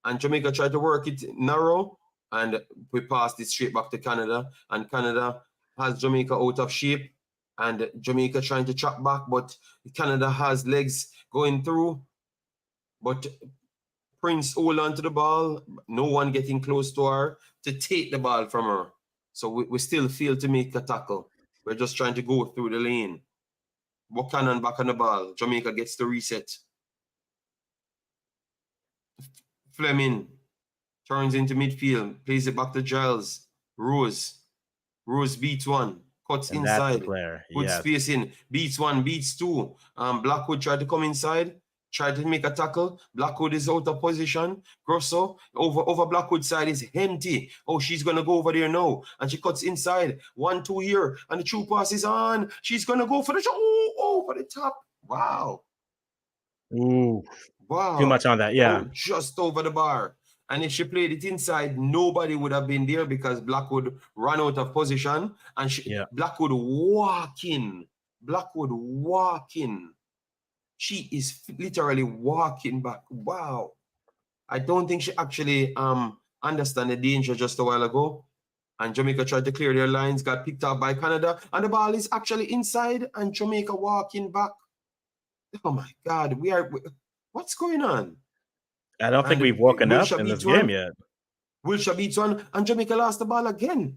And Jamaica tried to work it narrow. And we passed it straight back to Canada. And Canada has Jamaica out of shape. And Jamaica trying to chop back. But Canada has legs going through. But Prince hold on to the ball. No one getting close to her to take the ball from her. So we still fail to make a tackle. We're just trying to go through the lane. Buchanan back on the ball. Jamaica gets the reset. Fleming turns into midfield. Plays it back to Giles. Rose beats one. Cuts and inside. Good spacing. Beats one, beats two. Blackwood tried to come inside. Tried to make a tackle. Blackwood is out of position. Grosso over Blackwood's side is empty. Oh, she's going to go over there now. And she cuts inside. 1-2 here. And the true pass is on. She's going to go for the shot. Oh, for the top. Wow. Ooh. Wow. Too much on that. Yeah. Oh, just over the bar. And if she played it inside, nobody would have been there because Blackwood ran out of position. And Blackwood walking. She is literally walking back. Wow. I don't think she actually understand the danger just a while ago. And Jamaica tried to clear their lines, got picked up by Canada, and the ball is actually inside, and Jamaica walking back. Oh my God, what's going on? I don't think we've woken up in this game yet. Wilshire beats one, and Jamaica lost the ball again.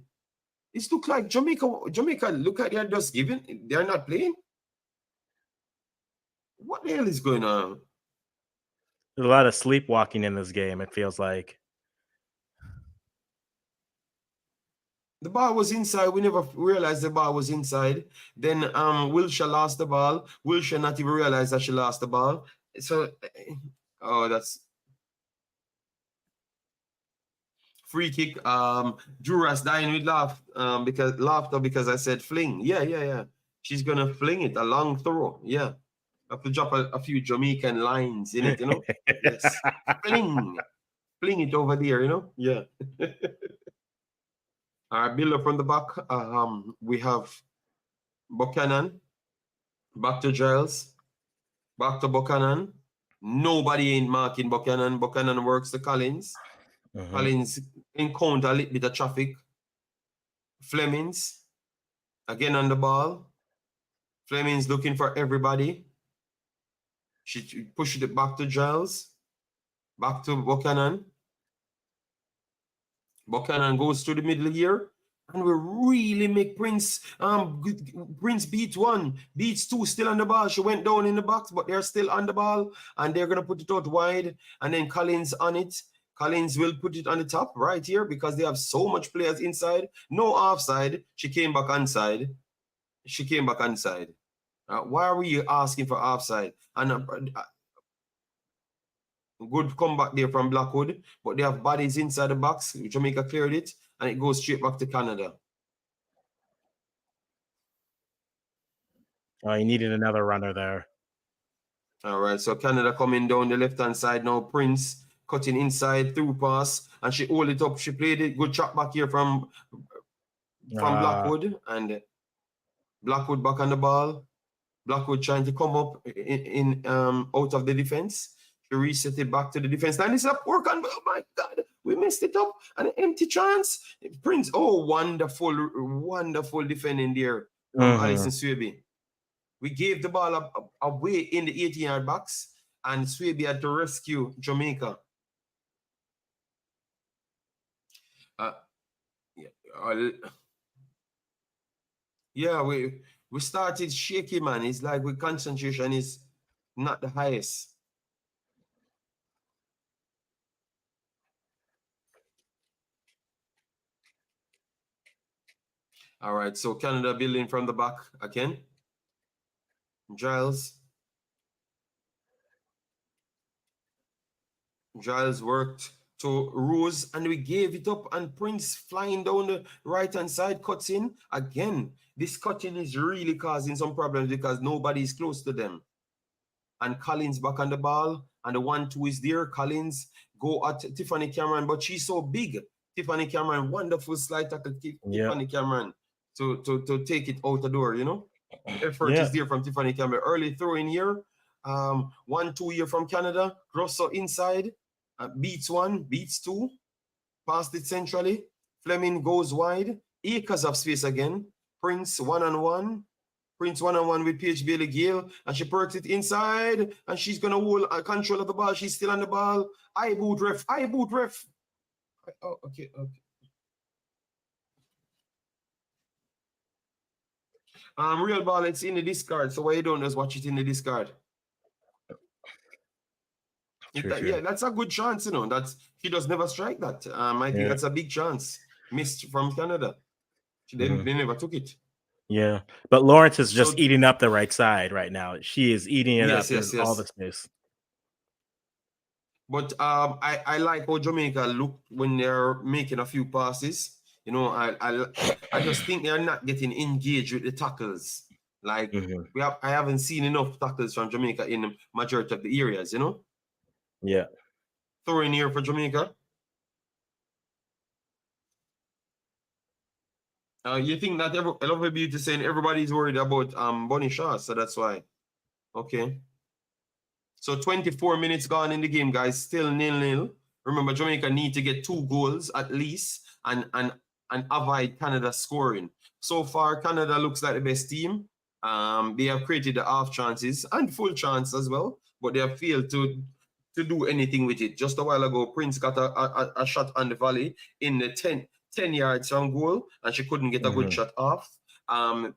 It looks like Jamaica, look like they're just giving, they're not playing. What the hell is going on? There's a lot of sleepwalking in this game, it feels like. The ball was inside. We never realized the ball was inside. Then Wilshire lost the ball. Wilshire not even realized that she lost the ball. So, that's free kick. Duras dying with laughter because I said fling. Yeah. She's gonna fling it, a long throw. Yeah. I have to drop a few Jamaican lines in it, you know? Yes. Fling it over there, you know? Yeah. Our builder from the back, we have Buchanan, back to Giles, back to Buchanan. Nobody ain't marking Buchanan. Buchanan works to Collins. Collins encounter a little bit of traffic. Flemings, again on the ball. Flemings looking for everybody. She pushed it back to Giles, back to Buchanan. Buchanan goes to the middle here, and we really make Prince beat one, beats two, still on the ball. She went down in the box, but they're still on the ball, and they're gonna put it out wide, and then Collins on it. Collins will put it on the top right here because they have so much players inside. No offside. She came back onside. Why are we asking for offside? And good comeback there from Blackwood, but they have bodies inside the box. Jamaica cleared it, and it goes straight back to Canada. Oh, he needed another runner there. All right, so Canada coming down the left-hand side now. Prince cutting inside, through pass, and she hold it up. She played it. Good chop back here from Blackwood, and Blackwood back on the ball. Blackwood trying to come up in out of the defense. She reset it back to the defense line. It's a poor con. Oh my God, we messed it up. An empty chance. Prince, oh, wonderful defending there from Alison Swaby. We gave the ball away in the 18-yard box, and Swaby had to rescue Jamaica. Yeah, we started shaky, man. It's like our concentration is not the highest. All right, so Canada building from the back again. Giles worked to Rose, and we gave it up, and Prince flying down the right-hand side, cuts in. Again, this cutting is really causing some problems because nobody is close to them. And Collins back on the ball, and the 1-2 is there. Collins go at Tiffany Cameron, but she's so big. Tiffany Cameron, wonderful slide tackle. Tiffany Cameron to take it out the door, you know. Effort is there from Tiffany Cameron. Early throw in here. 1-2 here from Canada. Grosso inside. Beats one, beats two. Passed it centrally. Fleming goes wide. Acres of space again. Prince one-on-one. Prince one-on-one with PH Bailey Gale, and she perks it inside, and she's gonna hold control of the ball. She's still on the ball. I boot ref. Oh, okay. Real ball, it's in the discard. So why you don't just watch it in the discard? Yeah, that's a good chance, you know. That's she does never strike that. I think that's a big chance missed from Canada. They never took it. Yeah, but Lawrence is just eating up the right side right now. She is eating it up in all the space. But I like how Jamaica look when they're making a few passes. You know, I just think they're not getting engaged with the tackles. Like I haven't seen enough tackles from Jamaica in the majority of the areas. You know. Yeah. Throw in here for Jamaica. You think that I love Beauty saying everybody's worried about Bonnie Shaw, so that's why. Okay. So 24 minutes gone in the game, guys. Still 0-0. Remember, Jamaica need to get 2 goals at least and avoid Canada scoring. So far, Canada looks like the best team. They have created the half chances and full chance as well, but they have failed to do anything with it. Just a while ago, Prince got a shot on the volley in the 10 yards from goal, and she couldn't get a good shot off.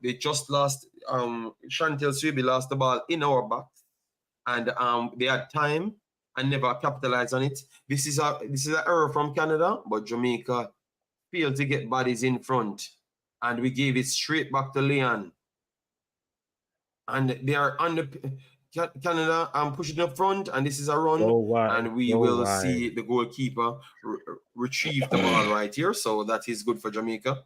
They just lost. Chantel Swaby lost the ball in our back, and they had time and never capitalized on it. This is an error from Canada, but Jamaica failed to get bodies in front, and we gave it straight back to Leon. And they are on the Canada pushing up front, and this is a run, and we will see the goalkeeper retrieve the ball right here. So that is good for Jamaica.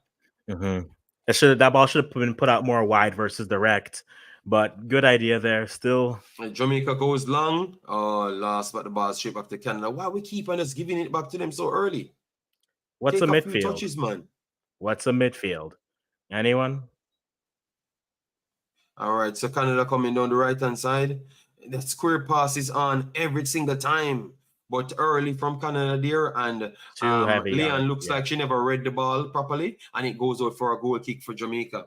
That ball should have been put out more wide versus direct, but good idea there. Still, Jamaica goes long. Oh, lost, but the ball straight back to Canada. Why we keep on just giving it back to them so early? What's a midfield? Touches, man. What's a midfield? Anyone? All right, so Canada coming down the right-hand side. The square pass is on every single time, but early from Canada there, and Leon looks like she never read the ball properly, and it goes out for a goal kick for Jamaica.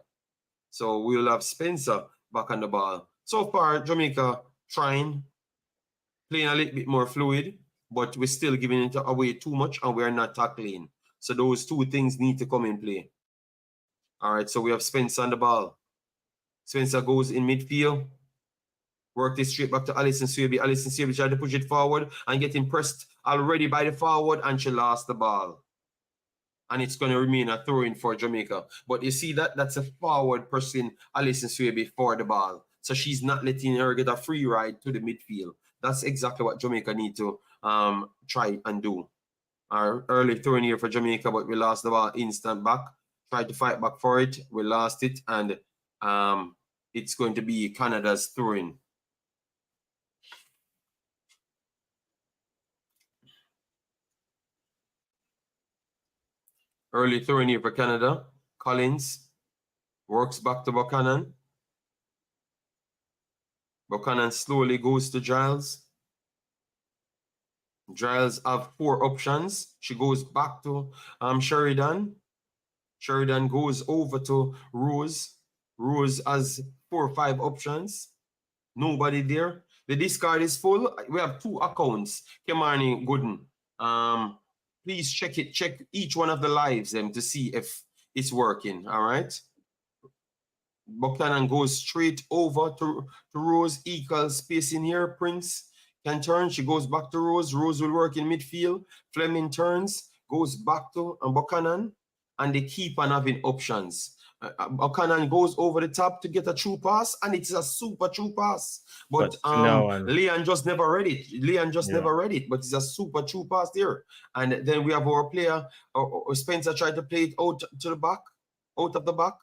So we'll have Spencer back on the ball. So far, Jamaica trying, playing a little bit more fluid, but we're still giving it away too much, and we're not tackling. So those two things need to come in play. All right, so we have Spencer on the ball. Spencer goes in midfield. Worked it straight back to Alison Swaby. Alison Swaby tried to push it forward and getting pressed already by the forward, and she lost the ball. And it's going to remain a throw-in for Jamaica. But you see that's a forward pressing Alison Swaby for the ball. So she's not letting her get a free ride to the midfield. That's exactly what Jamaica need to try and do. Our early throw-in here for Jamaica, but we lost the ball instant back. Tried to fight back for it. We lost it. And it's going to be Canada's throw-in. Early throw-in here for Canada. Collins works back to Buchanan. Buchanan slowly goes to Giles. Giles have 4 options. She goes back to Sheridan. Sheridan goes over to Rose. Rose has 4 or 5 options. Nobody there. The discard is full. We have 2 accounts. Kemani Gooden. Please check it. Check each one of the lives to see if it's working. All right. Buchanan goes straight over to Rose. Equal space in here. Prince can turn. She goes back to Rose. Rose will work in midfield. Fleming turns. Goes back to Buchanan. And they keep on having options. Buchanan goes over the top to get a true pass, and it's a super true pass. But Leon just never read it. Leon just never read it, but it's a super true pass there. And then we have our player, Spencer tried to play it out to the back, out of the back.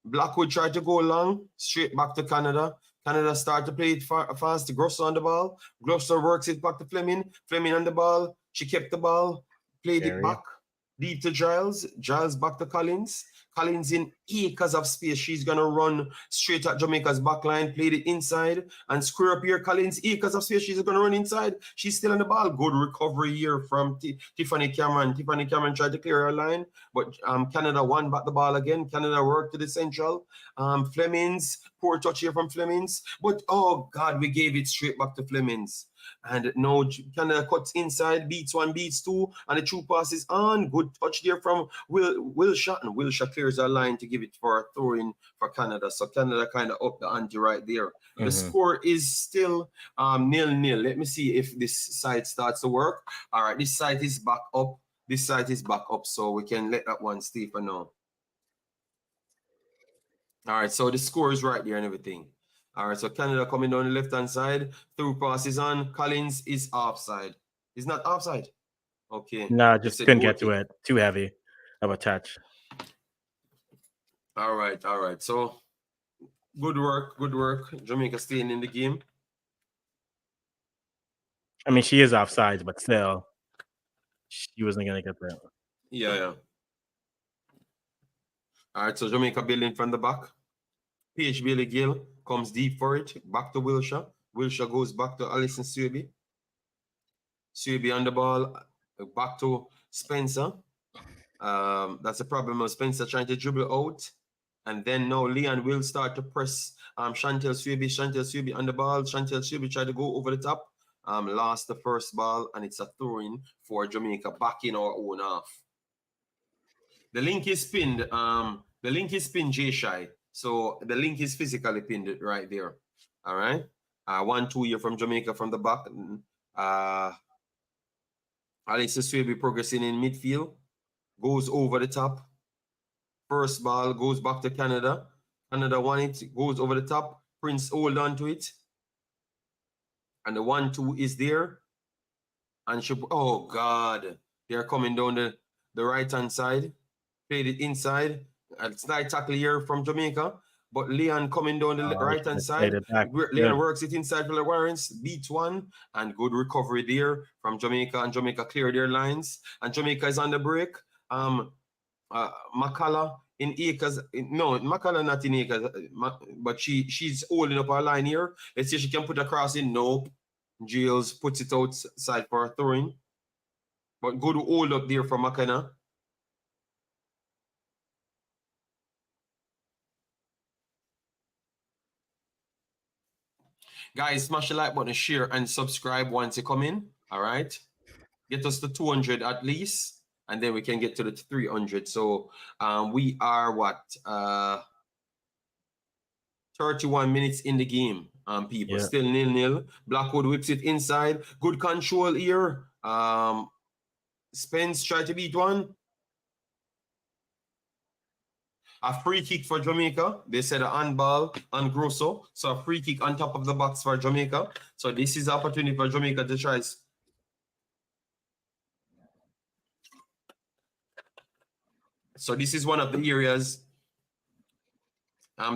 Blackwood tried to go long, straight back to Canada. Canada started to play it fast. Grosser on the ball. Grosser works it back to Fleming. Fleming on the ball. She kept the ball, played it back. Deep to Giles. Giles back to Collins. Collins in acres of space. She's going to run straight at Jamaica's back line, played it inside, and square up here. Collins, acres of space. She's going to run inside. She's still on the ball. Good recovery here from Tiffany Cameron. Tiffany Cameron tried to clear her line, but Canada won back the ball again. Canada worked to the central. Flemings, poor touch here from Flemings. But, oh, God, we gave it straight back to Flemings. And no, Canada cuts inside, beats 1, beats 2, and the true pass is on. Good touch there from Wilshire, and Wilshire clears our line to give it for a throw-in for Canada. So Canada kind of up the ante right there. The score is still 0-0. Let me see if this side starts to work. All right, this side is back up. This side is back up, so we can let that one stay for now. All right, so the score is right there and everything. All right, so Canada coming down the left-hand side. Through pass is on. Collins is offside. He's not offside. Okay. No, just couldn't get to it. Too heavy of a touch. All right. So, good work. Jamaica staying in the game. I mean, she is offside, but still, she wasn't going to get there. Yeah. All right, so Jamaica building from the back. PH Bailey Gill comes deep for it. Back to Wilshire. Wilshire goes back to Alison Swaby. Swaby on the ball. Back to Spencer. That's the problem of Spencer trying to dribble out. And then now Leon will start to press Chantel Swaby. Chantel Swaby on the ball. Chantel Swaby tried to go over the top. Lost the first ball, and it's a throw-in for Jamaica back in our own half. The link is pinned. The link is pinned, Jay-Shy. So the link is physically pinned right there. All right. 1-2 here from Jamaica from the back. Alison Swaby progressing in midfield. Goes over the top. First ball goes back to Canada. Canada won it. Goes over the top. Prince hold on to it. And the 1-2 is there. And she, oh God. They're coming down the right-hand side. Played it inside. A slight tackle here from Jamaica, but Leon coming down the right-hand side. Leon works it inside for the Warrens, beats 1, and good recovery there from Jamaica, and Jamaica clear their lines, and Jamaica is on the break. Makala in acres, no, Makala not in acres, but she's holding up her line here. Let's see if she can put a cross in. Nope. Giles puts it outside for a throwing, but good hold up there for Makana. Guys, smash the like button, share, and subscribe once you come in. All right. Get us to 200 at least, and then we can get to the 300. So we are what? 31 minutes in the game, people. Still 0-0. Blackwood whips it inside. Good control here. Spence tried to beat one. A free kick for Jamaica. They said a handball on Grosso. So a free kick on top of the box for Jamaica. So this is opportunity for Jamaica to try. So this is one of the areas.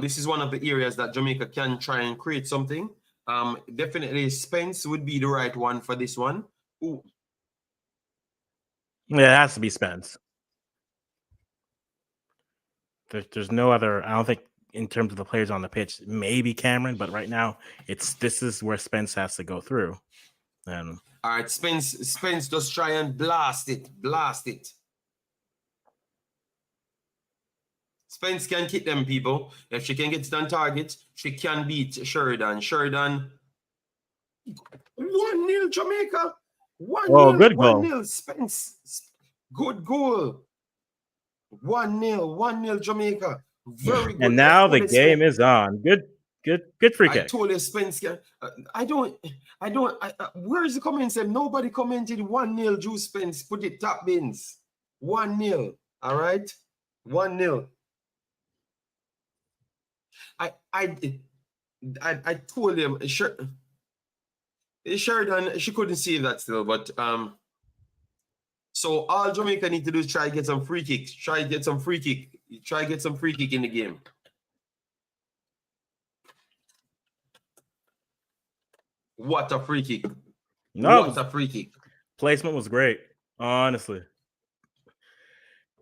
This is one of the areas that Jamaica can try and create something. Definitely Spence would be the right one for this one. Ooh. Yeah, it has to be Spence. There's no other. I don't think in terms of the players on the pitch, maybe Cameron, but right now this is where Spence has to go through. And all right, Spence just try and blast it. Spence can kick them, people. If she can get it on target, she can beat Sheridan. 1-0 Jamaica. 1-0. good goal. 1-0 Spence. Good goal. 1-0 Jamaica. Very good. And now the game is on. Good free kick. I told you Spence can. Where is the comment? Said nobody commented 1-0 Juice Spence. Put it top bins. 1-0. All right. 1-0. I told him Sheridan, she couldn't see that still, but so all Jamaica need to do is try to get some free kicks. Try to get some free kick in the game. What a free kick. No, what a free kick. Placement was great, honestly.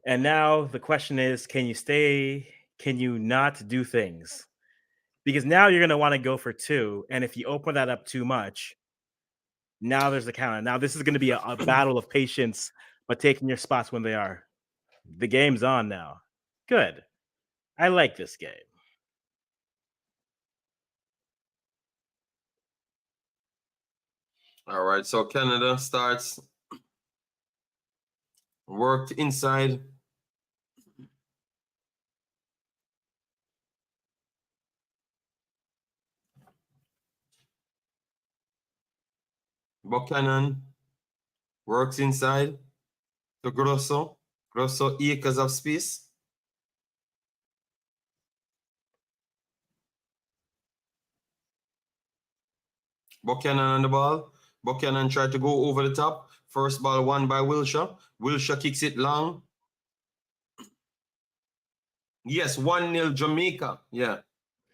And now the question is, can you stay? Can you not do things? Because now you're going to want to go for two. And if you open that up too much, now there's a counter. Now this is going to be a battle of patience, but taking your spots when they are. The game's on now. Good. I like this game. All right, so Canada starts. Worked inside. Buchanan works inside to Grosso. Grosso acres of space. Buchanan on the ball. Buchanan tried to go over the top. First ball won by Wilshire. Wilshire kicks it long. Yes, 1-0 Jamaica. Yeah.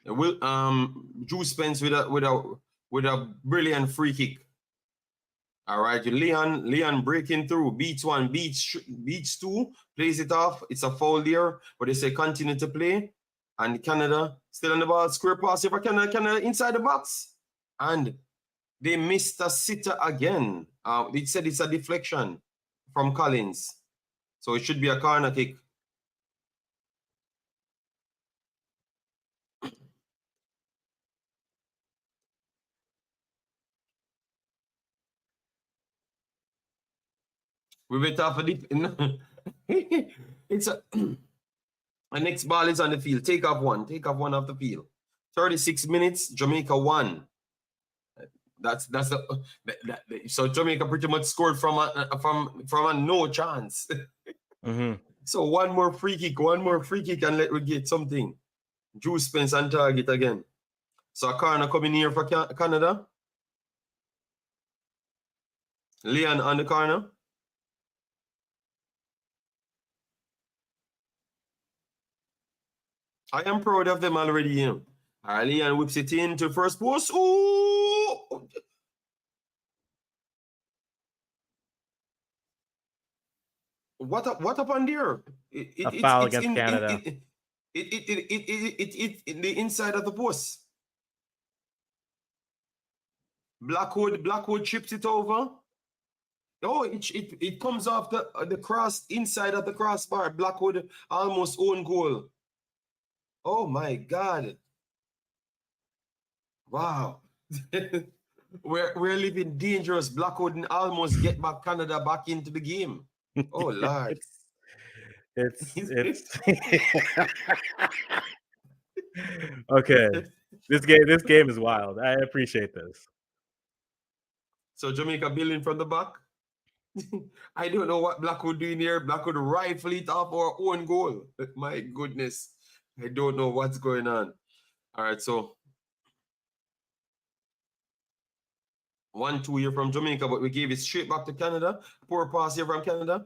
Drew Spence with a brilliant free kick. All right, Leon breaking through, beats one, beats two, plays it off. It's a foul there, but they say continue to play. And Canada still on the ball, square pass for Canada inside the box. And they missed a sitter again. They said it's a deflection from Collins. So it should be a corner kick. We went off a deep. It's a. The next ball is on the field. Take off one off the field. 36 minutes. Jamaica won. That's so Jamaica pretty much scored from a no chance. Mm-hmm. So one more free kick, and let we get something. Drew Spence on target again. So a corner coming here for Canada. Leon on the corner. I am proud of them already. Leon whips it into first post. Ooh! What happened there? A foul against Canada. It in the inside of the post. Blackwood chips it over. Oh, it comes off the cross inside of the crossbar. Blackwood almost own goal. Oh my God! Wow, we're living dangerous. Blackwood almost get back Canada back into the game. Oh Lord! it's okay. This game is wild. I appreciate this. So Jamaica building from the back. I don't know what Blackwood doing here. Blackwood rifle it off our own goal. My goodness. I don't know what's going on. All right, so 1-2 here from Jamaica, but we gave it straight back to Canada. Poor pass here from Canada.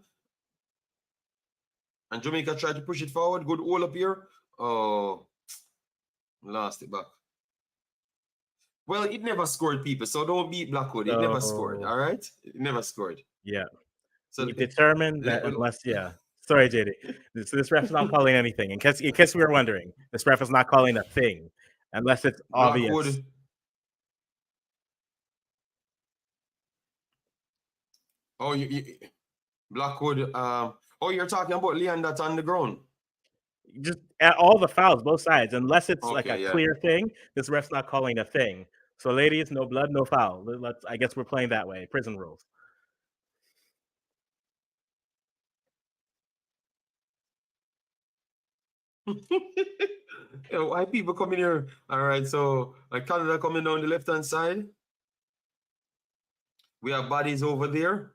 And Jamaica tried to push it forward. Good all up here. Oh, lost it back. Well, it never scored, people, so don't beat Blackwood. It never scored, all right? It never scored. Yeah. So You determined that unless, Sorry, JD. This ref is not calling anything. In case we were wondering, this ref is not calling a thing unless it's obvious. Blackwood. Oh, Blackwood. Oh, you're talking about Leon that's on the ground. Just at all the fouls, both sides, unless it's like a clear thing. This ref's not calling a thing. So, ladies, no blood, no foul. I guess we're playing that way. Prison rules. Why people coming here? All right, so Canada coming down the left-hand side. We have bodies over there.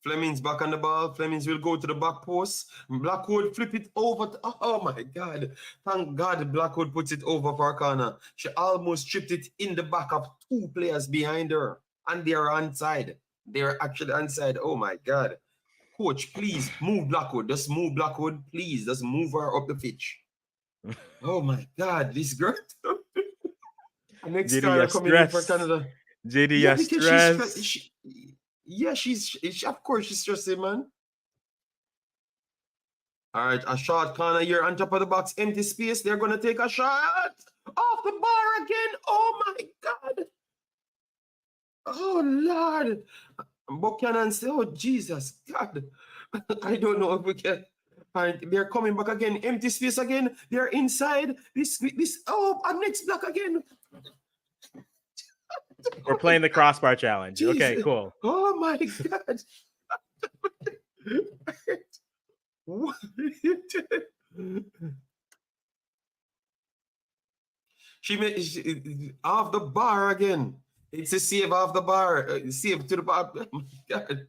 Fleming's back on the ball. Fleming's will go to the back post. Blackwood flip it over. Oh my God. Thank God Blackwood puts it over for a corner. She almost tripped it in the back of 2 players behind her. And they're onside. They're actually onside. Oh my God. Coach, please move Blackwood. Just move Blackwood. Please, just move her up the pitch. Oh my God, this girl. Next guy coming in for Canada. JD, stress. She's of course she's stressing, man. All right, a shot corner here on top of the box, empty space. They're gonna take a shot off the bar again. Oh my God. Oh Lord. Buchanan say, oh Jesus God. I don't know if we can. And they're coming back again, empty space again. They're inside. This our next block again. We're playing the crossbar challenge. Jesus. Okay, cool. Oh my God. What are you doing? She made off the bar again. It's a save off the bar. Save to the bar. Oh my God.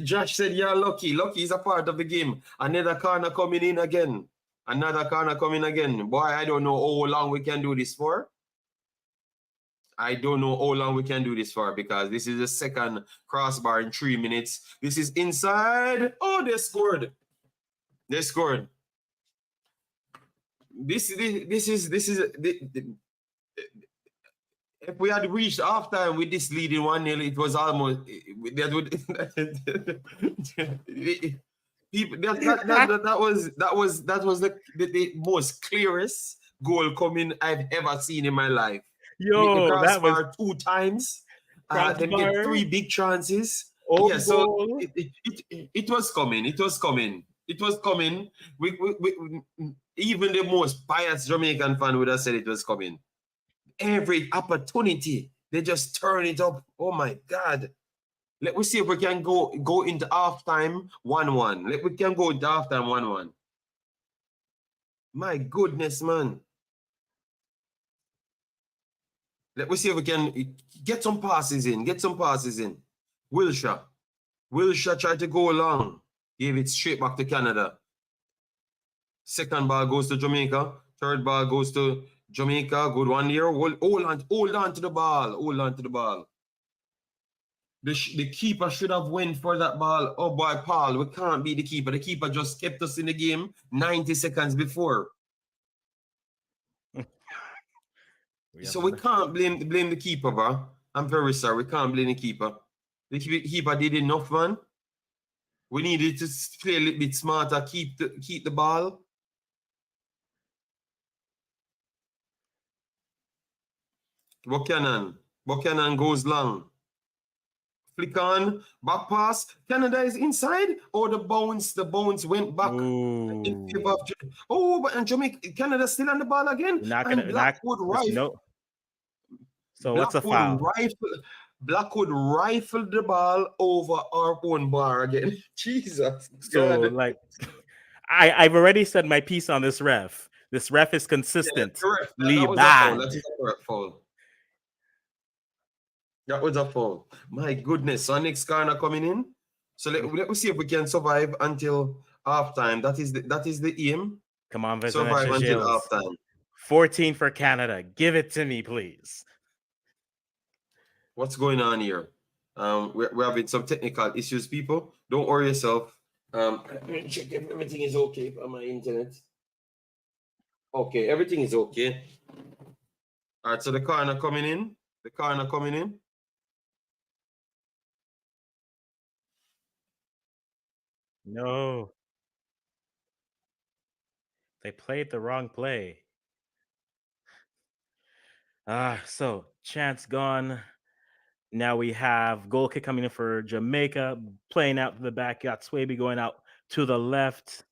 Josh said, you're lucky. Lucky is a part of the game. Another corner coming in again. Another corner coming again. Boy, I don't know how long we can do this for. I don't know how long we can do this for because this is the second crossbar in 3 minutes. This is inside. Oh, they scored. They scored. This is if we had reached halftime with this leading 1-0, it was almost that would people that was the most clearest goal coming I've ever seen in my life. Yo, that was 2 times. They get 3 big chances. Oh, yeah, so it was coming. It was coming. It was coming. We even the most biased Jamaican fan would have said it was coming. Every opportunity, they just turn it up. Oh my God. Let me see if we can go into halftime 1-1. We can go into halftime 1-1. My goodness, man. Let me see if we can get some passes in. Get some passes in. Wilshire tried to go long. Gave it straight back to Canada. Second ball goes to Jamaica. Third ball goes to Jamaica. Good one here. Hold on to the ball. Hold on to the ball. The keeper should have went for that ball. Oh boy, Paul, we can't be the keeper. The keeper just kept us in the game 90 seconds before. So we can't blame the keeper, bro. I'm very sorry. We can't blame the keeper. The keeper did enough, man. We needed to play a little bit smarter, keep the ball. Buchanan goes long. Flick on, back pass. Canada is inside. Oh, the bounce went back. In favor of but Jamaica, Canada still on the ball again. Blackwood rifle. So what's a foul? Blackwood rifled the ball over our own bar again. Jesus. So God. I've already said my piece on this ref. This ref is consistently bad. That's a correct foul. That was a foul. My goodness. So next corner coming in. So let me see if we can survive until halftime. That is the aim. Come on, Survive Vezinečka until Girlz. halftime. 14 for Canada. Give it to me, please. What's going on here? We're having some technical issues, people. Don't worry yourself. Let me check if everything is okay on my internet. Okay, everything is okay. All right, so the corner coming in. The corner coming in. No. They played the wrong play. So chance gone. Now we have goal kick coming in for Jamaica, playing out to the back. Got Swaby going out to the left.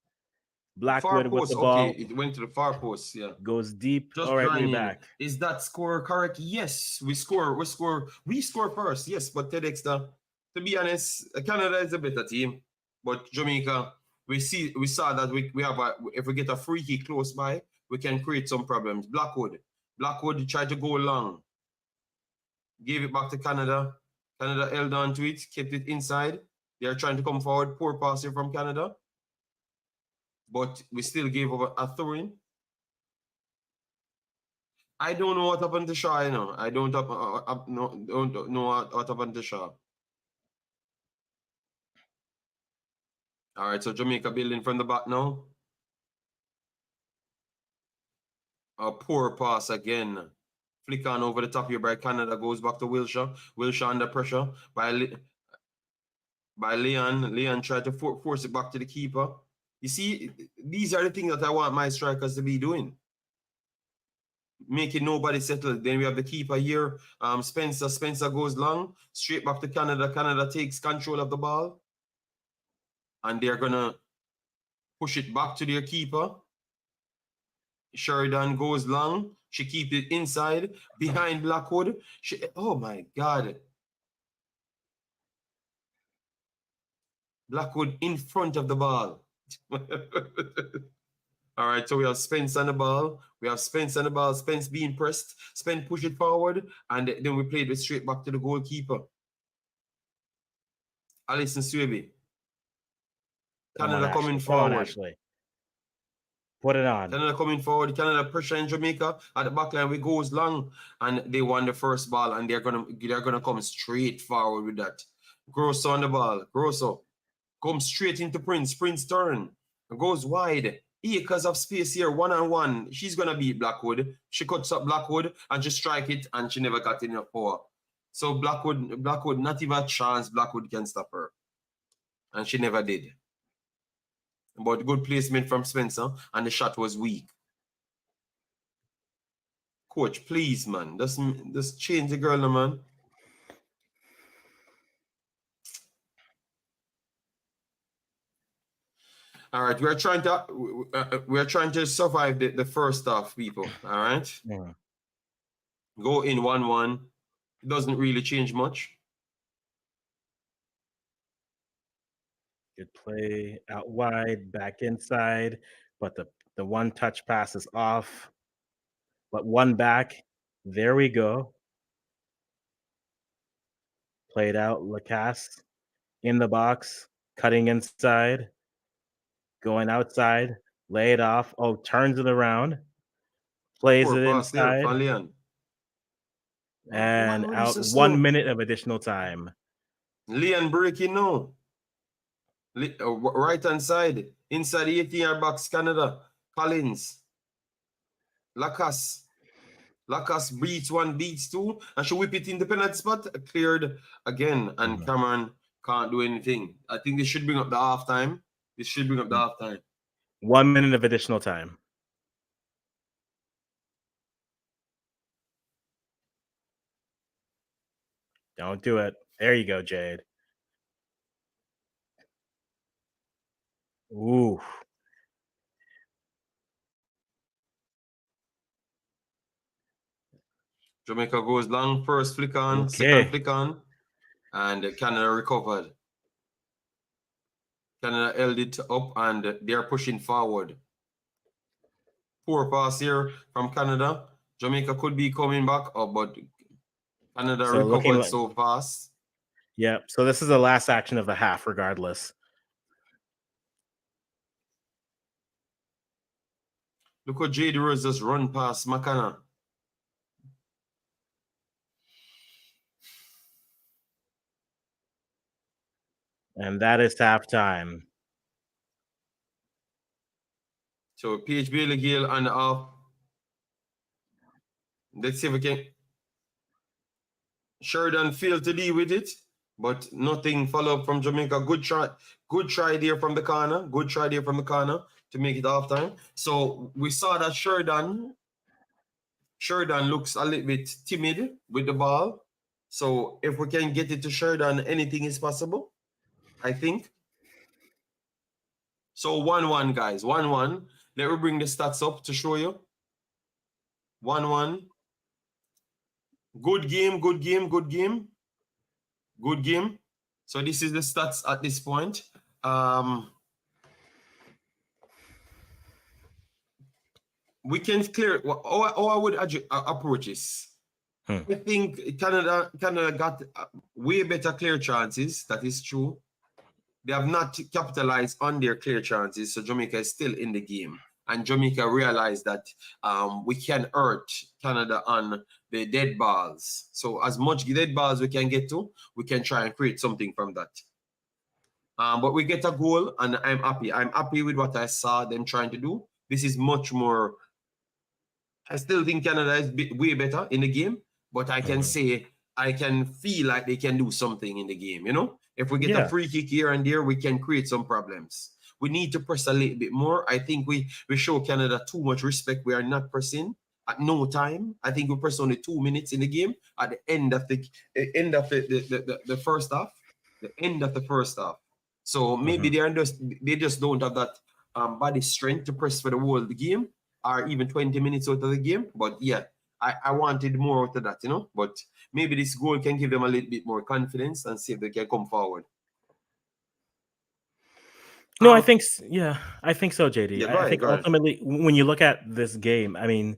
Far Blackwood with post. the Okay, ball. it went to the far post. Yeah. Goes deep. Just All right, we're join in. back. Is that score correct? Yes, we score. We score first. Yes, but Ted Exeter, to be honest, Canada is a better team. But Jamaica, we saw that we have if we get a free kick close by, we can create some problems. Blackwood tried to go long, gave it back to Canada. Canada held on to it, kept it inside. They are trying to come forward. Poor pass here from Canada, but we still gave over a throw-in. I don't know what happened to Shaw, you know. I don't know what happened to Shaw. All right, so Jamaica building from the back now. A poor pass again. Flick on over the top here by Canada. Goes back to Wilshire. Wilshire under pressure by Leon. Leon tried to force it back to the keeper. You see, these are the things that I want my strikers to be doing. Making nobody settle. Then we have the keeper here. Spencer. Spencer goes long. Straight back to Canada. Canada takes control of the ball. And they're going to push it back to their keeper. Sheridan goes long. She keeps it inside, behind Blackwood. Oh, my God. Blackwood in front of the ball. All right, so we have Spence on the ball. Spence being pressed. Spence push it forward, and then we played it straight back to the goalkeeper. Alison Swaby. Canada coming forward. Come on, Ashley. Put it on. Canada coming forward. Canada pressure in Jamaica at the back line. We goes long, and they won the first ball, and they're gonna come straight forward with that. Grosso on the ball. Grosso comes straight into Prince. Prince turn goes wide. Acres of space here, 1-on-1. She's gonna beat Blackwood. She cuts up Blackwood and just strike it, and she never got enough power. So Blackwood, not even a chance. Blackwood can stop her, and she never did. But good placement from Spencer, and the shot was weak. Coach, please, man, just change the girl, man. All right, we're trying to survive the first half, people. All right, go in 1-1. It doesn't really change much. Good play out wide, back inside, but the one touch pass is off. But one back. There we go. Played out. Lacasse in the box, cutting inside, going outside, lay it off. Oh, turns it around, plays it inside, and out. 1 minute of additional time. Leon breaking now. Right hand side, inside the 18-yard box, Canada. Collins. Lacasse beats one, beats two, and she whip it in the penalty spot. Cleared again, and Cameron can't do anything. I think they should bring up the halftime. 1 minute of additional time. Don't do it. There you go, Jade. Ooh. Jamaica goes long, first flick on, second flick on, and Canada recovered. Canada held it up, and they're pushing forward. Poor pass here from Canada. Jamaica could be coming back, but Canada So looking recovered like, so fast. yeah. So this is the last action of the half, regardless. Look what J.D. Rose just run past Makana. And that is halftime. So PH Bailey Gale and off. Let's see if we can. Sheridan failed to deal with it, but nothing follow up from Jamaica. Good try there from the corner. Good try there from the corner to make it half time. So we saw that Sheridan looks a little bit timid with the ball. So if we can get it to Sheridan, anything is possible, I think. So 1-1, guys. 1-1. Let me bring the stats up to show you. 1-1. Good game, good game, good game. Good game. So this is the stats at this point. We can clear how I would approach this. I think Canada got way better clear chances. That is true. They have not capitalized on their clear chances, so Jamaica is still in the game. And Jamaica realized that we can hurt Canada on the dead balls. So as much dead balls we can get to, we can try and create something from that. But we get a goal, and I'm happy. I'm happy with what I saw them trying to do. This is much more. I still think Canada is way better in the game, but I can say I can feel like they can do something in the game. You know, if we get a free kick here and there, we can create some problems. We need to press a little bit more. I think we show Canada too much respect. We are not pressing at no time. I think we press only 2 minutes in the game at the end of the first half. The end of the first half. So maybe they just don't have that body strength to press for the whole of the game, or even 20 minutes out of the game. But yeah, I wanted more out of that, you know. But maybe this goal can give them a little bit more confidence and see if they can come forward. No, I think so, JD. Yeah, I think go ahead. ultimately, when you look at this game, I mean,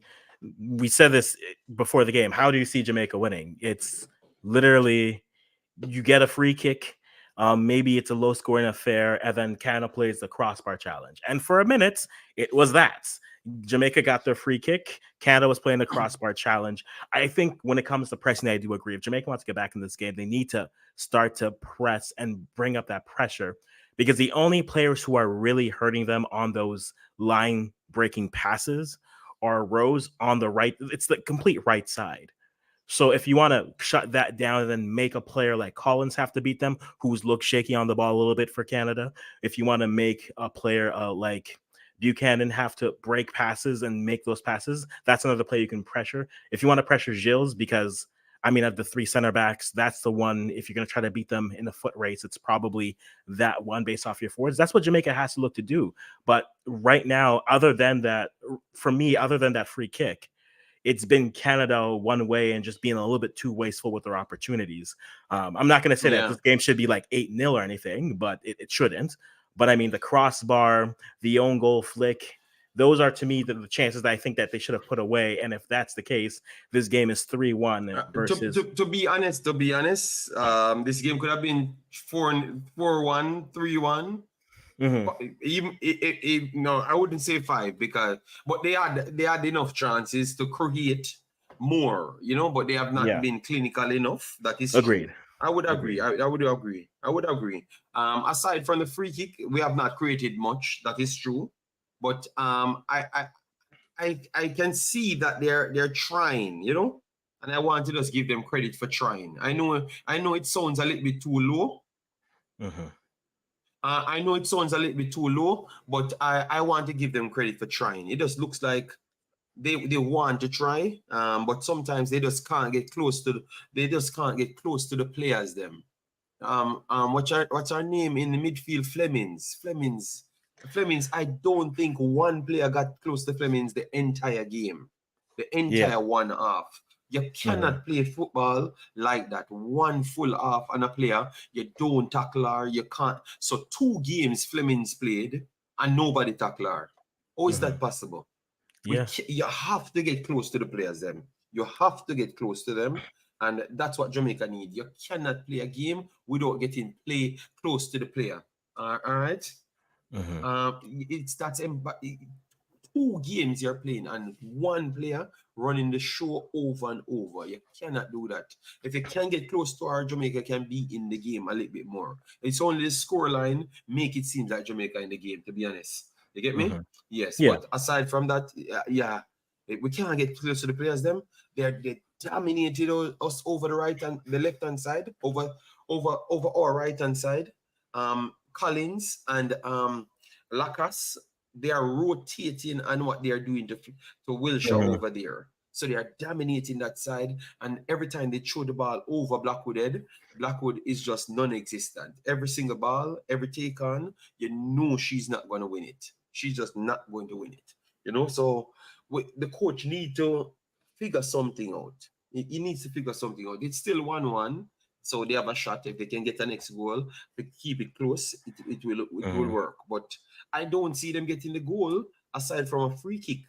we said this before the game. How do you see Jamaica winning? It's literally you get a free kick. Maybe it's a low scoring affair, and then Canada plays the crossbar challenge. And for a minute, it was that. Jamaica got their free kick. Canada was playing the crossbar challenge. I think when it comes to pressing, I do agree. If Jamaica wants to get back in this game, they need to start to press and bring up that pressure, because the only players who are really hurting them on those line breaking passes are Rose on the right. It's the complete right side. So if you want to shut that down and then make a player like Collins have to beat them, who's looked shaky on the ball a little bit for Canada, if you want to make a player like Buchanan have to break passes and make those passes, that's another player you can pressure. If you want to pressure Gilles, because I mean, of the three center backs, that's the one. If you're going to try to beat them in a foot race, it's probably that one based off your forwards. That's what Jamaica has to look to do. But right now, other than that, for me, other than that free kick, it's been Canada one way and just being a little bit too wasteful with their opportunities. I'm not going to say that this game should be like 8-0 or anything, but it shouldn't. But I mean, the crossbar, the own goal flick, those are to me the chances that I think that they should have put away. And if that's the case, this game is 3-1 versus. To be honest, this game could have been 4-1, 3-1. Even no, I wouldn't say 5 but they had enough chances to create more, you know, but they have not been clinical enough. That is agreed. True. I would agree. I would agree. Aside from the free kick, we have not created much. That is true, but I can see that they're trying, you know, and I want to just give them credit for trying. I know it sounds a little bit too low. I know it sounds a little bit too low, but I want to give them credit for trying. It just looks like they want to try, but sometimes they just can't get close to the players. Them. What's our name in the midfield? Flemings. I don't think one player got close to Flemings the entire game, the entire 1 half. You cannot play football like that. 1 full half on a player, you don't tackle her, you can't. So 2 games Flemings played and nobody tackle her. How is that possible? You have to get close to the players, them. You have to get close to them. And that's what Jamaica need. You cannot play a game without getting play close to the player. All right. It's that 2 games you're playing and one player running the show over and over. You cannot do that. If you can get close to our Jamaica can be in the game a little bit more. It's only the scoreline make it seem like Jamaica in the game, to be honest. You get me? Yes. Yeah. But aside from that, yeah, we can't get close to the players. They dominated us over the right and the left hand side, over our right hand side. Collins and Lacas, they are rotating on what they are doing to Wilshire over there. So they are dominating that side. And every time they throw the ball over Blackwood head, Blackwood is just non-existent. Every single ball, every take on, you know she's not going to win it. She's just not going to win it. You know, so the coach need to figure something out. He needs to figure something out. It's still 1-1. So they have a shot. If they can get the next goal, to keep it close, it will work. But I don't see them getting the goal aside from a free kick.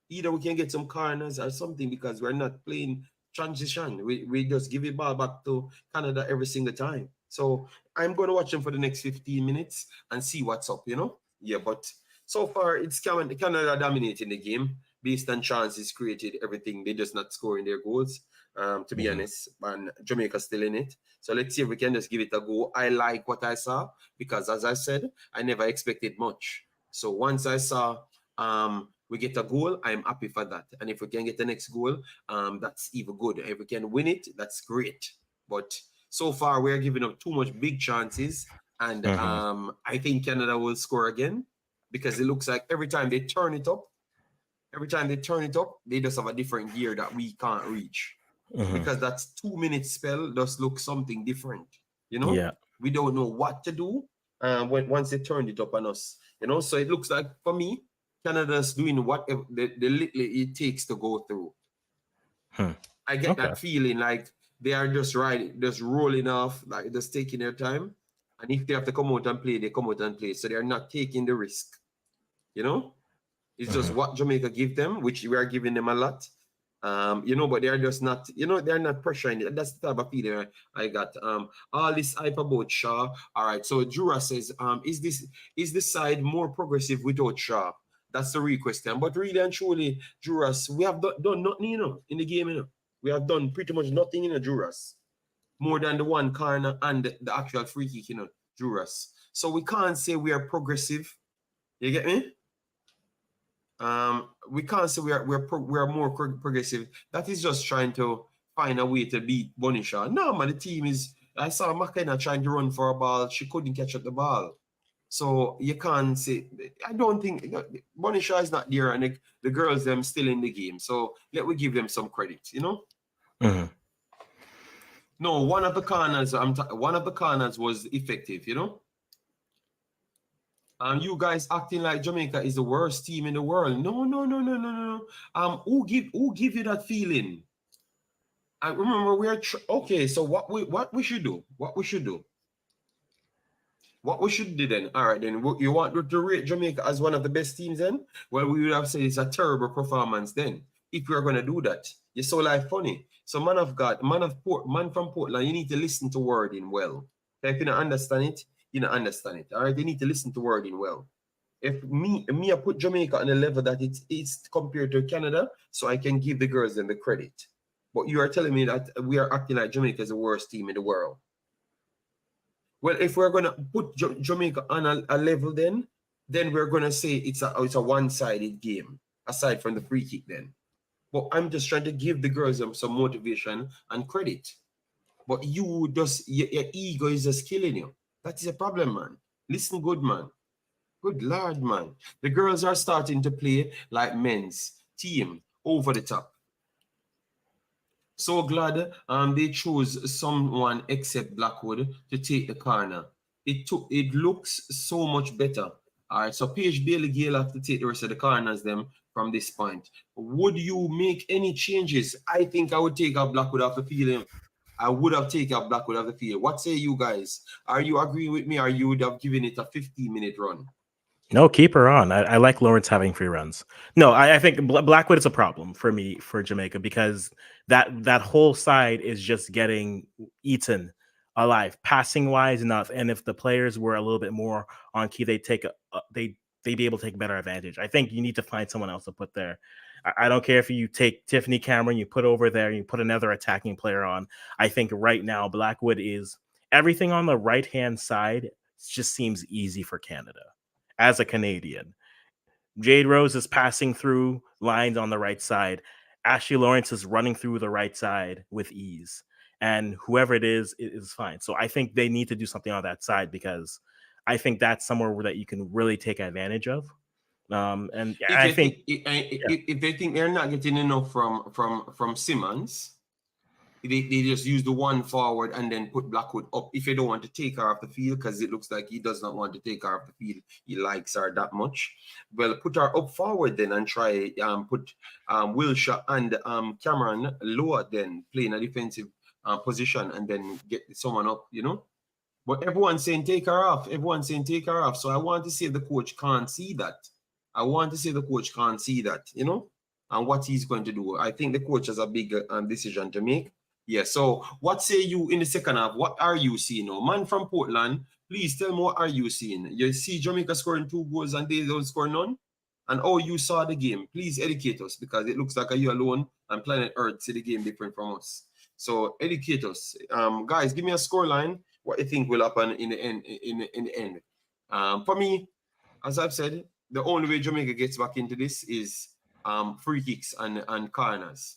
Either we can get some corners or something because we're not playing transition. We just give it ball back to Canada every single time. So I'm going to watch them for the next 15 minutes and see what's up, you know? Yeah, but so far it's Canada dominating the game based on chances created, everything. They're just not scoring their goals. To be honest, and Jamaica still in it. So let's see if we can just give it a go. I like what I saw because, as I said, I never expected much. So once I saw we get a goal, I'm happy for that. And if we can get the next goal, that's even good. If we can win it, that's great. But so far, we're giving up too much big chances. And I think Canada will score again because it looks like every time they turn it up, they just have a different gear that we can't reach. Because that's 2 minute spell does look something different. You know? Yeah. We don't know what to do once they turned it up on us. You know, so it looks like for me, Canada's doing whatever the little it takes to go through. I get that feeling like they are just rolling off, like just taking their time. And if they have to come out and play, they come out and play. So they're not taking the risk. You know? It's just what Jamaica give them, which we are giving them a lot. You know, but they're just not, you know, they're not pressuring it. That's the type of feeling I got. All this hype about Shaw. All right. So Jura says, is this side more progressive without Shaw? That's the real question. But really and truly, Juras, we have done nothing, you know, in the game, you know. We have done pretty much nothing in the Juras. More than the one corner and the actual free kick, you know, Juras. So we can't say we are progressive. You get me? We can't say we are more progressive. That is just trying to find a way to beat Bonisha. No, man, the team is. I saw McKenna trying to run for a ball. She couldn't catch up the ball. So you can't say. I don't think Bonisha is not there, and the girls them still in the game. So let we give them some credit, you know. No, one of the corners was effective, you know. You guys acting like Jamaica is the worst team in the world. No. Who give you that feeling? I remember we're okay. So what we should do? What we should do then? All right, then you want to rate Jamaica as one of the best teams then? Well, we would have said it's a terrible performance then. If we are going to do that, you're so like funny. So man of God, man from Portland, you need to listen to wording well. Okay, if you don't understand it, you don't understand it. All right, you need to listen to wording well. If I put Jamaica on a level that it's compared to Canada, so I can give the girls them the credit. But you are telling me that we are acting like Jamaica is the worst team in the world. Well, if we're gonna put Jamaica on a level, then we're gonna say it's a one-sided game, aside from the free kick. Then, but I'm just trying to give the girls some motivation and credit. But your ego is just killing you. That is a problem, man. Listen good, man. Good Lord, man. The girls are starting to play like men's team over the top. So glad they chose someone except Blackwood to take the corner. It looks so much better. All right, so Paige Bailey Gale have to take the rest of the corners them from this point. Would you make any changes? I think I would take out Blackwood off the field. I would have taken out Blackwood off the field. What say you guys? Are you agreeing with me, or you would have given it a 15-minute run? No, keep her on. I like Lawrence having free runs. No, I think Blackwood is a problem for me for Jamaica because that whole side is just getting eaten alive. Passing wise enough, and if the players were a little bit more on key, they'd be able to take better advantage. I think you need to find someone else to put there. I don't care if you take Tiffany Cameron, you put over there, you put another attacking player on. I think right now Blackwood is everything on the right hand side just seems easy for Canada as a Canadian. Jade Rose is passing through lines on the right side. Ashley Lawrence is running through the right side with ease. And whoever it is fine. So I think they need to do something on that side because I think that's somewhere that you can really take advantage of. And If I they think if they think they're not getting enough from Simmons, they just use the one forward and then put Blackwood up if they don't want to take her off the field because it looks like he does not want to take her off the field. He likes her that much. Well, put her up forward then and try put Wilshire and Cameron lower then playing a defensive position and then get someone up, you know. But everyone's saying take her off. Everyone's saying take her off. So I want to see if the coach can't see that. I want to see the coach can't see that, you know, and what he's going to do. I think the coach has a big decision to make. Yeah, so what say you in the second half? What are you seeing now? Man from Portland, please tell me what are you seeing? You see Jamaica scoring 2 goals and they don't score none? And how you saw the game? Please educate us because it looks like you alone and planet Earth see the game different from us. So educate us. Guys, give me a score line. What you think will happen in the end? In the end, for me, as I've said, the only way Jamaica gets back into this is free kicks and corners.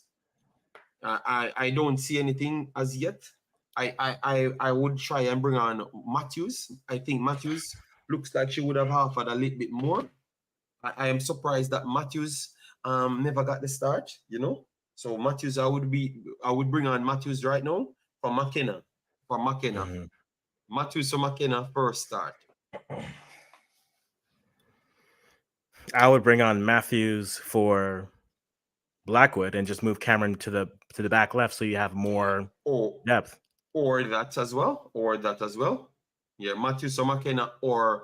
I don't see anything as yet. I would try and bring on Matthews. I think Matthews looks like she would have offered a little bit more. I am surprised that Matthews never got the start, you know. So Matthews, I would bring on Matthews right now for McKenna. Mm-hmm. Matthews for McKenna first start. I would bring on Matthews for Blackwood and just move Cameron to the back left so you have more depth. Or that as well. Yeah, Matthews or McKenna or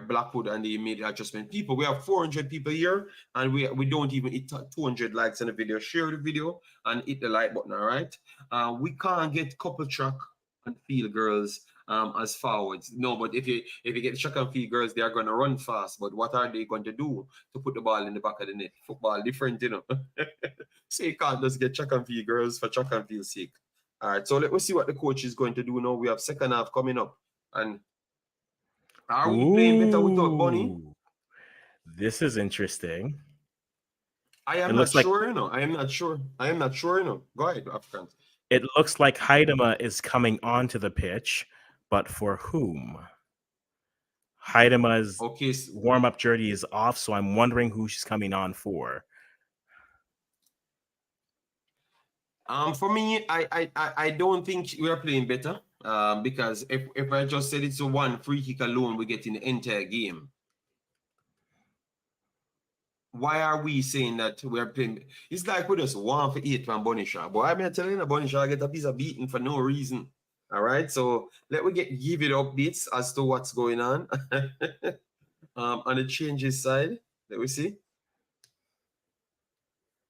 Blackwood and they made the adjustment. People, we have 400 people here and we don't even hit 200 likes on the video. Share the video and hit the like button, all right? We can't get couple track and field girls as forwards. No, but if you get track and field girls, they are going to run fast. But what are they going to do to put the ball in the back of the net? Football different, you know. So you can't just get track and field girls for track and field sake. All right, so let's see what the coach is going to do now. We have second half coming up. And are we playing better without Bunny? This is interesting. I am not sure, you know. Go ahead, Africans. It looks like Haidema is coming onto the pitch, but for whom? Haidema's warm-up jersey is off, so I'm wondering who she's coming on for. For me, I don't think we are playing better. Because if I just said it's a one free kick alone, we get in the entire game. Why are we saying that we're playing? It's like we just 1 for 8 from Bonisha. But I'm telling you, Bonisha get a piece of beating for no reason. All right, so let me give it updates as to what's going on. On the changes side, let me see.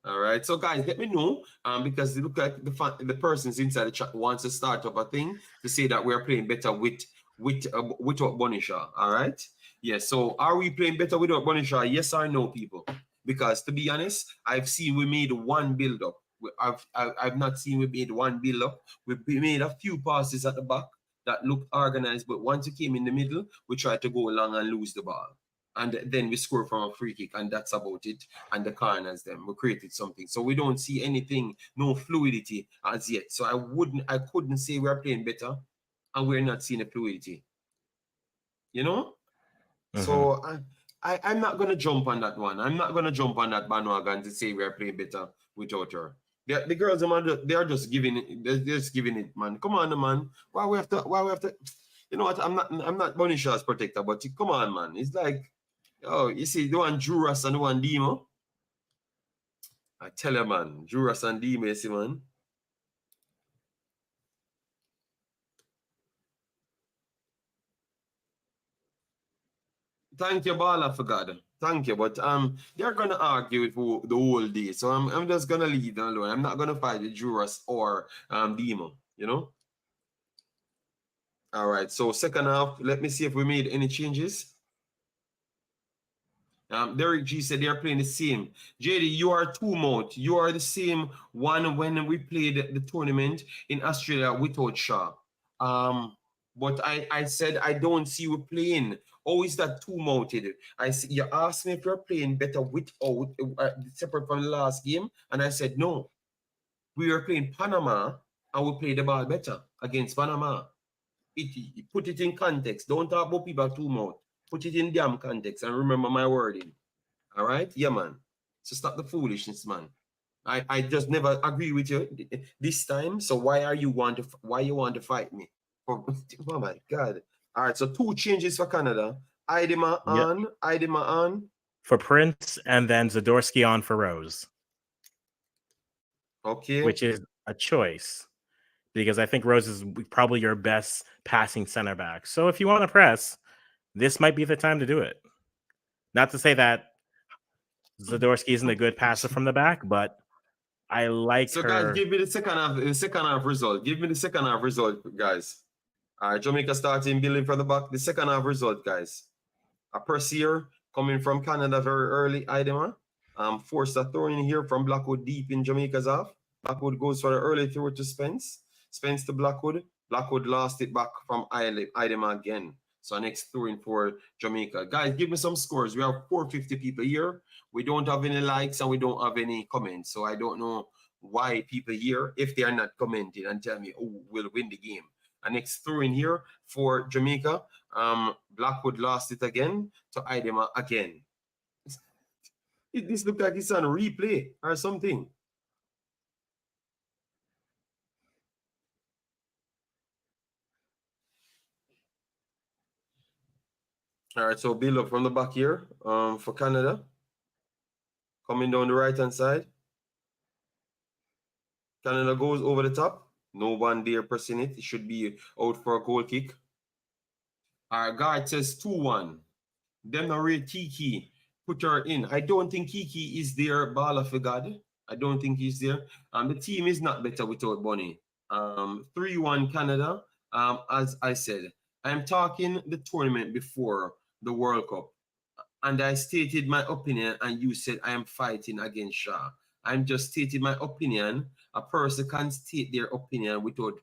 All right, so guys, let me know because it looks like the persons inside the chat wants to start up a thing to say that we're playing better without Bonisha. All right, yes. So are we playing better without Bonisha? Yes or no, people? Because to be honest, I've seen we made one build up. I've not seen we made one build up. We made a few passes at the back that looked organized, but once it came in the middle, we tried to go along and lose the ball. And then we score from a free kick, and that's about it. And the corners, then we created something. So we don't see anything, no fluidity as yet. So I couldn't say we're playing better, and we're not seeing the fluidity. You know? Mm-hmm. So I'm not gonna jump on that one. I'm not gonna jump on that bandwagon to say we're playing better without her. The girls, they are just giving it. They're just giving it, man. Come on, man. Why we have to? You know what? I'm not Bonisha's protector, but come on, man. It's like. Oh, you see, the one Juras and the one Demo. I tell you, man, Juras and Demo, you see, man. Thank you, Bala, for God. Thank you, but they're gonna argue it for the whole day, so I'm just gonna leave them alone. I'm not gonna fight with Juras or Demo, you know. All right, so second half, let me see if we made any changes. Derek G said they're playing the same. JD, you are two mouth. You are the same one when we played the tournament in Australia without Shaw. But I said I don't see you playing. How is that two mouthed? I see you asked me if you're playing better without separate from the last game, and I said no. We were playing Panama, and we played the ball better against Panama. Put it in context. Don't talk about people two mouth. Put it in damn context and remember my wording. All right? Yeah, man. So stop the foolishness, man. I just never agree with you this time. So why you want to fight me? Oh, oh my God. All right. So two changes for Canada. Idema on. For Prince, and then Zadorsky on for Rose. Okay. Which is a choice, because I think Rose is probably your best passing center back. So if you want to press, this might be the time to do it. Not to say that Zadorsky isn't a good passer from the back, but I like her. So guys, give me the second half result. Give me the second half result, guys. All right, Jamaica starting building from the back. The second half result, guys. A Perseer coming from Canada very early, Idema. Forced a throw in here from Blackwood deep in Jamaica's half. Blackwood goes for the early throw to Spence. Spence to Blackwood. Blackwood lost it back from Idema again. So next throw in for Jamaica. Guys, give me some scores. We have 450 people here. We don't have any likes and we don't have any comments. So I don't know why people here, if they are not commenting and tell me who will win the game. And next throw in here for Jamaica. Blackwood lost it again to Idema again. This looks like it's on replay or something. All right, so build up from the back here for Canada. Coming down the right-hand side. Canada goes over the top. No one there pressing it. It should be out for a goal kick. Our guard says 2-1. Them not rate Kiki. Put her in. I don't think Kiki is there, Bala for God. I don't think he's there. The team is not better without Bonnie. 3-1 Canada. As I said, I'm talking the tournament before the World Cup. And I stated my opinion, and you said I am fighting against Shaw. I'm just stating my opinion. A person can state their opinion without,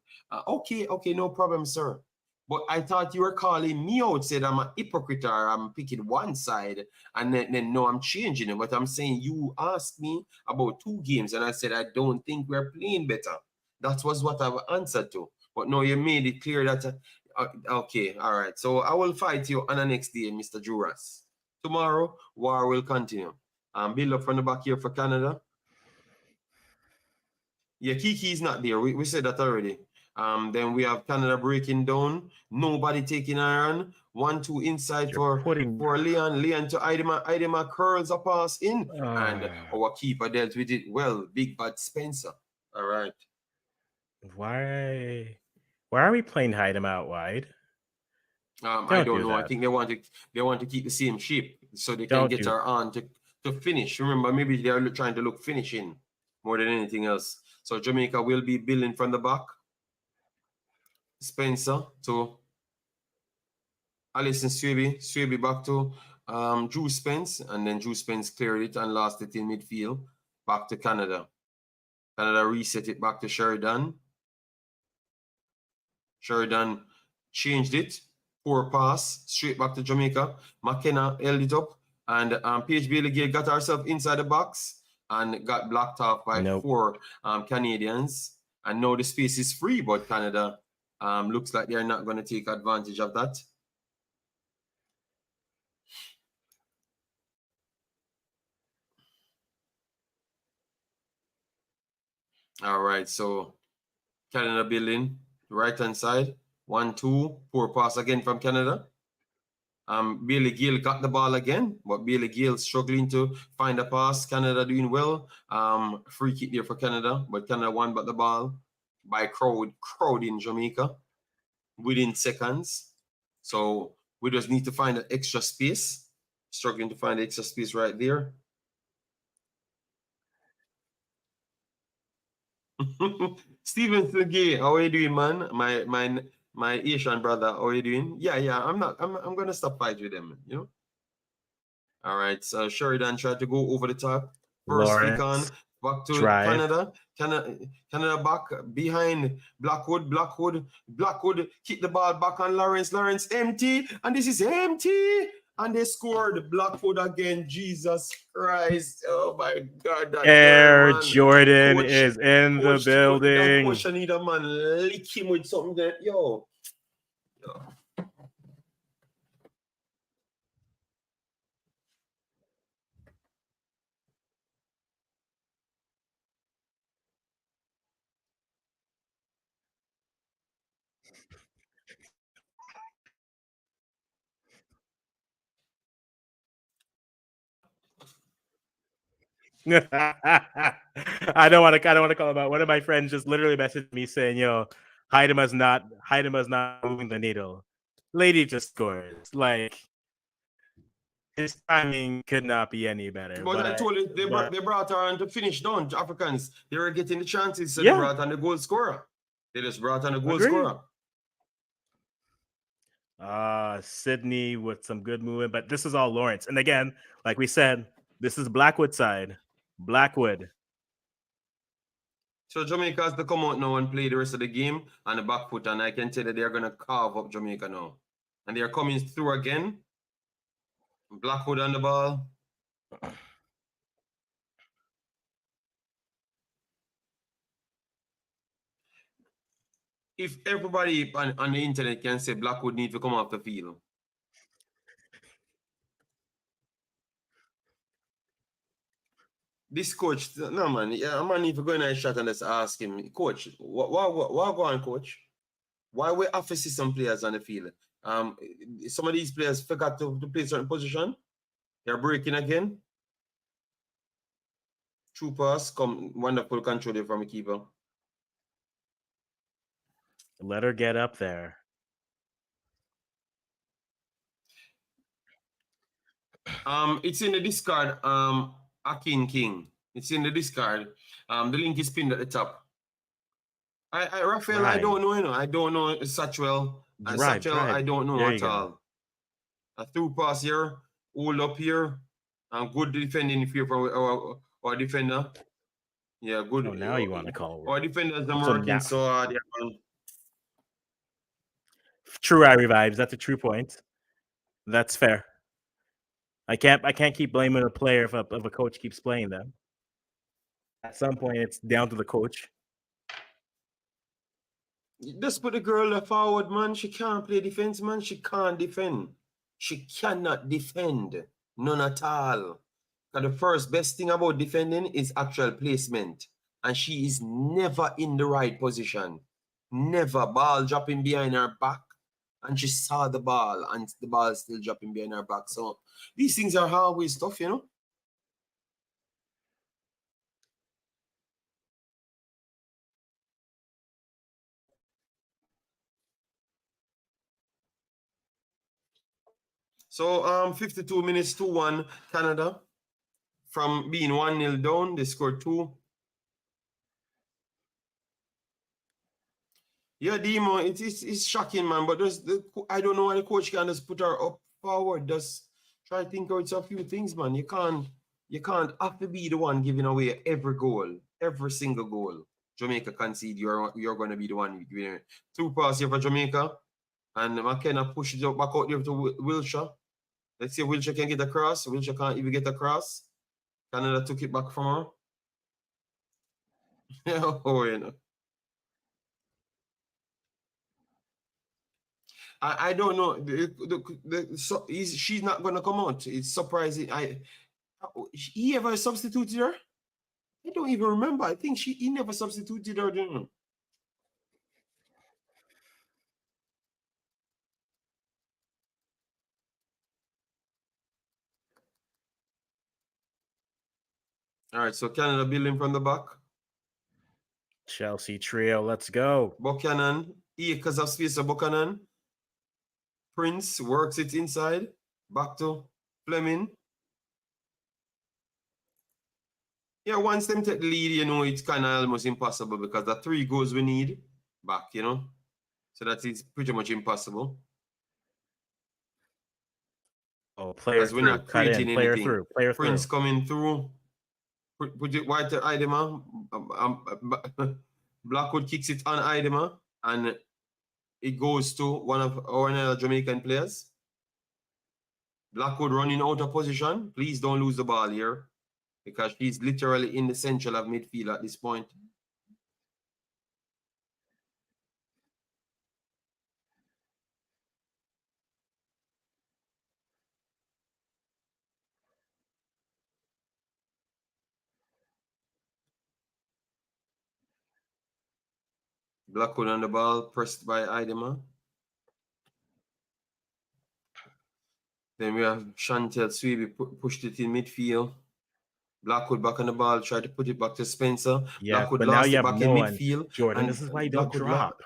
okay, no problem, sir. But I thought you were calling me out, said I'm a hypocrite or I'm picking one side, and then no, I'm changing it. But I'm saying you asked me about 2 games, and I said I don't think we're playing better. That was what I've answered to. But no, you made it clear that, okay, all right. So I will fight you on the next day, Mr. Juras. Tomorrow, war will continue. Build up from the back here for Canada. Yeah, Kiki is not there. We said that already. Then we have Canada breaking down. Nobody taking iron. 1-2 inside for Leon. Leon to Idema. Idema curls a pass in. And our keeper dealt with it well. Big bad Spencer. All right. Why are we playing hide him out wide? I don't know. That. I think they want to keep the same shape so they can get her on to finish. Remember, maybe they're trying to look finishing more than anything else. So Jamaica will be building from the back. Spencer to Alison Swaby back to Drew Spence, and then Drew Spence cleared it and lost it in midfield. Back to Canada. Canada reset it back to Sheridan. Sheridan changed it. Poor pass, straight back to Jamaica. McKenna held it up, and Paige Bailey-Gale got herself inside the box and got blocked off by 4 Canadians. And now the space is free, but Canada looks like they're not going to take advantage of that. All right, so Canada building, right-hand side. 1-2, poor pass again from Canada. Bailey-Gale got the ball again, but Bailey-Gale struggling to find a pass. Canada doing well. Free kick there for Canada, but Canada won back the ball by crowd in Jamaica within seconds. So we just need to find an extra space. Struggling to find the extra space right there. Steven Gay, how are you doing, man? My Asian brother, how are you doing? Yeah, I'm gonna stop fight with them, you know. All right, so Sheridan tried to go over the top. First flick on, Lawrence, back to drive. Canada back behind Blackwood kick the ball back on Lawrence empty, and this is empty. And they scored Blackwood again. Jesus Christ. Oh my God. That Air girl, man. Jordan Coach, is in the that building. coach, I need a man lick him with something that, yo. I don't want to call him out. One of my friends just literally messaged me saying, "Yo, Haidema's not moving the needle." Lady just scores. Like his timing could not be any better. But I told you they brought her on to finish down to Africans. They were getting the chances, so they brought on the goal scorer. They just brought on the goal scorer. Sydney with some good movement, but this is all Lawrence. And again, like we said, this is Blackwood side. Blackwood. So Jamaica has to come out now and play the rest of the game on the back foot, and I can tell that they're going to carve up Jamaica now. And they are coming through again. Blackwood on the ball. If everybody on the internet can say Blackwood need to come off the field. This coach, no man, yeah, man need to go in a shot and just ask him, coach, what go on, coach? Why we have to see some players on the field? Some of these players forgot to play certain position. They're breaking again. True pass, wonderful control from a keeper. Let her get up there. It's in the discard. Akin King. It's in the discard. The link is pinned at the top. Raphael, right. I don't know, I don't know Satchwell. Satchwell, I don't know at all. A through pass here, hold up here, and good defending here from our defender. Yeah, good. Oh, now you want to call our defenders are working so hard. Yeah, true Irie vibes. That's a true point. That's fair. I can't keep blaming a player if a coach keeps playing them. At some point, it's down to the coach. Just put the girl forward, man. She can't play defense, man. She can't defend. She cannot defend. None at all. And the first best thing about defending is actual placement. And she is never in the right position. Never. Ball dropping behind her back. And she saw the ball. And the ball still dropping behind her back. So these things are always tough, you know. So 52 minutes, 2-1 Canada. From being 1-0 down, they scored 2. Yeah, Demo, it's shocking, man. But I don't know why the coach can just put her up forward. Just try to think out a few things, man. You can't have to be the one giving away every goal, every single goal. Jamaica concede, you're going to be the one giving it. 2 passes here for Jamaica. And McKenna pushes it back out there to Wilshire. Let's see if Wilshire can get across. Wilshire can't even get across. Canada took it back from her. Oh, you know. I don't know. She's not going to come out. It's surprising. He ever substituted her? I don't even remember. I think he never substituted her, didn't he? All right, so Canada building from the back. Chelsea trio, let's go. Buchanan, acres of space of Buchanan. Prince works it inside. Back to Fleming. Yeah, once them take the lead, it's kind of almost impossible because the 3 goals we need back, So that is pretty much impossible. Oh, player Because we're not cut in, creating player anything. player Prince through. coming through. Put it wide to Idema. Blackwood kicks it on Idema, and it goes to one of our Jamaican players. Blackwood running out of position. Please don't lose the ball here, because she's literally in the central of midfield at this point. Blackwood on the ball, pressed by Idema. Then we have Chantel Sweeby pushed it in midfield. Blackwood back on the ball, tried to put it back to Spencer. Yeah, Blackwood but now lost you it have back no in one, midfield. Jordan. And This is why you don't drop.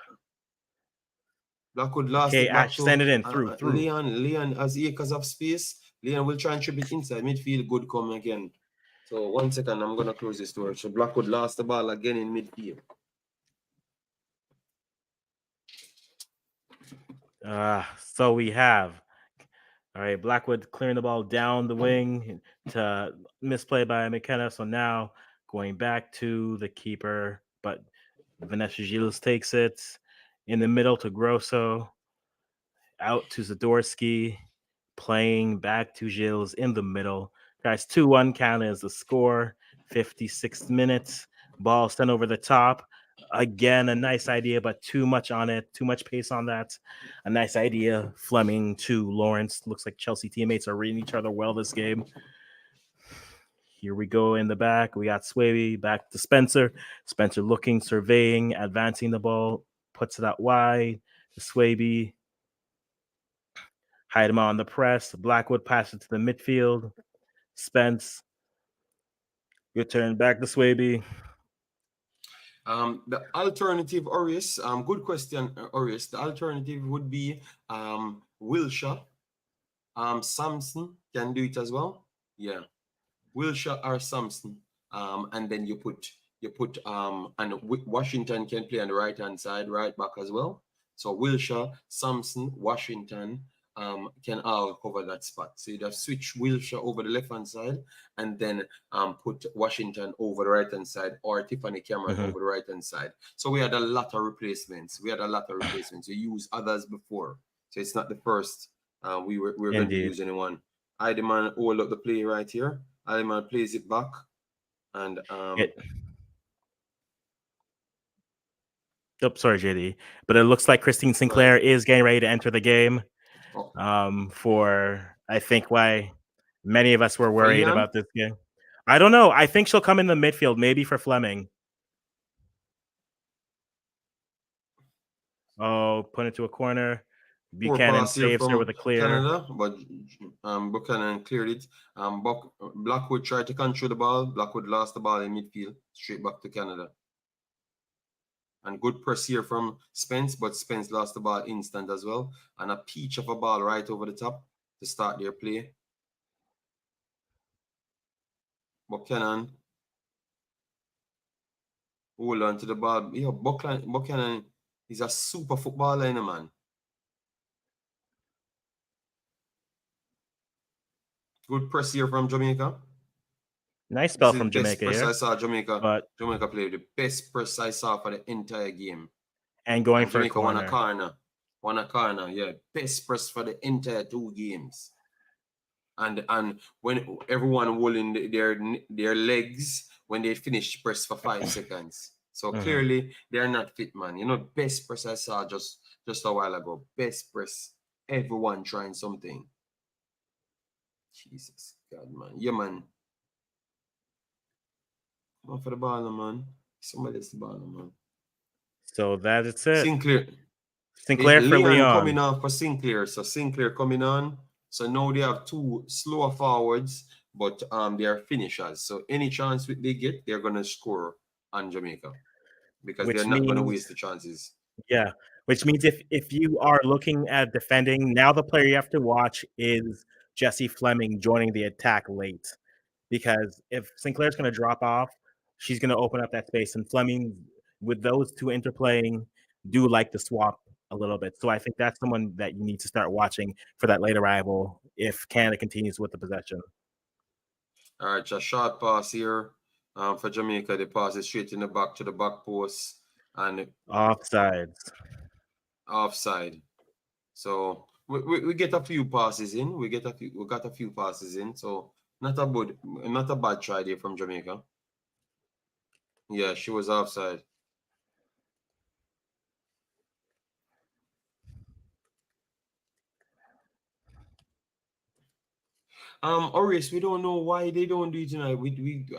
Blackwood lost Okay, it back Ash, to send it in through. Leon has acres of space. Leon will try and trip it inside midfield. Good come again. So 1 second, I'm going to close this door. So Blackwood lost the ball again in midfield. So we have, all right, Blackwood clearing the ball down the wing to misplay by McKenna. So now going back to the keeper, but Vanessa Gilles takes it in the middle to Grosso, out to Zadorsky, playing back to Gilles in the middle. Guys, 2-1 count is the score. 56 minutes. Ball sent over the top. Again, a nice idea, but too much on it. Too much pace on that. A nice idea. Fleming to Lawrence. Looks like Chelsea teammates are reading each other well this game. Here we go in the back. We got Swaby back to Spencer. Spencer looking, surveying, advancing the ball. Puts it out wide to Swaby. Hide him on the press. Blackwood passes to the midfield. Spence. Good turn back to Swaby. The alternative, Orius, good question, Orius. The alternative would be Wilshire. Samson can do it as well. Yeah. Wilshire or Samson. And then you put and Washington can play on the right hand side, right back as well. So Wilshire, Samson, Washington can all cover that spot. So you'd have switch Wilshire over the left hand side, and then put Washington over the right hand side, or Tiffany Cameron over the right hand side. So we had a lot of replacements. We used others before, so it's not the first we're going to use anyone. Ideman hold up the play right here. Ideman plays it back, and sorry, JD, but it looks like Christine Sinclair is getting ready to enter the game. For I think why many of us were worried about this game. I don't know. I think she'll come in the midfield, maybe for Fleming. Oh, put it to a corner. Buchanan saves her with a clear. Canada, but Buchanan cleared it. Blackwood tried to control the ball. Blackwood lost the ball in midfield, straight back to Canada. And good press here from Spence, but Spence lost the ball instant as well. And a peach of a ball right over the top to start their play. Buchanan hold on to the ball. Yeah, Buchanan is a super footballer, man. Good press here from Jamaica. Nice spell from Jamaica here. I saw Jamaica play the best press I saw for the entire game. And going for Jamaica won a corner. Yeah, best press for the entire 2 games. And when everyone holding their legs when they finish press for 5 seconds. So clearly they're not fit, man. Best press I saw just a while ago. Best press. Everyone trying something. Jesus God, man. Yeah, man. Come on for the ball, man. Somebody gets the ball, man. So that is it. Sinclair for Leon coming on for Sinclair. So Sinclair coming on. So now they have 2 slower forwards, but they are finishers. So any chance they get, they're gonna score on Jamaica, because they're not gonna waste the chances. Yeah, which means if you are looking at defending, now the player you have to watch is Jesse Fleming joining the attack late, because if Sinclair's going to drop off, she's going to open up that space. And Fleming, with those two interplaying, do like to swap a little bit. So I think that's someone that you need to start watching for that late arrival if Canada continues with the possession. All right, a short pass here for Jamaica. The pass is straight in the back to the back post and offside. So we get a few passes in. We got a few passes in. So not a bad try there from Jamaica. Yeah, she was offside. Orius, we don't know why they don't do it tonight.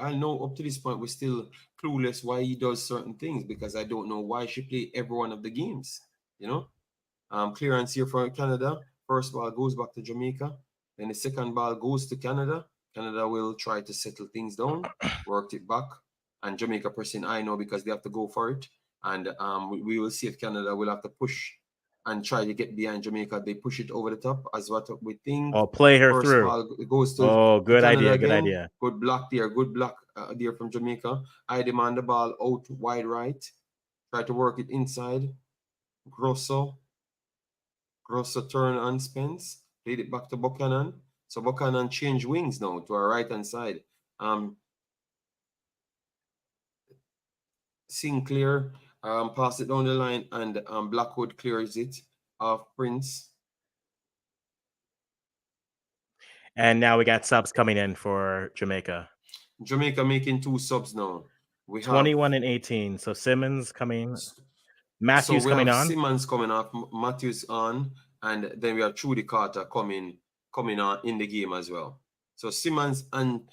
I know up to this point we're still clueless why he does certain things, because I don't know why she play every one of the games. You know, clearance here for Canada. First ball goes back to Jamaica. Then the second ball goes to Canada. Canada will try to settle things down, worked it back, and Jamaica pressing I know because they have to go for it. And we will see if Canada will have to push and try to get behind Jamaica. They push it over the top as what we think. Oh, play her First through. ball goes to good Canada idea. again. Good idea. Good block there. Good block there from Jamaica. I demand the ball out wide right. Try to work it inside. Grosso turn on Spence. Played it back to Buchanan. So Buchanan changed wings now to our right hand side. Sinclair pass it down the line, and Blackwood clears it off Prince. And now we got subs coming in for Jamaica. Jamaica making 2 subs now. We 21 and 18. So Simmons coming. Matthews so we coming have on. Simmons coming off, Matthews on, and then we have Trudy Carter coming on in the game as well. So Simmons and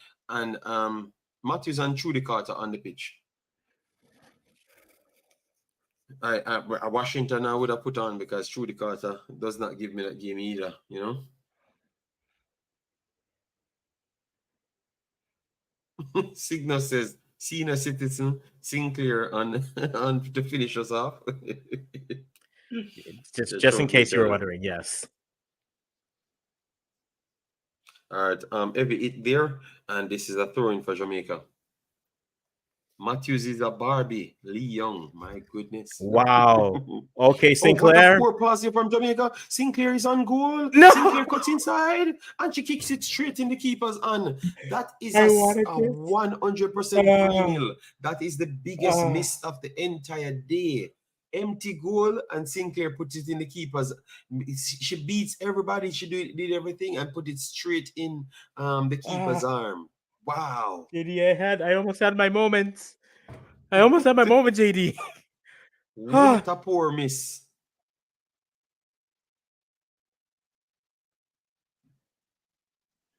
Matthews and Trudy Carter on the pitch. Washington I would have put on because Trudy Carter does not give me that game either, you know. Signal says senior citizen Sinclair on to finish us off. just in case you were wondering, yes. All right, every hit there, and this is a throw-in for Jamaica. Matthews is a Barbie. Lee Young, my goodness. Wow. Okay, Sinclair. Oh, what a poor pass here from Jamaica. Sinclair is on goal. No! Sinclair cuts inside, and she kicks it straight in the keeper's hand. That is a 100% free nil. That is the biggest miss of the entire day. Empty goal, and Sinclair puts it in the keeper's. She beats everybody. She did everything and put it straight in the keeper's arm. Wow. JD, I almost had my moments. JD. What a poor miss.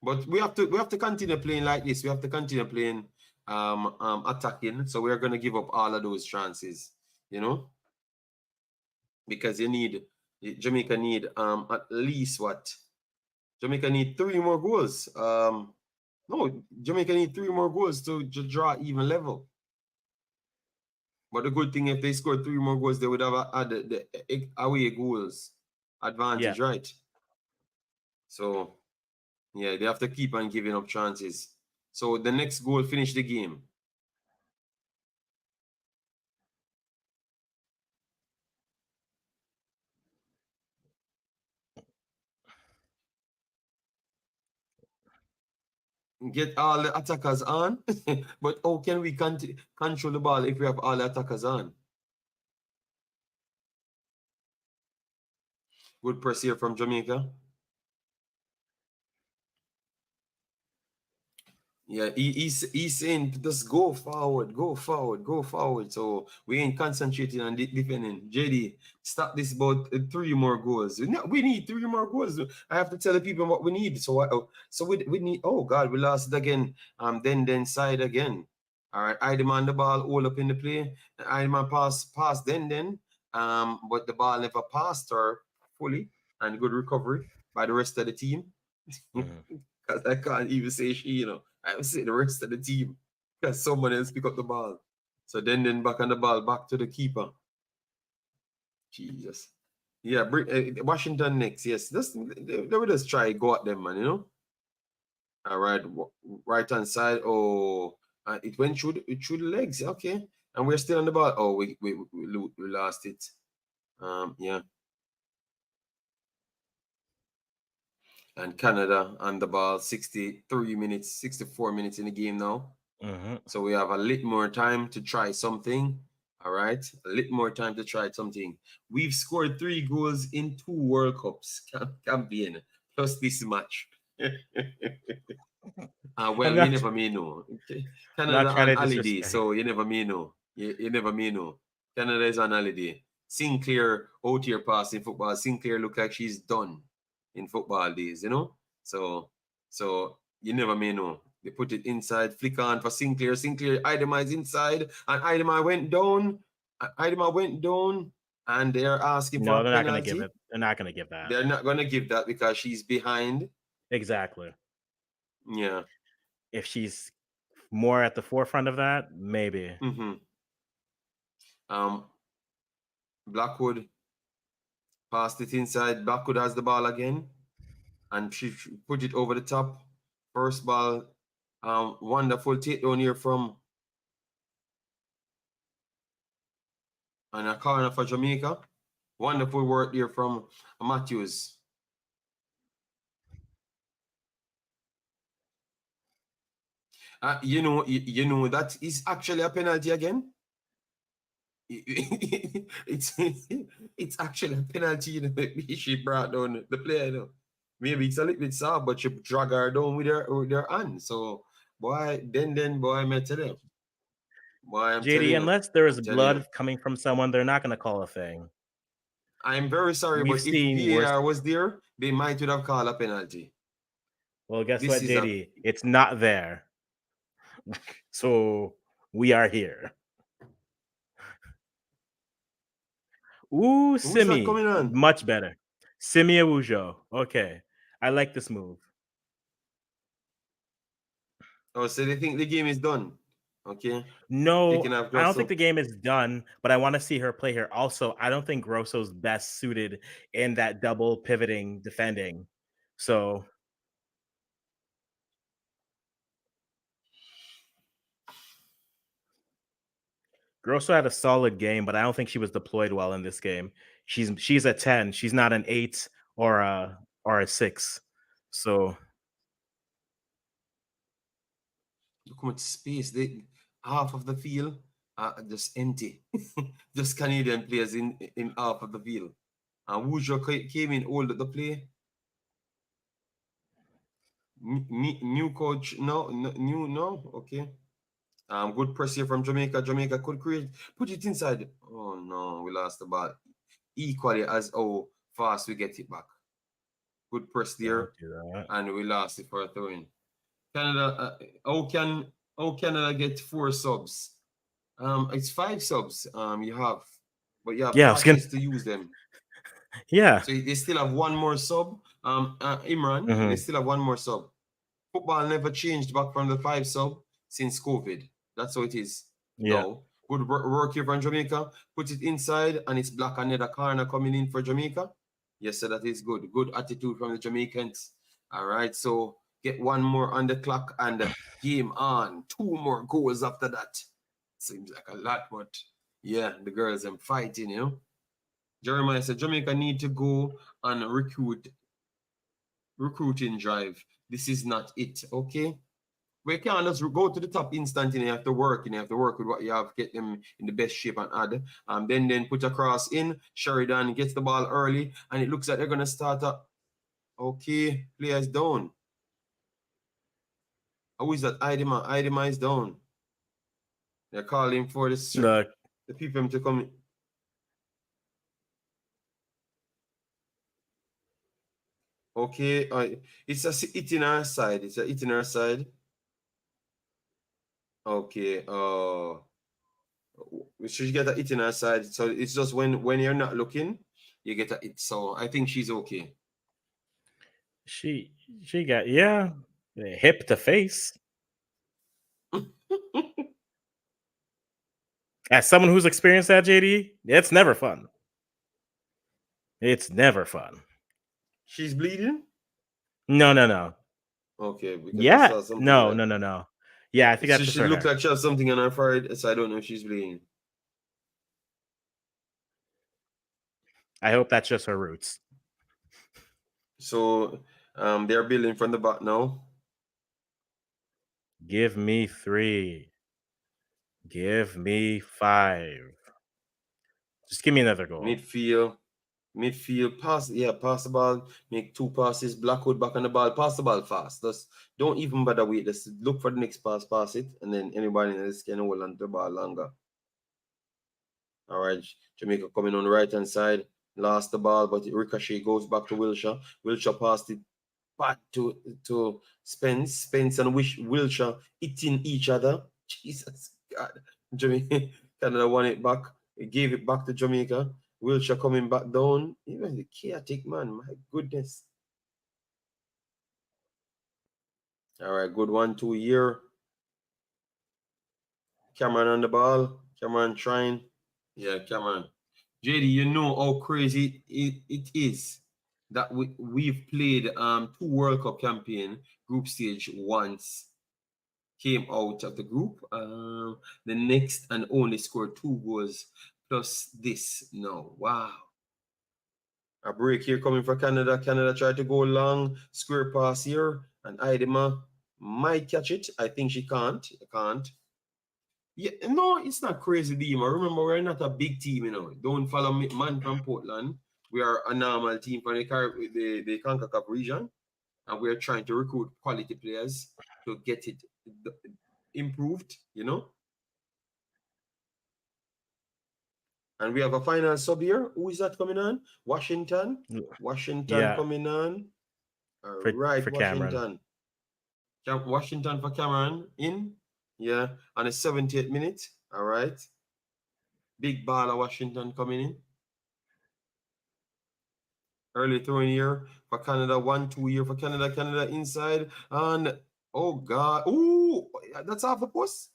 But we have to continue playing like this. We have to continue playing attacking. So we're gonna give up all of those chances, you know? Because Jamaica need at least what? Jamaica need 3 more goals. No, Jamaica need 3 more goals to draw even level. But the good thing, if they scored 3 more goals, they would have had the away goals advantage, right? So, yeah, they have to keep on giving up chances. So the next goal finish the game. Get all the attackers on. But how can we control the ball if we have all the attackers on? Good press here from Jamaica. Yeah, he's saying just go forward. So we ain't concentrating on defending. JD, stop this about 3 more goals. We need 3 more goals. I have to tell the people what we need. So we need. Oh God, we lost it again. Then side again. All right, I demand the ball all up in the play. I demand pass then. But the ball never passed her fully, and good recovery by the rest of the team. Because I can't even say she, you know. I would say the rest of the team, because someone else pick up the ball. So then back on the ball, back to the keeper. Jesus. Yeah, Washington next. Yes, they will just try go at them, man, you know. All right, right hand side. Oh, it went through through the legs. Okay, and we're still on the ball. Oh, we lost it. Yeah, and Canada on the ball. 63 minutes, 64 minutes in the game now. Mm-hmm. So we have a little more time to try something. All right, a little more time to try something. We've scored 3 goals in 2 World Cups campaign plus this match. I'm Well, you not never may know. Okay. not Canada trying on to holiday, disrespect. so you never may know. You never may know. Canada is on holiday. Sinclair out here passing football. Sinclair look like she's done in football days, you know. So you never may know. They put it inside, flick on for Sinclair. Sinclair itemized inside, and Idema went down. Idema went down, and they're asking for No, a they're not going to give penalty. it. They're not going to give that. They're not gonna give that because she's behind. Exactly. Yeah. If she's more at the forefront of that, maybe. Mm-hmm. Um, Blackwood passed it inside. Blackwood has the ball again, and she put it over the top. First ball, wonderful takedown here from and a corner for Jamaica. Wonderful work here from Matthews. You know that is actually a penalty again. it's it's actually a penalty. You know, she brought down the player. You know. Maybe it's a little bit soft, but she drag her down with her hand. So boy, then boy, I'm telling you, boy, I'm telling JD, you, unless there is I'm telling you. blood coming from someone, they're not going to call a thing. I'm very sorry, We've but if seen worse. VAR was there, they might would have called a penalty. Well, guess This what, is a JD? It's not there. So we are here. Ooh, who's that Simi. coming on? Much better. Simi Awujo. Okay. I like this move. Oh, so they think the game is done. Okay, No, taking off I don't think Grosso. the game is done, but I want to see her play here. Also, I don't think Grosso's best suited in that double pivoting defending. So Grosso had a solid game, but I don't think she was deployed well in this game. She's a 10. She's not an 8 or a 6. So Look how much space. They half of the field just empty. Just Canadian players in half of the field. And Wujo came in, hold the play. New coach, no, new, no, okay. Good press here from Jamaica. Jamaica could create, put it inside. Oh no, we lost the ball. Equally as how fast we get it back. Good press don't there, do that. and we lost it for a throw in. Canada, how Canada get 4 subs? It's 5 subs. You have, but you have Yeah, I was gonna. patches to use them. Yeah. So they still have one more sub. Imran, they Mm-hmm. still have one more sub. Football never changed back from the 5 sub since COVID. That's how it is Yeah. now. Good work here from Jamaica. Put it inside, and it's Black another corner coming in for Jamaica. Yes, so that is good. Good attitude from the Jamaicans. All right, so get one more on the clock and game on. 2 more goals after that. Seems like a lot, but yeah, the girls are fighting, you know. Jeremiah said Jamaica need to go on a recruiting drive. This is not it, okay? We can't just go to the top instant and you have to work and you have to work with what you have, get them in the best shape and add. Then put a cross in. Sheridan gets the ball early and it looks like they're gonna start up. Okay, players down. Who is that? Idema. Idema is down. They're calling for Look, the people to come. Okay, it's a hit in our side. It's a hit in our side. Okay, we should get a hit in our side. So it's just when you're not looking, you get a hit. So I think she's okay. she got hip to face. As someone who's experienced that, JD, it's never fun. It's never fun. She's bleeding. No, no, no. Okay, because I Yeah. saw something No, like no, no, no. Yeah, I think so that's just she her looked hair. like she has something on her forehead, so I don't know if she's bleeding. I hope that's just her roots. So they're building from the back now. Give me 3. Give me 5. Just give me another goal. Midfield, midfield, pass, yeah, pass the ball, make 2 passes, Blackwood back on the ball, pass the ball fast. Just don't even bother wait. Just look for the next pass it, and then anybody else can hold on to the ball longer. All right, Jamaica coming on the right hand side, lost the ball, but ricochet goes back to Wilshire. Wilshire passed it back to Spence. Spence and Wilshire hitting each other. Jesus God. Jamaica Canada won it back. It gave it back to Jamaica. Wilshire coming back down. Even the chaotic man, my goodness. All right, good 1-2 here. Cameron on the ball. Cameron trying. Yeah, Cameron. JD, you know how crazy it is that we've played 2 World Cup campaign group stage once, came out of the group. The next and only scored 2 goals plus this. No, wow. A break here coming for Canada. Canada tried to go long, square pass here, and Idema might catch it. I think she can't. Can't. Yeah, no, it's not crazy, Dima. Remember, we're not a big team, you know. Don't follow me, man from Portland. We are a normal team from the Concacaf region, and we're trying to recruit quality players to get it improved, you know. And we have a final sub here. Who is that coming on? Washington. Washington Yeah, coming on. All for right, for Cameron. Washington. Washington for Cameron in. Yeah, on the 70th minute. All right. Big ball of Washington coming in. Early throwing here for Canada. 1-2 here for Canada. Canada inside. And oh God. Ooh, that's off the post.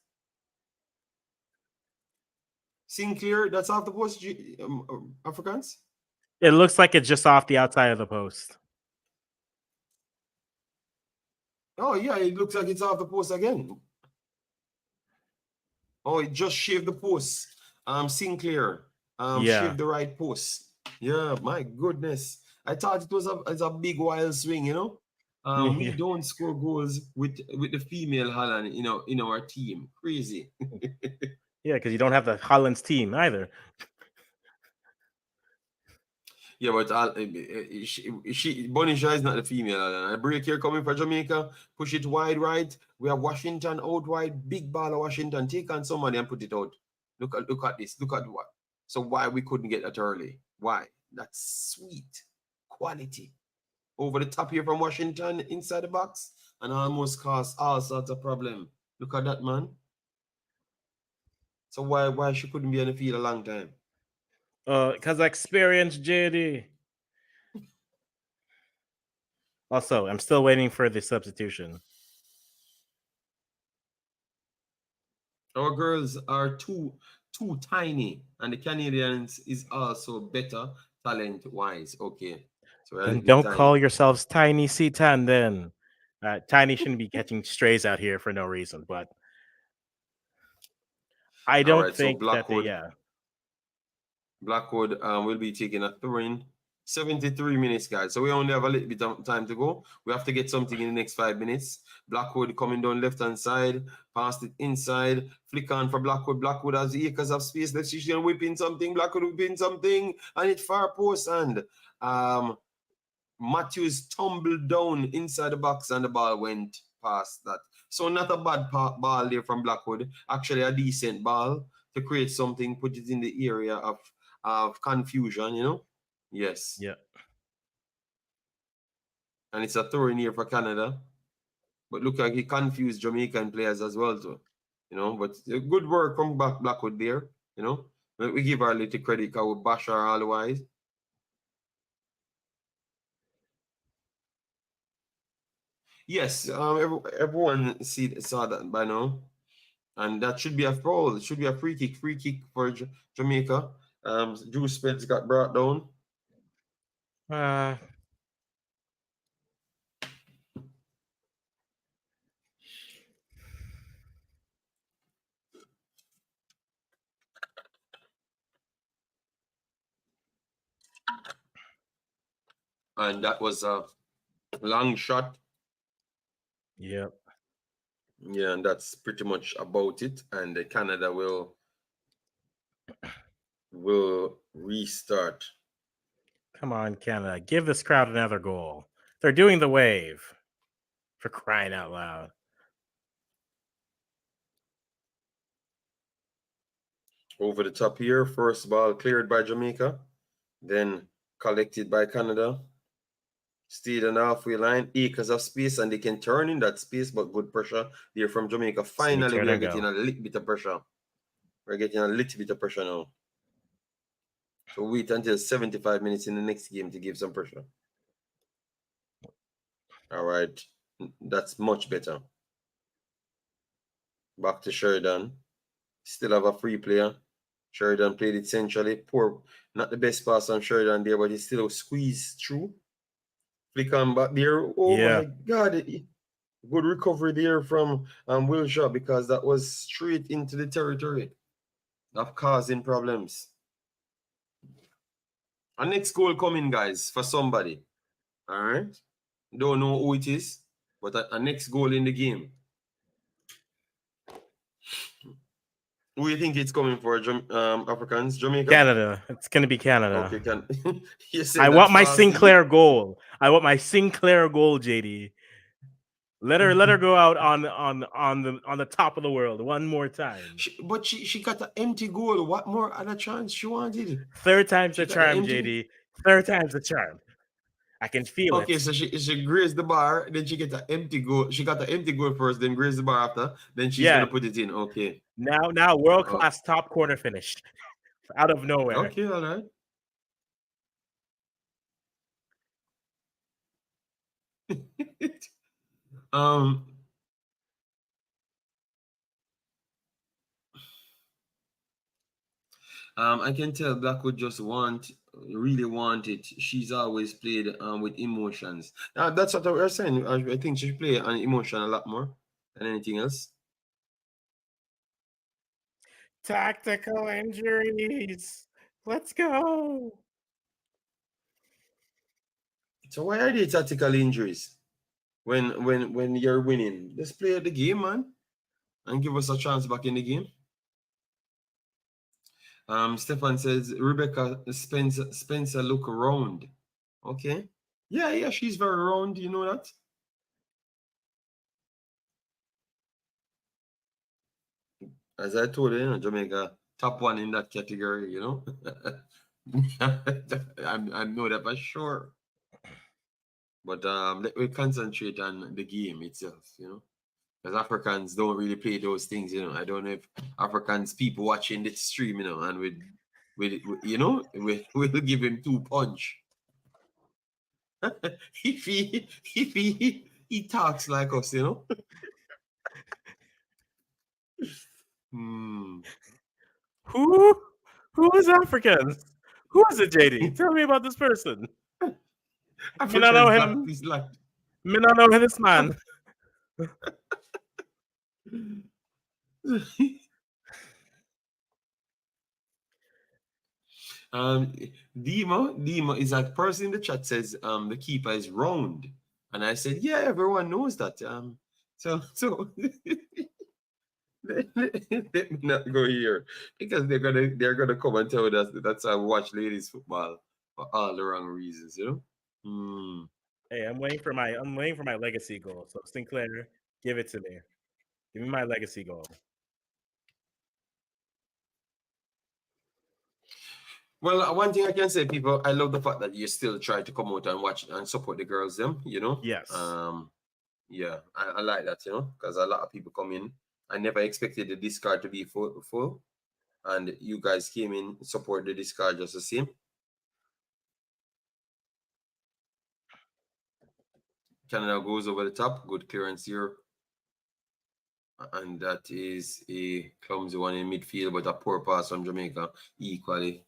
Sinclair, that's off the post. Africans. It looks like it's just off the outside of the post. Oh yeah, it looks like it's off the post again. Oh, it just shaved the post. Sinclair. Yeah. Shaved the right post. Yeah, my goodness. I thought it was a big wild swing, you know. We Yeah, don't score goals with the female Holland, you know, in our team. Crazy. because you don't have the Holland's team either. Yeah, but Bonisha is not the female Holland. A break here coming for Jamaica. Push it wide right. We have Washington out wide. Big ball of Washington. Take on somebody and put it out. Look at this. Look at what. So why we couldn't get that early? Why? That's sweet quality. Over the top here from Washington inside the box and almost caused all sorts of problem. Look at that, man. So why she couldn't be on the field a long time? Because experience, JD. Also, I'm still waiting for the substitution. Our girls are too tiny, and the Canadians is also better talent wise. Okay, so we're a Then little bit don't call tiny. yourselves Tiny C10 then. Tiny shouldn't be catching strays out here for no reason, but I All don't right, so think that they, Blackwood yeah. Blackwood will be taking a throw-in. 73 minutes, guys. So we only have a little bit of time to go. We have to get something in the next 5 minutes. Blackwood coming down left-hand side, past it inside, flick on for Blackwood. Blackwood has acres of space. Let's see, she's going to whip in something. Blackwood whipping something, and it's far post. And Matthews tumbled down inside the box, and the ball went past that. So not a bad ball there from Blackwood. Actually, a decent ball to create something, put it in the area of confusion, you know? Yes. Yeah. And it's a throw in here for Canada. But look like he confused Jamaican players as well, too. You know, but good work from Blackwood there, you know. But we give her a little credit because we bash her otherwise. Yes, everyone saw that by now. And that should be a foul. It should be a free kick. Free kick for Jamaica. Drew Spence got brought down. Uh, And that was a long shot. Yep. Yeah, and that's pretty much about it. And Canada will restart. Come on, Canada. Give this crowd another goal. They're doing the wave. For crying out loud. Over the top here. First ball cleared by Jamaica. Then collected by Canada. Stayed on the halfway line. Acres of space, and they can turn in that space, but good pressure there from Jamaica. Finally, we are getting a little bit of pressure. We're getting a little bit of pressure now. So wait until 75 minutes in the next game to give some pressure. All right. That's much better. Back to Sheridan. Still have a free player. Sheridan played it centrally. Poor, not the best pass on Sheridan there, but he still squeezed through. Flick on back there. Oh my God. Good recovery there from Wilshere, because that was straight into the territory of causing problems. Our next goal coming, guys, for somebody. All right. Don't know who it is, but a next goal in the game. Who do you think it's coming for, Africans? Jamaica? Canada. It's going to be Canada. Okay, I want my Sinclair goal. I want my Sinclair goal, JD. Let her go out on the top of the world one more time. But she got an empty goal. What more other chance she wanted? Third time's the charm, JD. Third time's the charm. I can feel it. Okay, so she grazed the bar, then she get an empty goal. She got an empty goal first, then grazed the bar after. Then she's gonna put it in. Okay. Now world class top corner finish out of nowhere. Okay, all right. I can tell Blackwood just really want it. She's always played with emotions. That's what we're saying. I think she play on emotion a lot more than anything else. Tactical injuries. Let's go. So why are they tactical injuries? When you're winning, just play the game, man, and give us a chance back in the game. Stefan says Rebecca Spencer look round. Okay. Yeah, she's very round, you know that? As I told you, Jamaica top one in that category, you know. I know that for sure. But let me concentrate on the game itself, you know. Because Africans don't really play those things, you know. I don't know if Africans people watching this stream, you know, and we'll give him 2 punch. if he talks like us, you know. Who is Africans? Who is it, JD? Tell me about this person. I don't know him. Me not know this man. Dima is that person in the chat says the keeper is round, and I said, yeah, everyone knows that. So let me not go here, because they're gonna come and tell us that's how I watch ladies football for all the wrong reasons, you know. Hey, I'm waiting for my legacy goal. So Sinclair, give it to me. Give me my legacy goal. Well, one thing I can say, people, I love the fact that you still try to come out and watch and support the girls, them, you know? Yes. Yeah, I like that, you know, because a lot of people come in. I never expected the discard to be full, and you guys came in, support the discard just the same. Canada goes over the top, good clearance here. And that is a clumsy one in midfield, but a poor pass from Jamaica equally.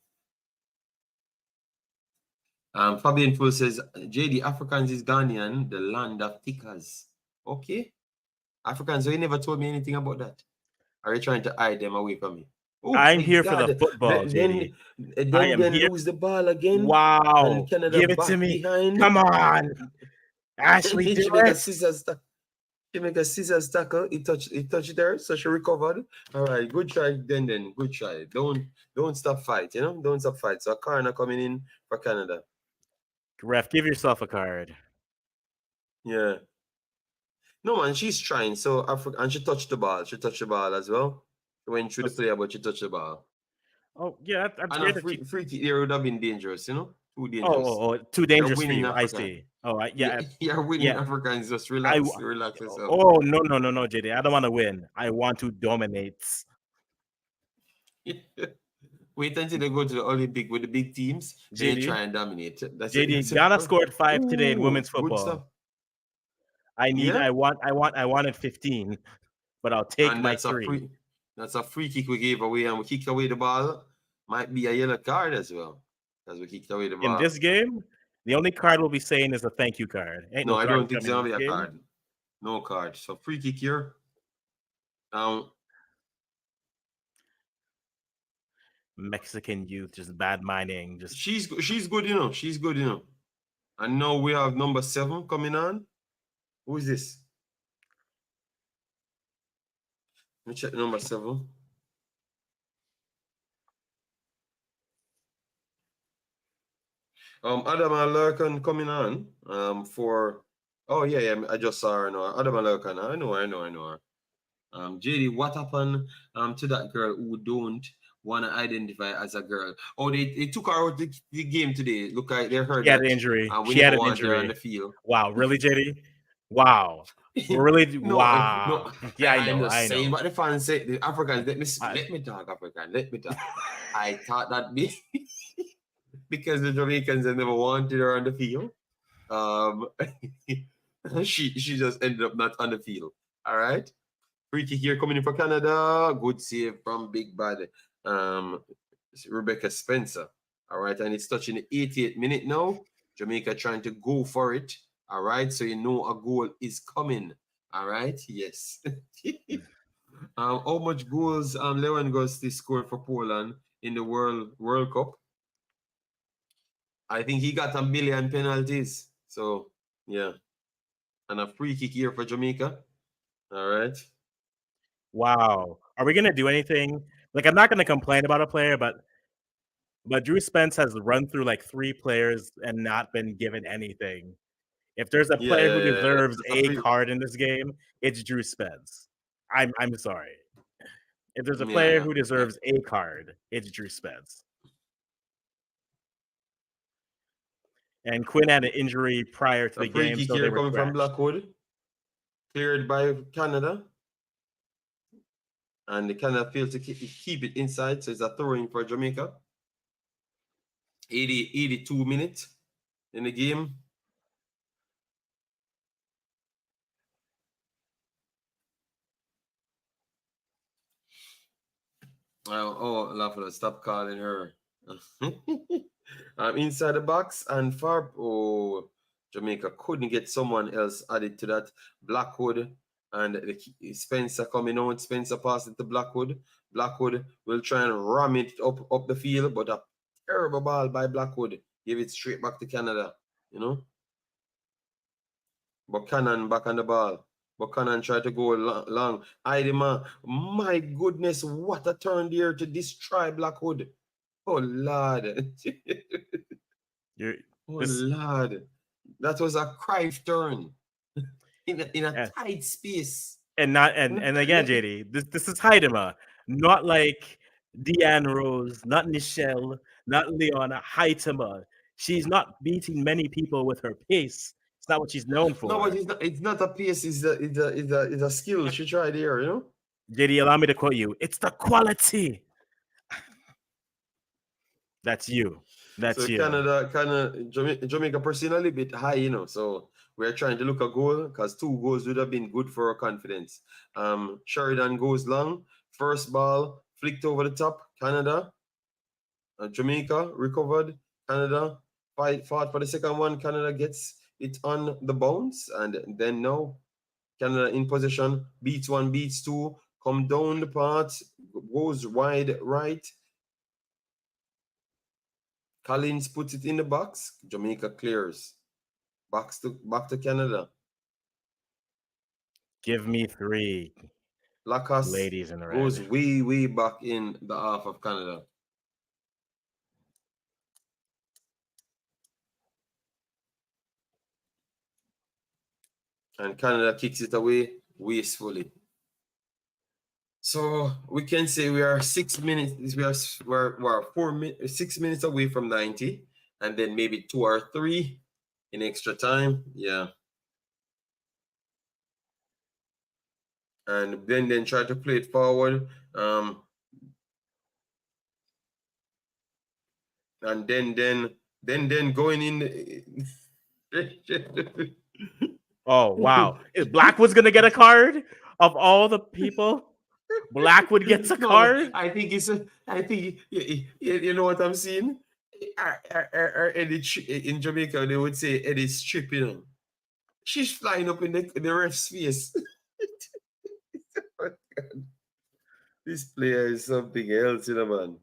Fabian Full says, JD, Africans is Ghanaian, the land of tickers. Okay. Africans, so you never told me anything about that. Are you trying to hide them away from me? Oh I'm my here for the God! football, JD. I am Then here. lose the ball again, and Wow. Canada Give it to back me. behind. Come on. And Ashley, then do she make a it. scissors. She make a scissors tackle. It touched her, so she recovered. All right, good try. Then good try. Don't stop fight. Don't stop fight. So a corner coming in for Canada. Ref, give yourself a card. Yeah. No man, she's trying. So Africa, and she touched the ball. She touched the ball as well. She went through the player, but she touched the ball. Oh, yeah, that's And a great that you. free kick there would have been dangerous. Too dangerous. Oh, too You're dangerous for winning you. I Africa. see. Oh, Yeah, you're winning yeah. Africans. Just I. relax yourself. Oh, no, JD. I don't want to win. I want to dominate. Wait until they go to the Olympic with the big teams, then JD, try and dominate. JD, Ghana scored 5 today in Ooh, women's good stuff. football. Yeah, I wanted 15, but I'll take and my 3. that's a free kick we gave away, and we kicked away the ball. Might be a yellow card as well, as we kicked away the In ball. this game, the only card we'll be saying is a thank you card. Ain't No, no I card don't think coming there's in gonna this be a game. card. No card. So free kick here. Um, Mexican youth just bad minding. Just she's good. She's good. And now we have number 7 coming on. Who is this? Let me check number 7. Adam Lurkan coming on. For yeah, I just saw her now. Adam Lurkan. I know her. JD, what happened to that girl who don't want to identify as a girl? Oh, they took her out the game today. Look, they heard she had that. an injury. We She had never an want her on injury. the field. Wow, really, JD? Wow. Really? No. Wow. Yeah, I'm just I saying know. what the fans say. The Africans, let me talk, African. Let me talk. I thought that because the Jamaicans have never wanted her on the field. Um, she just ended up not on the field. All right. Free kick here coming in for Canada. Good save from Big Bad Rebecca Spencer. All right, and it's touching the 88th minute now. Jamaica trying to go for it. All right, so you know a goal is coming. All right, yes. How much goals Lewandowski scored for Poland in the World Cup? I think he got 1,000,000 penalties. So yeah, and a free kick here for Jamaica. All right. Wow. Are we gonna do anything? Like, I'm not gonna complain about a player, but Drew Spence has run through like 3 players and not been given anything. If there's a player who Yeah. deserves That's a card in this game, it's Drew Spence. I'm sorry. If there's a player who deserves a card, it's Drew Spence. And Quinn had an injury prior to the free game, kick so they here were coming from scratched. Blackwood, cleared by Canada, and the Canada failed to keep it inside, so it's a throw-in for Jamaica. 82 minutes in the game. Lafayette, stop calling her. Inside the box and far. Oh, Jamaica couldn't get someone else added to that. Blackwood and Spencer coming out. Spencer passing to Blackwood. Blackwood will try and ram it up the field, but a terrible ball by Blackwood. Give it straight back to Canada, But Cannon back on the ball. But Cannon tried to go long. Idema, my goodness, what a turn there to destroy Blackwood. Oh, Lord. Lord. That was a Cruyff turn in a tight space. And again, JD, this is Haidema, not like Deanne Rose, not Michelle, not Leona. Haitema. She's not beating many people with her pace. It's not what she's known for. No, but it's not a pace, it's a skill. She tried here, JD, allow me to quote you. It's the quality. That's you. That's you. Jamaica pressing a little bit high, So we're trying to look a goal because 2 goals would have been good for our confidence. Sheridan goes long. First ball flicked over the top. Canada. Jamaica recovered. Canada fought for the second one. Canada gets it on the bounce. And then now Canada in possession. Beats 1, beats 2. Come down the path. goes wide right. Collins puts it in the box. Jamaica clears. Back to Canada. Give me 3 Lacoste ladies in goes red. way back in the half of Canada. And Canada kicks it away wastefully. So we can say we are 6 minutes. We're 6 minutes away from 90, and then maybe 2 or 3 in extra time. Yeah. And then try to play it forward. And then going in. Oh wow! Blackwood's gonna get a card of all the people. Blackwood gets a No, card. I think you know what I'm seeing. Eddie in Jamaica, they would say Eddie's tripping. She's flying up in the ref's face. Oh, this player is something else, you know, man.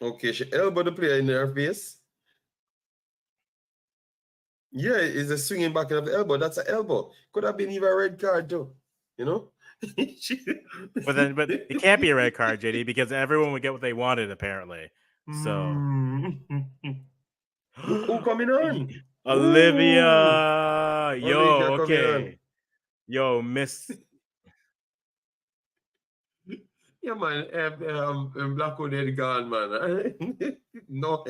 Okay, she elbowed the player in her face. Yeah, it's a swinging back of the elbow. That's an elbow. Could have been even a red card too. You know? But it can't be a red card, JD, because everyone would get what they wanted apparently. So who coming on? Olivia, Olivia yo, coming on. okay, yo, Miss. Yeah, man. Blackwood head gone, man. No,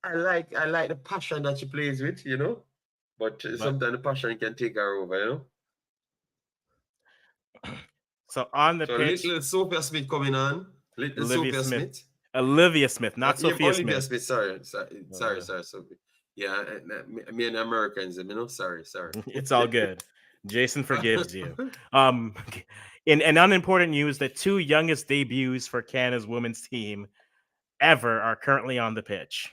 I like the passion that she plays with, you know. But sometimes the passion can take her over, you know. So on the pitch, little Sophia Smith coming on. Little Olivia Sophia Smith. Smith. Olivia Smith, not Sophia Olivia Smith. Sorry, Sophie. Yeah, me and Americans, you know. Sorry. It's all good. Jason forgives you. In unimportant news, the 2 youngest debuts for Canada's women's team ever are currently on the pitch.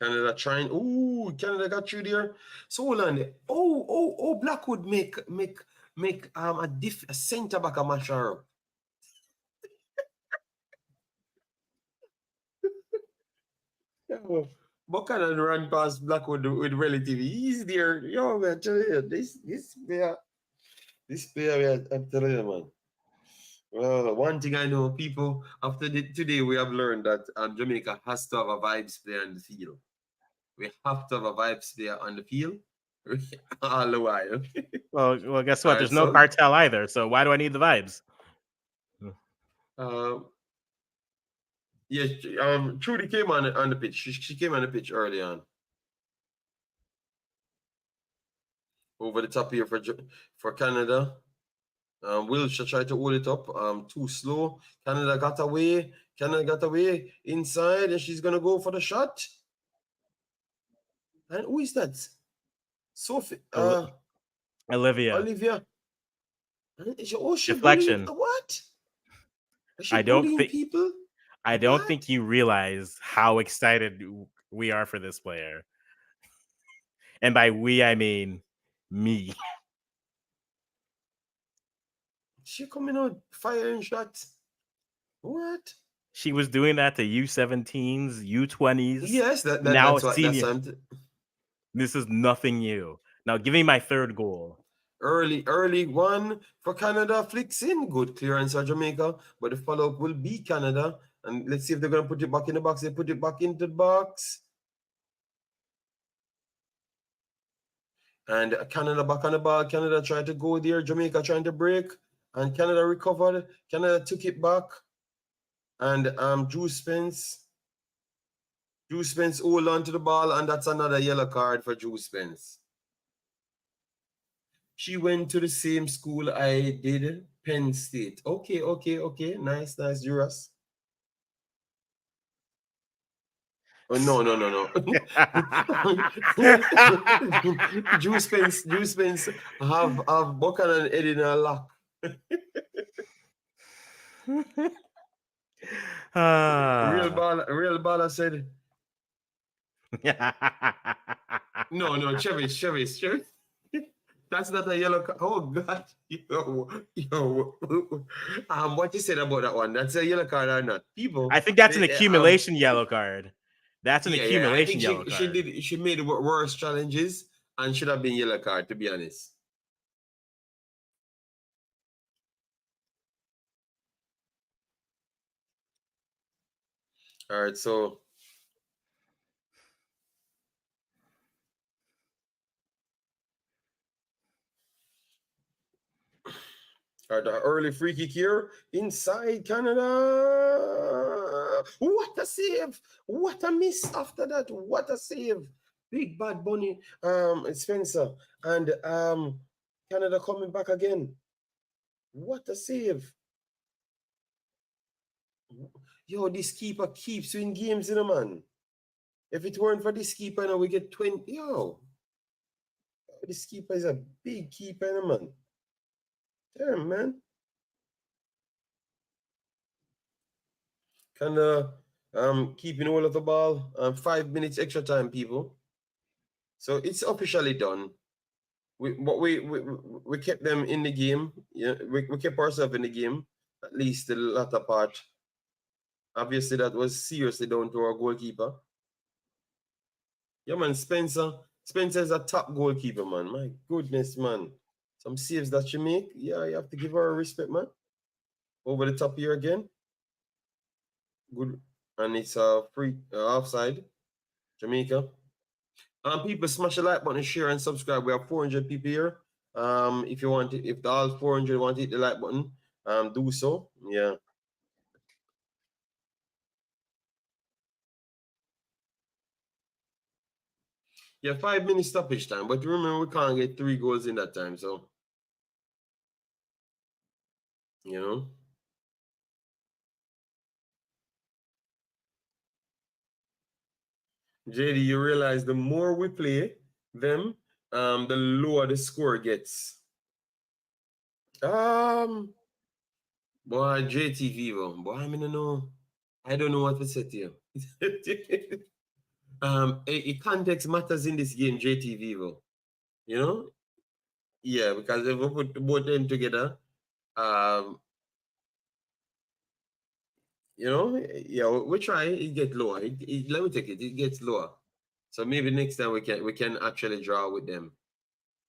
Canada trying. Ooh, Canada got through there. So hold on. Blackwood make a center back a match her up. But Canada run past Blackwood with relative ease there. Yo, man, tell you, this player, I'm telling you, man. Well, one thing I know, people, after today, we have learned that Jamaica has to have a vibes player on the field. We have to have a vibes player on the field all the while. Well, guess what? There's no cartel either, so why do I need the vibes? Yeah, Trudy came on the pitch. She came on the pitch early on. Over the top here for Canada. Wilshire tried to hold it up. Too slow. Canada got away. Inside, and she's gonna go for the shot. And who is that? Sophie. Olivia. She Deflection. bullying, what? I don't think people. I don't think you realize how excited we are for this player. And by we, I mean me. She coming out firing shots. What? She was doing that to U17s, U20s. Yes, now that's senior. That's this is nothing new. Now give me my 3rd goal. Early one for Canada, flicks in. Good clearance for Jamaica, but the follow-up will be Canada. And let's see if they're going to put it back in the box. They put it back into the box. And Canada back on the ball. Canada tried to go there. Jamaica trying to break. And Canada recovered. Canada took it back. And Drew Spence hold on to the ball. And that's another yellow card for Drew Spence. She went to the same school I did, Penn State. Okay. Nice, Juras. Oh, no. Drew Spence have Buchanan and Eddie in a lock. Real baller said, Chevy. That's not a yellow card. Oh God, what you said about that one? That's a yellow card or not? People, I think that's an accumulation yellow card. That's an yeah. I accumulation think yellow card. she made worse challenges and should have been yellow card, to be honest. All right, so the early free kick here inside Canada. What a save! What a miss after that! What a save! Big bad bunny, Spencer, and Canada coming back again. What a save! Yo, this keeper keeps winning games, you know, man. If it weren't for this keeper, now we get 20. Yo, this keeper is a big keeper, you know, man. Damn, man. Kind of keeping all of the ball. 5 minutes extra time, people. So it's officially done. We kept them in the game. Yeah, we kept ourselves in the game, at least the latter part. Obviously, that was seriously down to our goalkeeper. Yeah, man, Spencer. Spencer is a top goalkeeper, man. My goodness, man. Some saves that she make. Yeah, you have to give her a respect, man. Over the top here again. Good. And it's a free offside. Jamaica. People smash the like button, share, and subscribe. We have 400 people here. If you want it, if the all 400 want to hit the like button, do so. Yeah. Yeah, 5 minutes stoppage time. But remember, we can't get 3 goals in that time. So, you know. JD, you realize the more we play them, the lower the score gets. Boy, JT Vivo. Boy, I don't know. I don't know what to say to you. Context matters in this game, JT Vivo. You know? Yeah, because if we put both them together, um, you know, yeah, we try. It get lower. Let me take it. It gets lower. So maybe next time we can actually draw with them,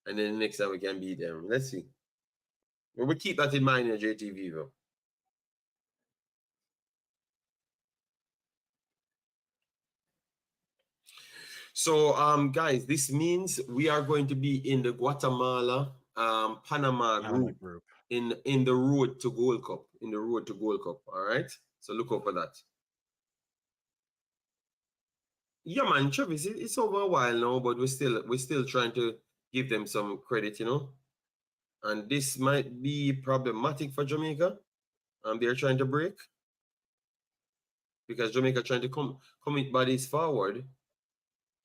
and then next time we can beat them. Let's see. But we keep that in mind in JT Vivo. So, guys, this means we are going to be in the Guatemala, Panama group. In the road to Gold Cup. In the road to Gold Cup. All right. So look out for that. Yeah, man, Travis, it's over a while now, but we're still trying to give them some credit, you know. And this might be problematic for Jamaica. They're trying to break because Jamaica trying to commit bodies forward,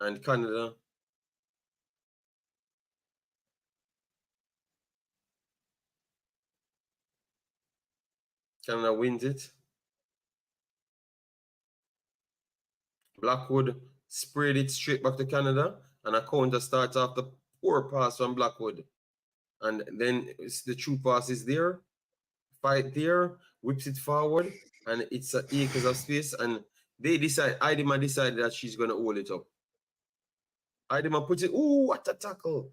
and Canada. Canada wins it. Blackwood sprayed it straight back to Canada, and a counter starts after poor pass from Blackwood. And then the true pass is there, fight there, whips it forward, and it's acres of space. And they decide, Idima decided that she's going to hold it up. Idima puts it, ooh, what a tackle.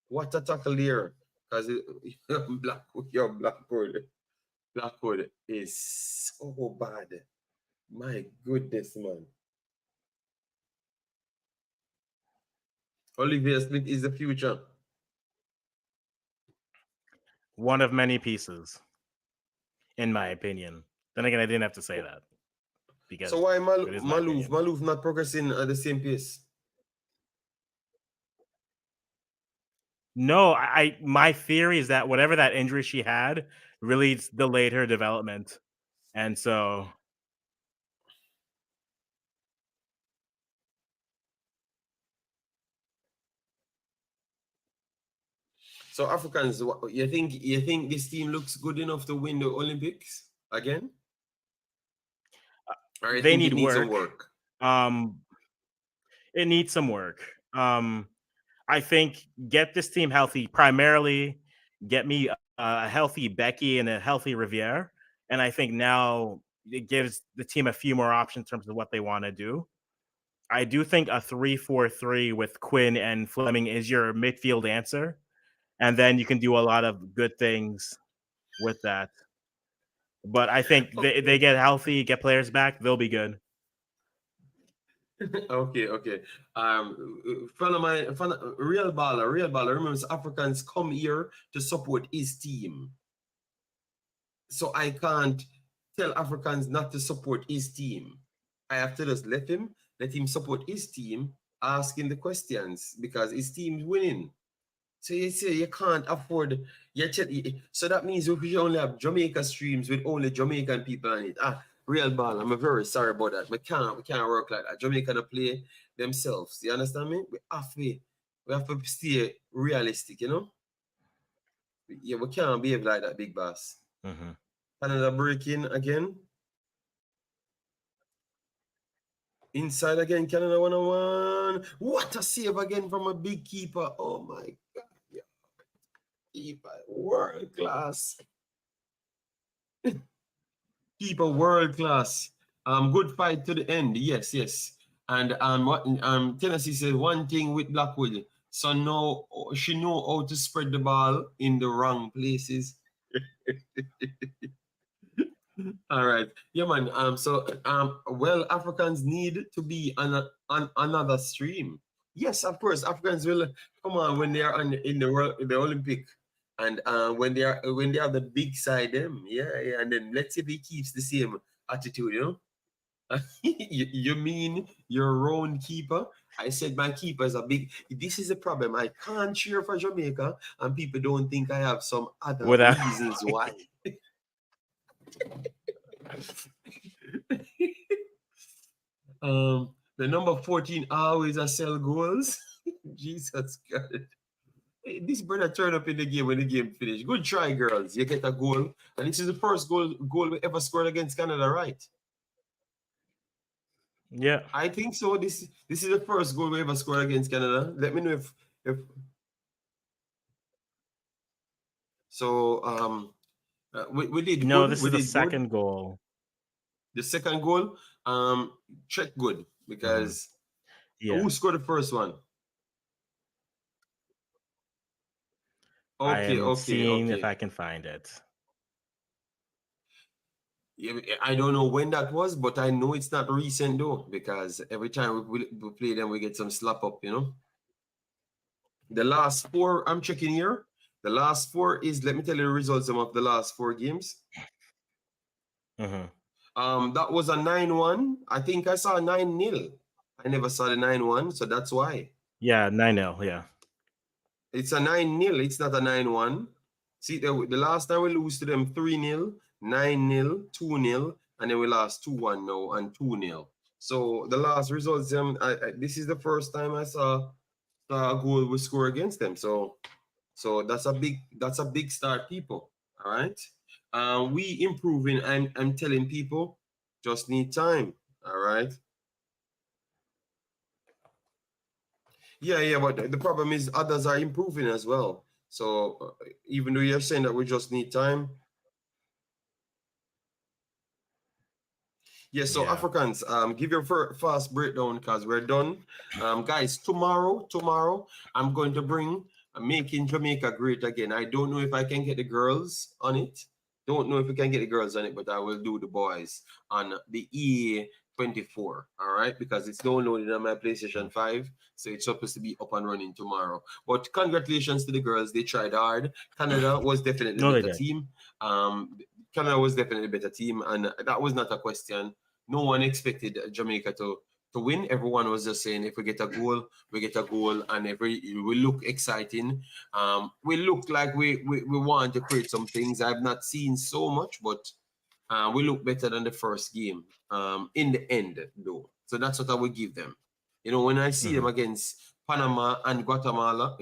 What a tackle there. Because Blackwood is so bad. My goodness, man. Olivia Smith is the future. One of many pieces, in my opinion. Then again, I didn't have to say that. Because so why Maluf not progressing at the same pace? No, my theory is that whatever that injury she had really delayed her development. And so Africans, you think this team looks good enough to win the Olympics again? I they think need it needs some work. work. Um, it needs some work. I think get this team healthy. Primarily, get me a healthy Becky and a healthy Riviere, and I think now it gives the team a few more options in terms of what they want to do. I do think a 3-4-3 with Quinn and Fleming is your midfield answer, and then you can do a lot of good things with that. But I think they get healthy, get players back, they'll be good. Okay. Friend of mine, real baller, real baller. Remember, Africans come here to support his team. So I can't tell Africans not to support his team. I have to just let him support his team, asking the questions because his team's winning. So you say you can't afford. So that means we should only have Jamaica streams with only Jamaican people on it. Real ball. I'm very sorry about that. We can't work like that. Jamaica don't play themselves. You understand me? We have to stay realistic, you know? Yeah, we can't behave like that, big boss. Mm-hmm. Canada breaking again. Inside again, Canada 101. What a save again from a big keeper. Oh my God. Yeah. Keeper, world class. Keeper, world class. Good fight to the end. Yes. And what Tennessee said one thing with Blackwood. So now she know how to spread the ball in the wrong places. All right. Yeah, man. Well, Africans need to be on another stream. Yes, of course. Africans will come on when they are in the Olympic, and when they have the big side them. Yeah. And then let's see if he keeps the same attitude. You know. You mean your own keeper? I said my keeper is a big. This is a problem. I can't cheer for Jamaica, and people don't think I have some other Without reasons why. The number 14 always a sell goals. Jesus God. Hey, this brother turned up in the game when the game finished. Good try, girls. You get a goal. And this is the first goal we ever scored against Canada, right? yeah. I think so. This is the first goal we ever scored against Canada. Let me know if so we did No, good. this We is the did good. second goal. The second goal, check good Mm-hmm. because Yeah. who scored the first one? I Okay, am okay, seeing if okay. I can find it. Yeah, I don't know when that was, but I know it's not recent though, because every time we play them, we get some slap up, you know. The last four, I'm checking here. The last four is, let me tell you the results of the last four games. Mm-hmm. That was a 9-1. I think I saw 9-0. I never saw the 9-1, so that's why. Yeah, 9-0. Yeah. It's a 9-0. It's not a 9-1. See, the last time we lose to them 3-0, 9-0, 2-0, and then we lost 2-1 now and 2-0. So the last results, this is the first time I saw a goal we score against them. So that's a big start, people. All right. We improving. I'm telling people, just need time. All right. Yeah, but the problem is others are improving as well. So even though you're saying that we just need time, yeah. So Yeah. Africans, give your fast breakdown because we're done, guys. Tomorrow, I'm going to bring making Jamaica great again. I don't know if I can get the girls on it. Don't know if we can get the girls on it, but I will do the boys on the EA24. All right, because it's downloaded on my PlayStation 5, so it's supposed to be up and running tomorrow. But congratulations to the girls; they tried hard. Canada was definitely a No, they better did. team. Canada was definitely a better team, and that was not a question. No one expected Jamaica to win. Everyone was just saying, if we get a goal, we get a goal, and if we look exciting, we look like we want to create some things. I've not seen so much, but we look better than the first game in the end, though. So that's what I would give them. You know, when I see them against Panama and Guatemala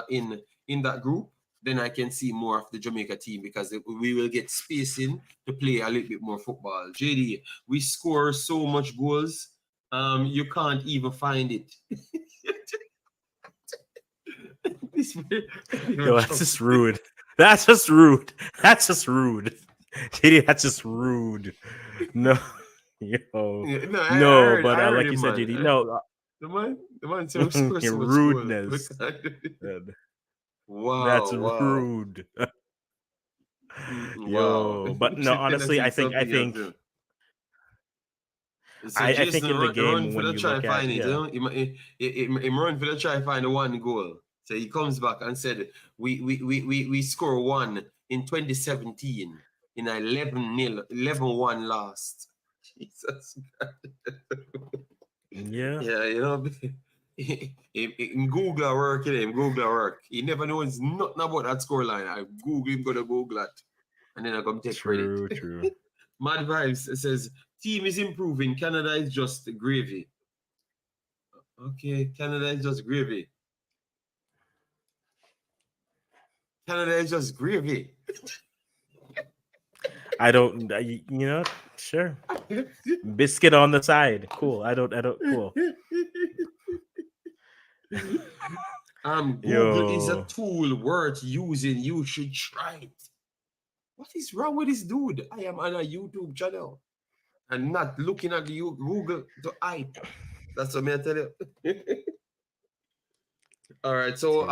in that group, then I can see more of the Jamaica team because we will get spacing to play a little bit more football. JD, we score so much goals, you can't even find it. Yo, that's just rude. That's just rude. That's just rude. JD, that's just rude. No, yo, No, no. But I heard like you him, said, man. JD, no, The man said we score your so much goals. rudeness. That's Wow, wow. rude. Wow. Yo, but no, Tell us honestly, it's something else. So I think Jason in the run game for when the you try look at find it. He run for the try find the one goal. So he comes back and said, we score one in 2017 in a 11-1 last. Jesus. yeah, Yeah, in Google work, in Google work. He never knows nothing about that scoreline. I Google him, gonna Google that. And then I come take credit. true. Mad Vibes says, team is improving. Canada is just gravy. Okay, Canada is just gravy. Canada is just gravy. I don't, you know, sure. Biscuit on the side. Cool. I don't, cool. Google is a Yo, tool worth using. You should try it. What is wrong with this dude? I am on a YouTube channel and not looking at the Google to hype. That's what I tell you. All right, so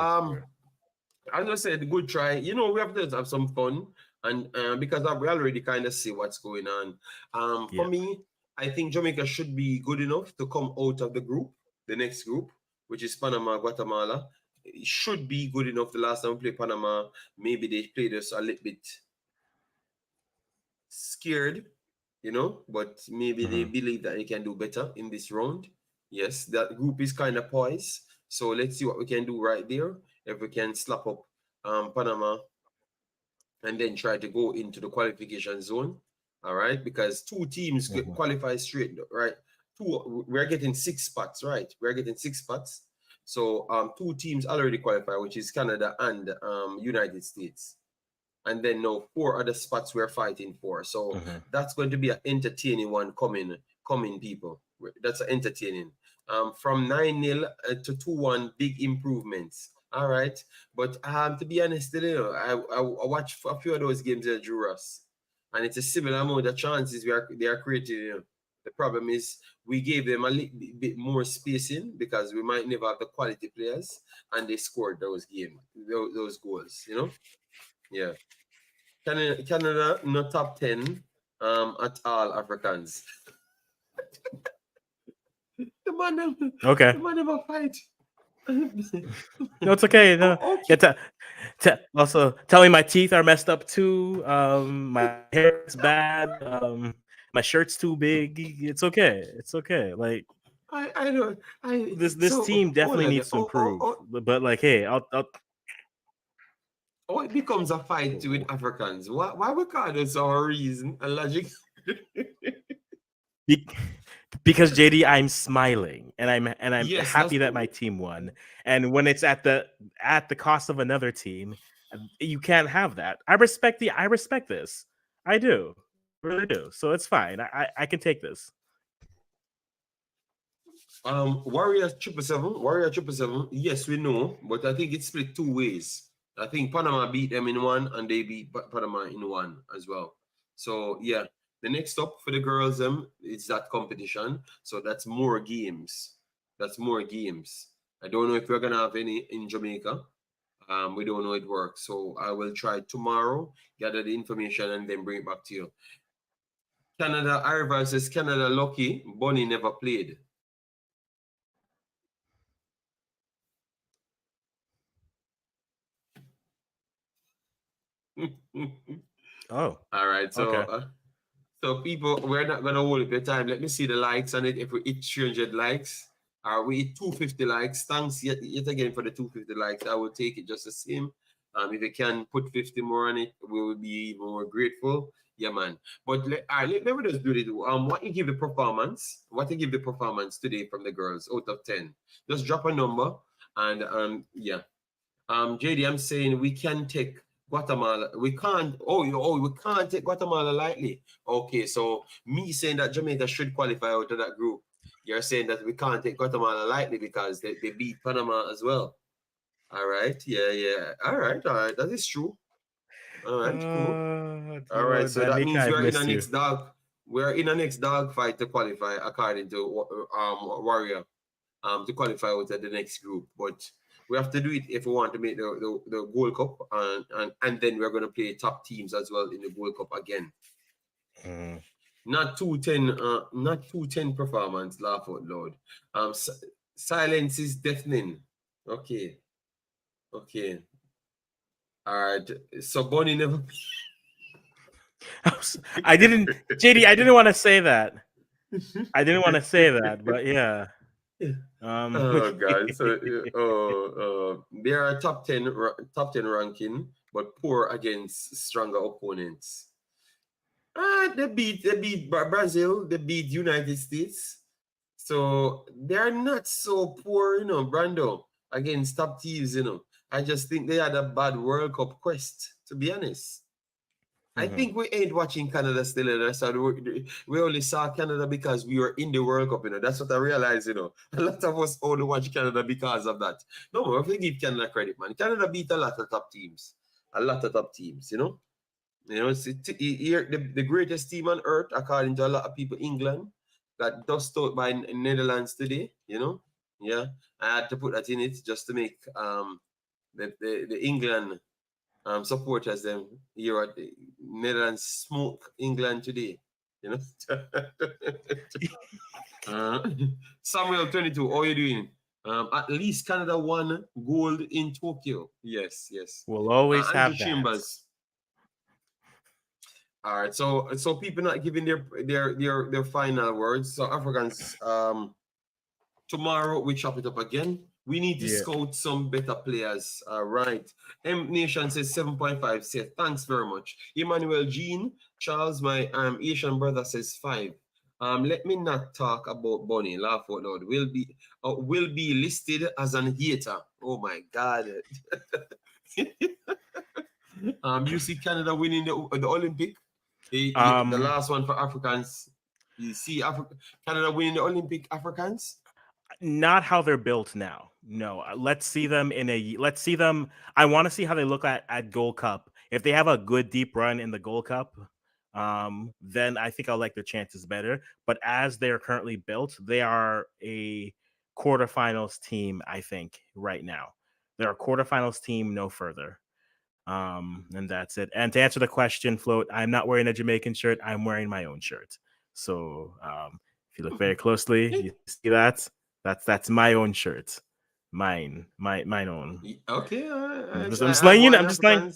as I said, good try. You know, we have to have some fun, and because we already kind of see what's going on. For yeah. me, I think Jamaica should be good enough to come out of the group, the next group, which is Panama, Guatemala. It should be good enough. The last time we played Panama, maybe they played us a little bit scared, but maybe they believe that they can do better in this round. Yes, that group is kind of poised. So let's see what we can do right there. If we can slap up Panama and then try to go into the qualification zone. All right, because two teams qualify straight, right? We're getting 6 spots, right? We're getting 6 spots. So two teams already qualify, which is Canada and United States. And then now 4 other spots we're fighting for. So that's going to be an entertaining one coming, people. That's entertaining. From 9-0 to 2-1, big improvements. All right. But to be honest, I watched a few of those games that drew us. And it's a similar amount of chances they are creating. The problem is we gave them a little bit more spacing because we might never have the quality players, and they scored those goals, Yeah. Canada not top 10 at all Africans. The Okay. man never fight. No, it's okay. No. Okay. Also, tell me my teeth are messed up too. My hair's bad. My shirt's too big. It's okay. It's okay. Like I don't. this team definitely needs to improve. But like, hey, I'll it becomes a fight with Africans. Why we call this our reason and logic? because JD, I'm smiling and I'm Yes, happy that my team won. And when it's at the cost of another team, you can't have that. I respect this. I do. I really do. So it's fine. I can take this. Warrior 777. Yes, we know, but I think it's split 2 ways. I think Panama beat them in one, and they beat Panama in one as well. So yeah, the next up for the girls is that competition. So that's more games. I don't know if we're gonna have any in Jamaica. We don't know it works. So I will try tomorrow, gather the information, and then bring it back to you. Canada, Ira says Canada lucky. Bonnie never played. Oh, all right. So, okay. So people, we're not gonna hold up your time. Let me see the likes on it. If we hit 300 likes, or we hit 250 likes. Thanks yet again for the 250 likes. I will take it just the same. If you can put 50 more on it, we will be even more grateful. Yeah, man. But let me just do this. What you give the performance? What you give the performance today from the girls out of 10? Just drop a number, and yeah. JD, I'm saying we can take Guatemala. We can't. We can't take Guatemala lightly. Okay, so me saying that Jamaica should qualify out of that group. You're saying that we can't take Guatemala lightly because they beat Panama as well. All right. Yeah. All right. That is true. All right. Cool. All right. So that Danica, means I've we're in a missed you. next dog. We're in a next dog fight to qualify according to Warrior. To qualify out of the next group. But we have to do it if we want to make the Gold Cup, and then we're going to play top teams as well in the Gold Cup again. Not 210, not 210 performance. Laugh out loud. Silence is deafening. Okay. All right. So Bonnie never. I didn't, JD. I didn't want to say that. But yeah. Oh God! So, they are top 10 ranking, but poor against stronger opponents. They beat Brazil. They beat United States. So they're not so poor, Brando, against top teams. I just think they had a bad World Cup quest, to be honest. I think we ain't watching Canada still. So we only saw Canada because we were in the World Cup. That's what I realized. A lot of us only watch Canada because of that. No, we have to give Canada credit, man. Canada beat a lot of top teams. It's the greatest team on earth, according to a lot of people. England got dust out by Netherlands today. Yeah, I had to put that in it just to make the England supporters them here at the Netherlands smoke England today. Samuel 22, how are you doing? At least Canada won gold in Tokyo. Yes. We'll always Andrew have that. Chambers. All right, so people not giving their final words. So Africans, tomorrow we chop it up again. We need to scout some better players. All right. M Nation says 7.5. Says thanks very much. Emmanuel Jean Charles, my Asian brother, says 5. Let me not talk about Bonnie. Laugh out loud. Will be listed as an hater. Oh my God. You see Canada winning the Olympic. The last one for Africans. You see Canada winning the Olympic Africans. Not how they're built now. No, let's see them I want to see how they look at Gold Cup. If they have a good deep run in the Gold Cup, then I think I'll like their chances better. But as they're currently built, they are a quarterfinals team, I think, right now. They're a quarterfinals team, no further. And that's it. And to answer the question, Float, I'm not wearing a Jamaican shirt. I'm wearing my own shirt. So if you look very closely, you see that. That's my own shirt. Mine own. Okay. I'm just letting you know. I'm just letting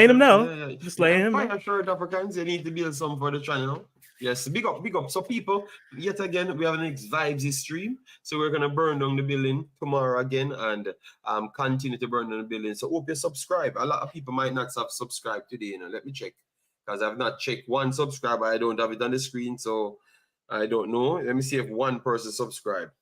them know. Just letting them know. Fire shirt Africans, you need to build some for the channel. Yes, big up. So people, yet again, we have an next Vibes stream. So we're gonna burn down the building tomorrow again and continue to burn down the building. So hope you subscribe. A lot of people might not have subscribed today, Let me check. Because I've not checked one subscriber. I don't have it on the screen, so I don't know. Let me see if one person subscribed.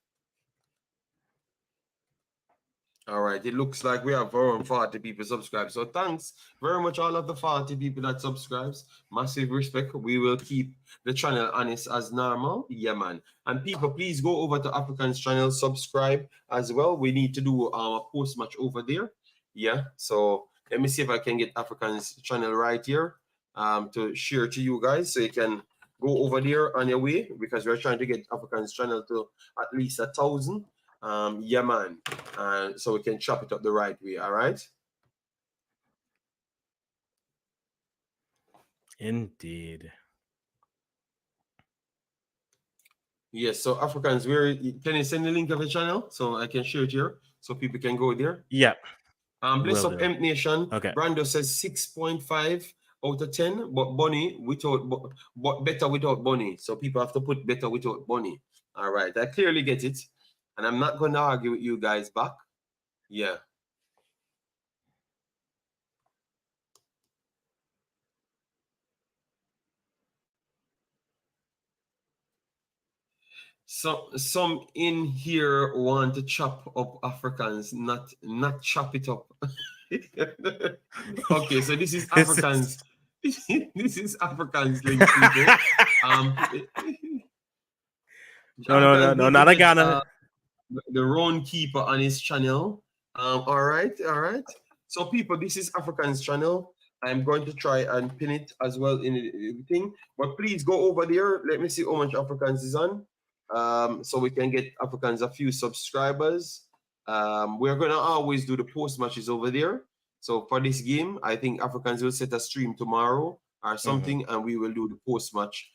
All right, it looks like we have around 40 people subscribed. So thanks very much, all of the 40 people that subscribes. Massive respect. We will keep the channel honest as normal. Yeah, man. And people, please go over to African's channel, subscribe as well. We need to do a post match over there. Yeah, so let me see if I can get African's channel right here to share to you guys so you can go over there on your way because we're trying to get African's channel to at least 1,000. Yeah, man. So we can chop it up the right way. All right. Indeed. Yes. So Africans, can you send the link of the channel so I can share it here so people can go there? Yeah. Bless up M Nation. Okay. Brando says 6.5 out of 10, but Bonnie but better without Bonnie. So people have to put better without Bonnie. All right. I clearly get it. And I'm not going to argue with you guys back. Yeah. some in here want to chop up Africans, not chop it up. Okay, so this is Africans. This is Africans links, people. No, not a Ghana. The Roan Keeper on his channel. All right. So people, this is African's channel. I'm going to try and pin it as well in everything. But please go over there. Let me see how much Africans is on. So we can get Africans a few subscribers. We're gonna always do the post matches over there. So for this game, I think Africans will set a stream tomorrow or something, and we will do the post match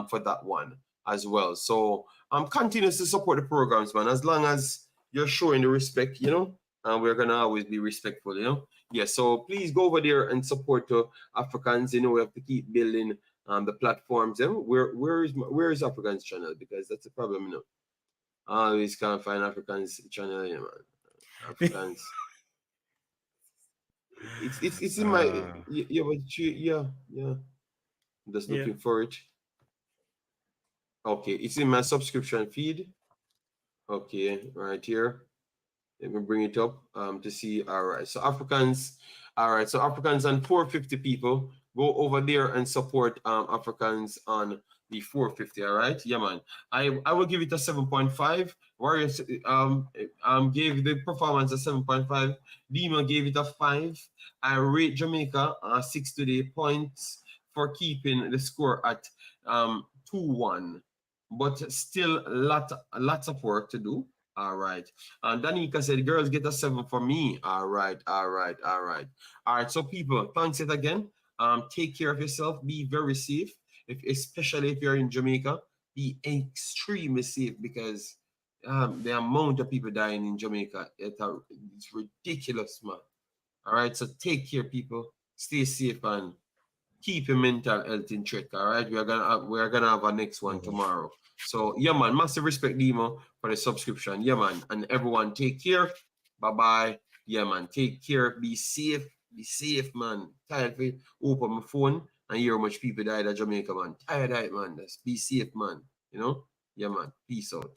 for that one as well. So continues to support the programs, man. As long as you're showing the respect, and we're gonna always be respectful, Yeah, so please go over there and support Africans. We have to keep building the platforms. Where is Africans channel? Because that's a problem, I always can't find Africans channel, man. Africans. it's in my yeah. I'm just looking for it. Okay, it's in my subscription feed. Okay, right here. Let me bring it up to see. All right, so Africans. All right, so Africans on 450 people. Go over there and support Africans on the 450. All right, yeah, man. I will give it a 7.5. Warriors gave the performance a 7.5. Dima gave it a 5. I rate Jamaica 6 today points for keeping the score at 2-1. But still lots of work to do. All right. And Danica said, girls get a 7 for me. All right. So people, thanks it again. Take care of yourself. Be very safe. Especially if you're in Jamaica, be extremely safe because the amount of people dying in Jamaica, it's ridiculous, man. All right. So take care, people. Stay safe and keep your mental health in check. All right. We're gonna have our next one tomorrow. So yeah, man, massive respect, Demo, for the subscription. Yeah, man. And everyone take care. Bye-bye. Yeah, man. Take care. Be safe. Be safe, man. Tired of it. Open my phone and hear how much people died at Jamaica, man. Tired of it, man. Just be safe, man. Yeah, man. Peace out.